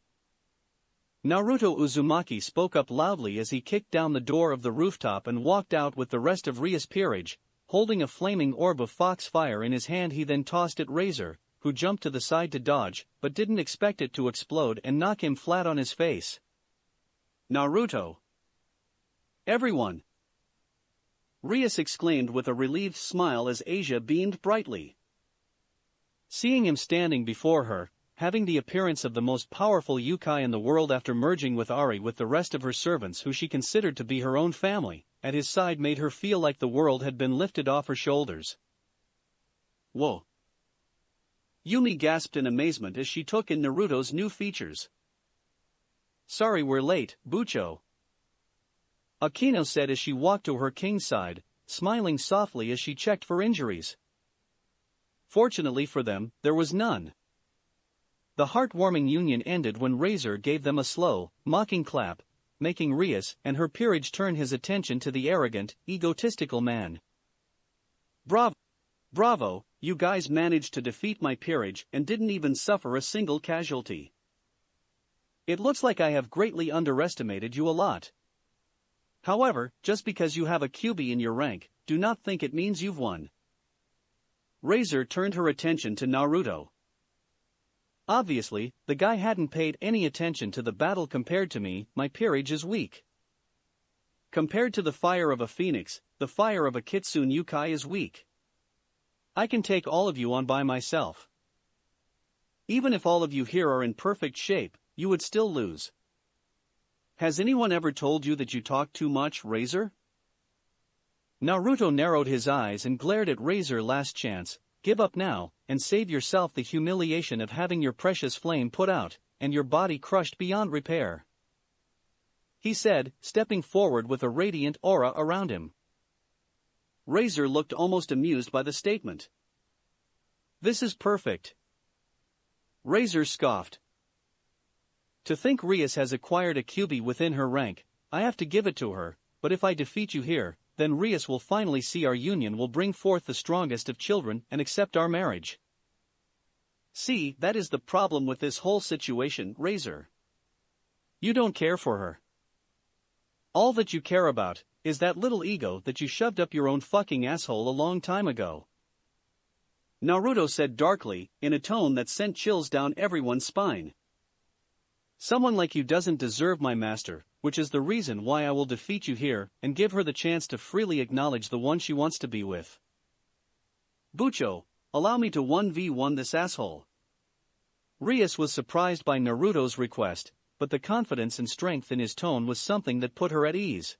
Naruto Uzumaki spoke up loudly as he kicked down the door of the rooftop and walked out with the rest of Rias' peerage, holding a flaming orb of foxfire in his hand. He then tossed at Razor, who jumped to the side to dodge, but didn't expect it to explode and knock him flat on his face. Naruto! Everyone! Rias exclaimed with a relieved smile as Asia beamed brightly. Seeing him standing before her, having the appearance of the most powerful yokai in the world after merging with Ari with the rest of her servants who she considered to be her own family, at his side made her feel like the world had been lifted off her shoulders. Whoa! Yumi gasped in amazement as she took in Naruto's new features. Sorry we're late, Bucho, Akino said as she walked to her king's side, smiling softly as she checked for injuries. Fortunately for them, there was none. The heartwarming union ended when Razor gave them a slow, mocking clap, making Rias and her peerage turn his attention to the arrogant, egotistical man. Bravo! Bravo, you guys managed to defeat my peerage and didn't even suffer a single casualty. It looks like I have greatly underestimated you a lot. However, just because you have a QB in your rank, do not think it means you've won. Razor turned her attention to Naruto. Obviously, the guy hadn't paid any attention to the battle. Compared to me, my peerage is weak. Compared to the fire of a phoenix, the fire of a kitsune yokai is weak. I can take all of you on by myself. Even if all of you here are in perfect shape, you would still lose. Has anyone ever told you that you talk too much, Razor? Naruto narrowed his eyes and glared at Razor. Last chance, give up now, and save yourself the humiliation of having your precious flame put out, and your body crushed beyond repair, he said, stepping forward with a radiant aura around him. Razor looked almost amused by the statement. This is perfect. Razor scoffed. To think Rias has acquired a QB within her rank, I have to give it to her, but if I defeat you here, then Rias will finally see our union will bring forth the strongest of children and accept our marriage. See, that is the problem with this whole situation, Razor. You don't care for her. All that you care about is that little ego that you shoved up your own fucking asshole a long time ago. Naruto said darkly, in a tone that sent chills down everyone's spine. Someone like you doesn't deserve my master, which is the reason why I will defeat you here and give her the chance to freely acknowledge the one she wants to be with. Bucho, allow me to 1v1 this asshole. Rias was surprised by Naruto's request, but the confidence and strength in his tone was something that put her at ease.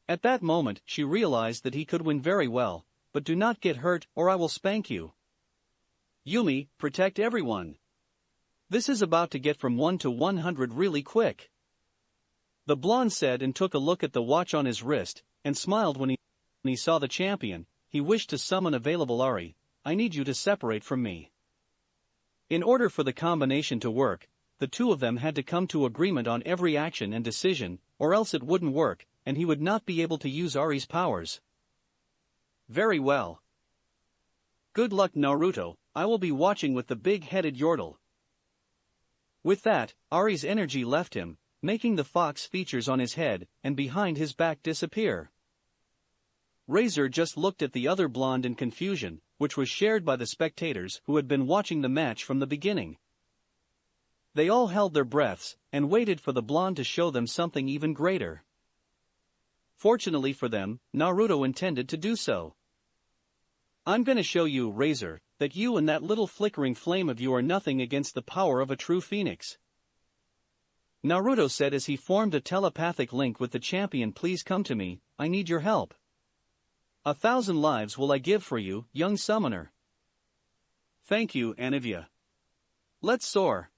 At that moment she realized that he could win very well, but do not get hurt or I will spank you. Yumi, protect everyone. This is about to get from 1 to 100 really quick. The blonde said and took a look at the watch on his wrist, and smiled when he saw the champion. He wished to summon available Ari. I need you to separate from me. In order for the combination to work, the two of them had to come to agreement on every action and decision, or else it wouldn't work, and he would not be able to use Ari's powers. Very well. Good luck, Naruto. I will be watching with the big-headed Yordle. With that, Ari's energy left him, making the fox features on his head and behind his back disappear. Razor just looked at the other blonde in confusion, which was shared by the spectators who had been watching the match from the beginning. They all held their breaths and waited for the blonde to show them something even greater. Fortunately for them, Naruto intended to do so. I'm gonna show you, Razor, that you and that little flickering flame of you are nothing against the power of a true phoenix. Naruto said as he formed a telepathic link with the champion. Please come to me, I need your help. 1,000 lives will I give for you, young summoner. Thank you, Anivia. Let's soar.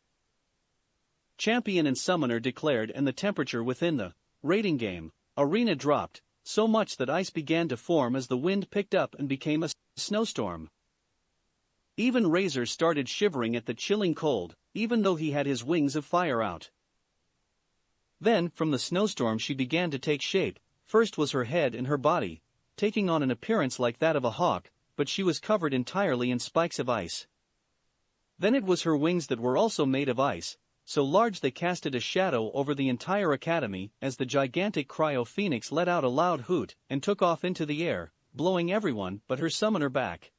Champion and summoner declared, and the temperature within the rating game arena dropped, so much that ice began to form as the wind picked up and became a snowstorm. Even Razor started shivering at the chilling cold, even though he had his wings of fire out. Then, from the snowstorm she began to take shape. First was her head and her body, taking on an appearance like that of a hawk, but she was covered entirely in spikes of ice. Then it was her wings that were also made of ice, so large they casted a shadow over the entire academy as the gigantic cryo-phoenix let out a loud hoot and took off into the air, blowing everyone but her summoner back.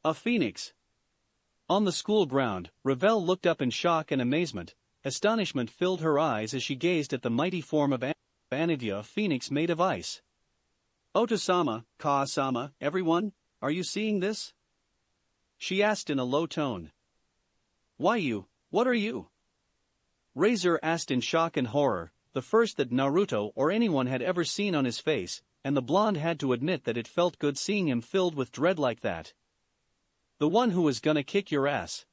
A phoenix. On the school ground, Ravel looked up in shock and amazement. Astonishment filled her eyes as she gazed at the mighty form of Anivia, a phoenix made of ice. Otosama, Ka-sama, everyone, are you seeing this? She asked in a low tone. Why you, what are you? Razor asked in shock and horror, the first that Naruto or anyone had ever seen on his face, and the blonde had to admit that it felt good seeing him filled with dread like that. The one who was gonna kick your ass.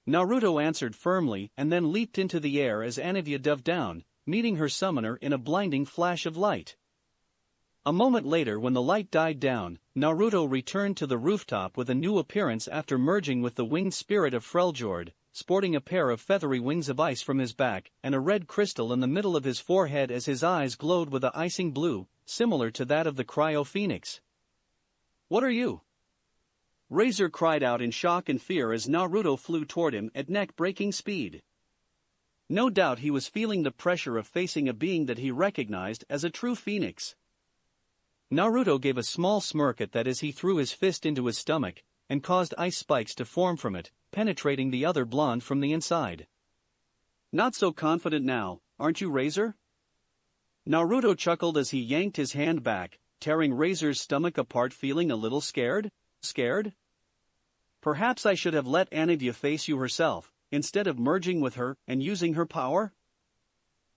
Naruto answered firmly and then leaped into the air as Anivia dove down, meeting her summoner in a blinding flash of light. A moment later, when the light died down, Naruto returned to the rooftop with a new appearance after merging with the winged spirit of Freljord, sporting a pair of feathery wings of ice from his back and a red crystal in the middle of his forehead as his eyes glowed with a icing blue, similar to that of the cryo-phoenix. What are you? Razor cried out in shock and fear as Naruto flew toward him at neck-breaking speed. No doubt he was feeling the pressure of facing a being that he recognized as a true phoenix. Naruto gave a small smirk at that as he threw his fist into his stomach and caused ice spikes to form from it, penetrating the other blonde from the inside. Not so confident now, aren't you, Razor? Naruto chuckled as he yanked his hand back, tearing Razor's stomach apart, feeling a little scared? Scared? Perhaps I should have let Anivia face you herself, instead of merging with her and using her power?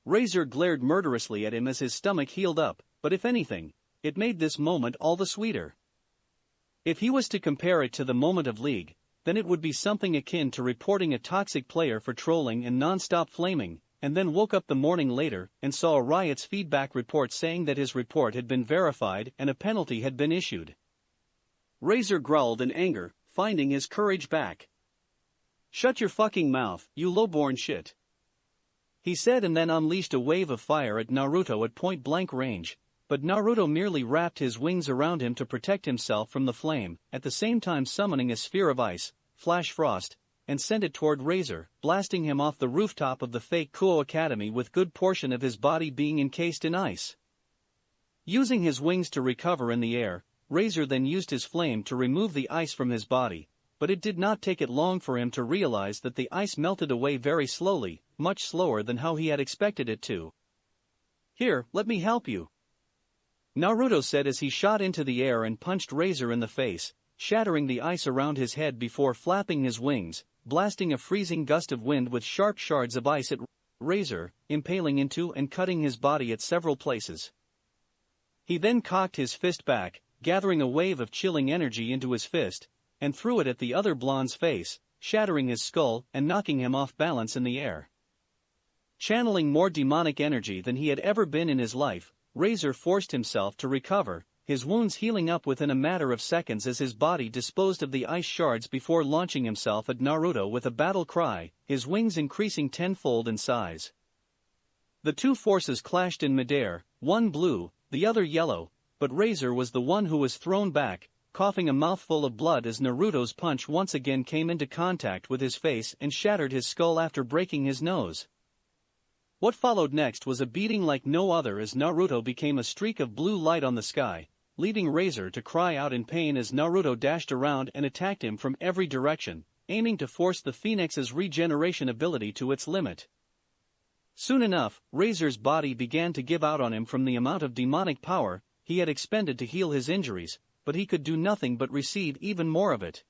Razor glared murderously at him as his stomach healed up, but if anything, it made this moment all the sweeter. If he was to compare it to the moment of League, then it would be something akin to reporting a toxic player for trolling and non-stop flaming, and then woke up the morning later and saw a riot's feedback report saying that his report had been verified and a penalty had been issued. Razor growled in anger, finding his courage back. Shut your fucking mouth, you lowborn shit. He said, and then unleashed a wave of fire at Naruto at point-blank range, but Naruto merely wrapped his wings around him to protect himself from the flame, at the same time summoning a sphere of ice, Flash Frost, and sent it toward Razor, blasting him off the rooftop of the fake Kuo Academy with good portion of his body being encased in ice. Using his wings to recover in the air, Razor then used his flame to remove the ice from his body, but it did not take it long for him to realize that the ice melted away very slowly, much slower than how he had expected it to. "Here, let me help you," Naruto said as he shot into the air and punched Razor in the face, shattering the ice around his head before flapping his wings, blasting a freezing gust of wind with sharp shards of ice at Razor, impaling into and cutting his body at several places. He then cocked his fist back, gathering a wave of chilling energy into his fist, and threw it at the other blonde's face, shattering his skull and knocking him off balance in the air. Channeling more demonic energy than he had ever been in his life, Razor forced himself to recover, his wounds healing up within a matter of seconds as his body disposed of the ice shards before launching himself at Naruto with a battle cry, his wings increasing tenfold in size. The two forces clashed in midair, one blue, the other yellow, but Razor was the one who was thrown back, coughing a mouthful of blood as Naruto's punch once again came into contact with his face and shattered his skull after breaking his nose. What followed next was a beating like no other as Naruto became a streak of blue light on the sky, leading Razor to cry out in pain as Naruto dashed around and attacked him from every direction, aiming to force the Phoenix's regeneration ability to its limit. Soon enough, Razor's body began to give out on him from the amount of demonic power he had expended to heal his injuries, but he could do nothing but receive even more of it.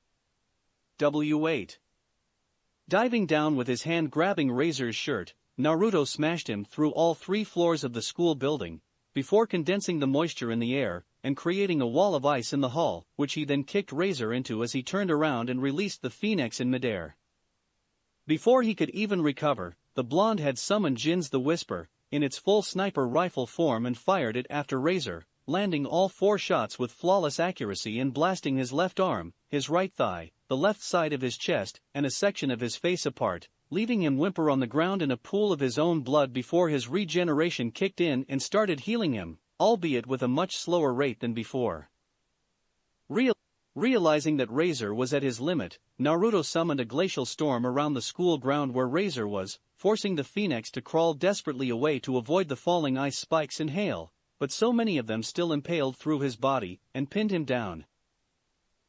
W8. Diving down with his hand grabbing Razor's shirt, Naruto smashed him through all 3 floors of the school building, before condensing the moisture in the air and creating a wall of ice in the hall, which he then kicked Razor into as he turned around and released the Phoenix in midair. Before he could even recover, the blonde had summoned Jin's the Whisper, in its full sniper rifle form and fired it after Razor, landing all 4 shots with flawless accuracy and blasting his left arm, his right thigh, the left side of his chest, and a section of his face apart, leaving him whimper on the ground in a pool of his own blood before his regeneration kicked in and started healing him, albeit with a much slower rate than before. Realizing that Razor was at his limit, Naruto summoned a glacial storm around the school ground where Razor was, forcing the Phoenix to crawl desperately away to avoid the falling ice spikes and hail, but so many of them still impaled through his body and pinned him down.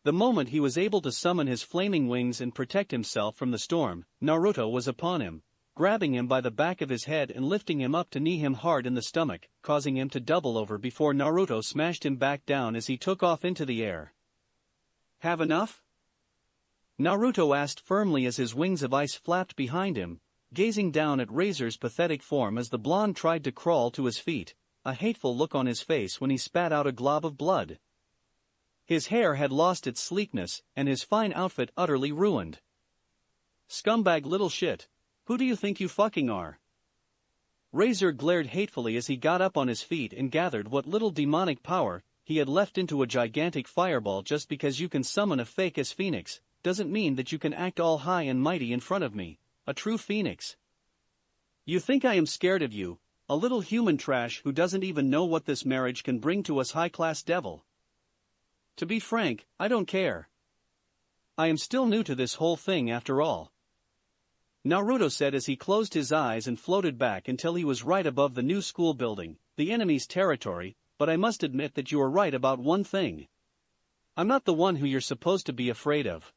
The moment he was able to summon his flaming wings and protect himself from the storm, Naruto was upon him, grabbing him by the back of his head and lifting him up to knee him hard in the stomach, causing him to double over before Naruto smashed him back down as he took off into the air. "Have enough?" Naruto asked firmly as his wings of ice flapped behind him, gazing down at Razor's pathetic form as the blonde tried to crawl to his feet, a hateful look on his face when he spat out a glob of blood. His hair had lost its sleekness, and his fine outfit utterly ruined. "Scumbag little shit, who do you think you fucking are?" Razor glared hatefully as he got up on his feet and gathered what little demonic power he had left into a gigantic fireball. "Just because you can summon a fake-ass Phoenix, doesn't mean that you can act all high and mighty in front of me, a true Phoenix. You think I am scared of you, a little human trash who doesn't even know what this marriage can bring to us high-class devil? To be frank, I don't care. I am still new to this whole thing after all," Naruto said as he closed his eyes and floated back until he was right above the new school building, the enemy's territory. "But I must admit that you are right about one thing. I'm not the one who you're supposed to be afraid of.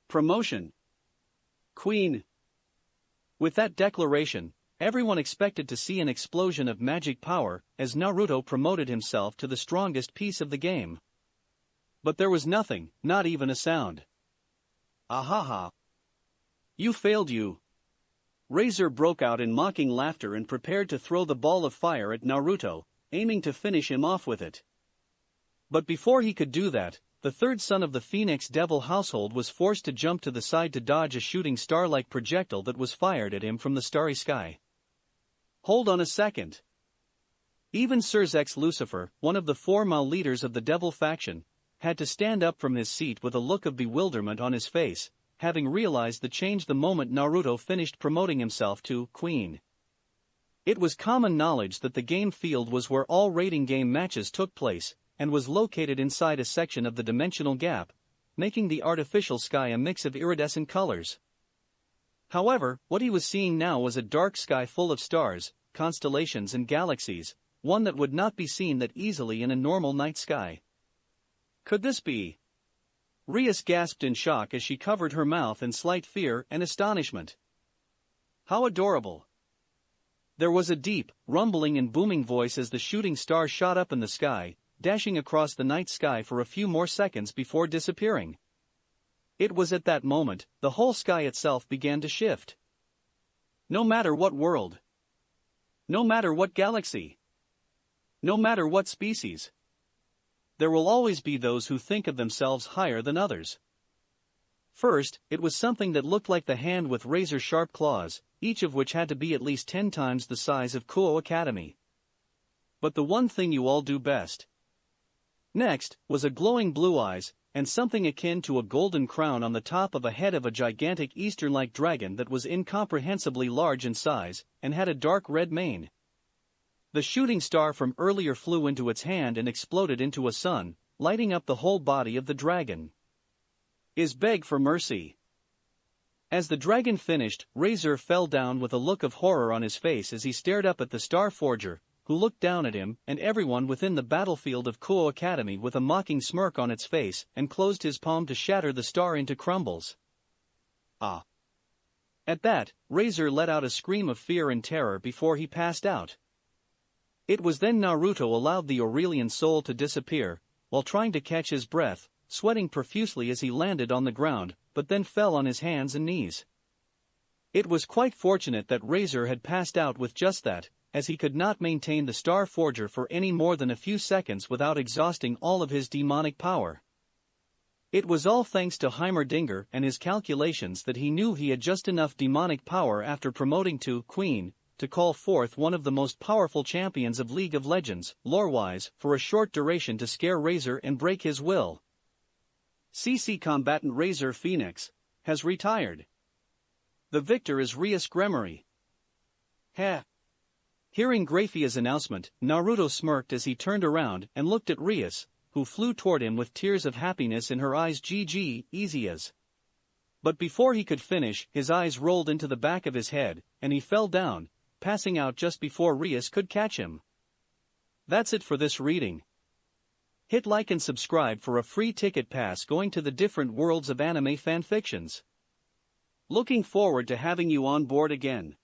Promotion. Queen." With that declaration, everyone expected to see an explosion of magic power as Naruto promoted himself to the strongest piece of the game. But there was nothing, not even a sound. "Ahaha. You failed, you." Razor broke out in mocking laughter and prepared to throw the ball of fire at Naruto, aiming to finish him off with it. But before he could do that, the third son of the Phoenix Devil household was forced to jump to the side to dodge a shooting star-like projectile that was fired at him from the starry sky. "Hold on a second." Even Sirzex Lucifer, one of the 4 male leaders of the Devil faction, had to stand up from his seat with a look of bewilderment on his face, having realized the change the moment Naruto finished promoting himself to Queen. It was common knowledge that the game field was where all raiding game matches took place, and was located inside a section of the dimensional gap, making the artificial sky a mix of iridescent colors. However, what he was seeing now was a dark sky full of stars, constellations and galaxies, one that would not be seen that easily in a normal night sky. Could this be? Rias gasped in shock as she covered her mouth in slight fear and astonishment. How adorable! There was a deep, rumbling and booming voice as the shooting star shot up in the sky, dashing across the night sky for a few more seconds before disappearing. It was at that moment, the whole sky itself began to shift. No matter what world, no matter what galaxy, no matter what species, there will always be those who think of themselves higher than others. First, it was something that looked like the hand with razor-sharp claws, each of which had to be at least 10 times the size of Kuo Academy. But the one thing you all do best. Next, was a glowing blue eyes, and something akin to a golden crown on the top of a head of a gigantic Eastern-like dragon that was incomprehensibly large in size, and had a dark red mane. The shooting star from earlier flew into its hand and exploded into a sun, lighting up the whole body of the dragon. Is beg for mercy. As the dragon finished, Razor fell down with a look of horror on his face as he stared up at the Star Forger, who looked down at him and everyone within the battlefield of Kuo Academy with a mocking smirk on its face, and closed his palm to shatter the star into crumbles. Ah! At that, Razor let out a scream of fear and terror before he passed out. It was then Naruto allowed the Aurelian soul to disappear, while trying to catch his breath, sweating profusely as he landed on the ground, but then fell on his hands and knees. It was quite fortunate that Razor had passed out with just that, as he could not maintain the Star Forger for any more than a few seconds without exhausting all of his demonic power. It was all thanks to Heimerdinger and his calculations that he knew he had just enough demonic power after promoting to Queen to call forth one of the most powerful champions of League of Legends, lore-wise, for a short duration to scare Razor and break his will. CC combatant Razor Phoenix has retired. The victor is Rias Gremory. Heh. Hearing Graphia's announcement, Naruto smirked as he turned around and looked at Rias, who flew toward him with tears of happiness in her eyes. GG, easy as. But before he could finish, his eyes rolled into the back of his head, and he fell down, passing out just before Rias could catch him. That's it for this reading. Hit like and subscribe for a free ticket pass going to the different worlds of anime fanfictions. Looking forward to having you on board again.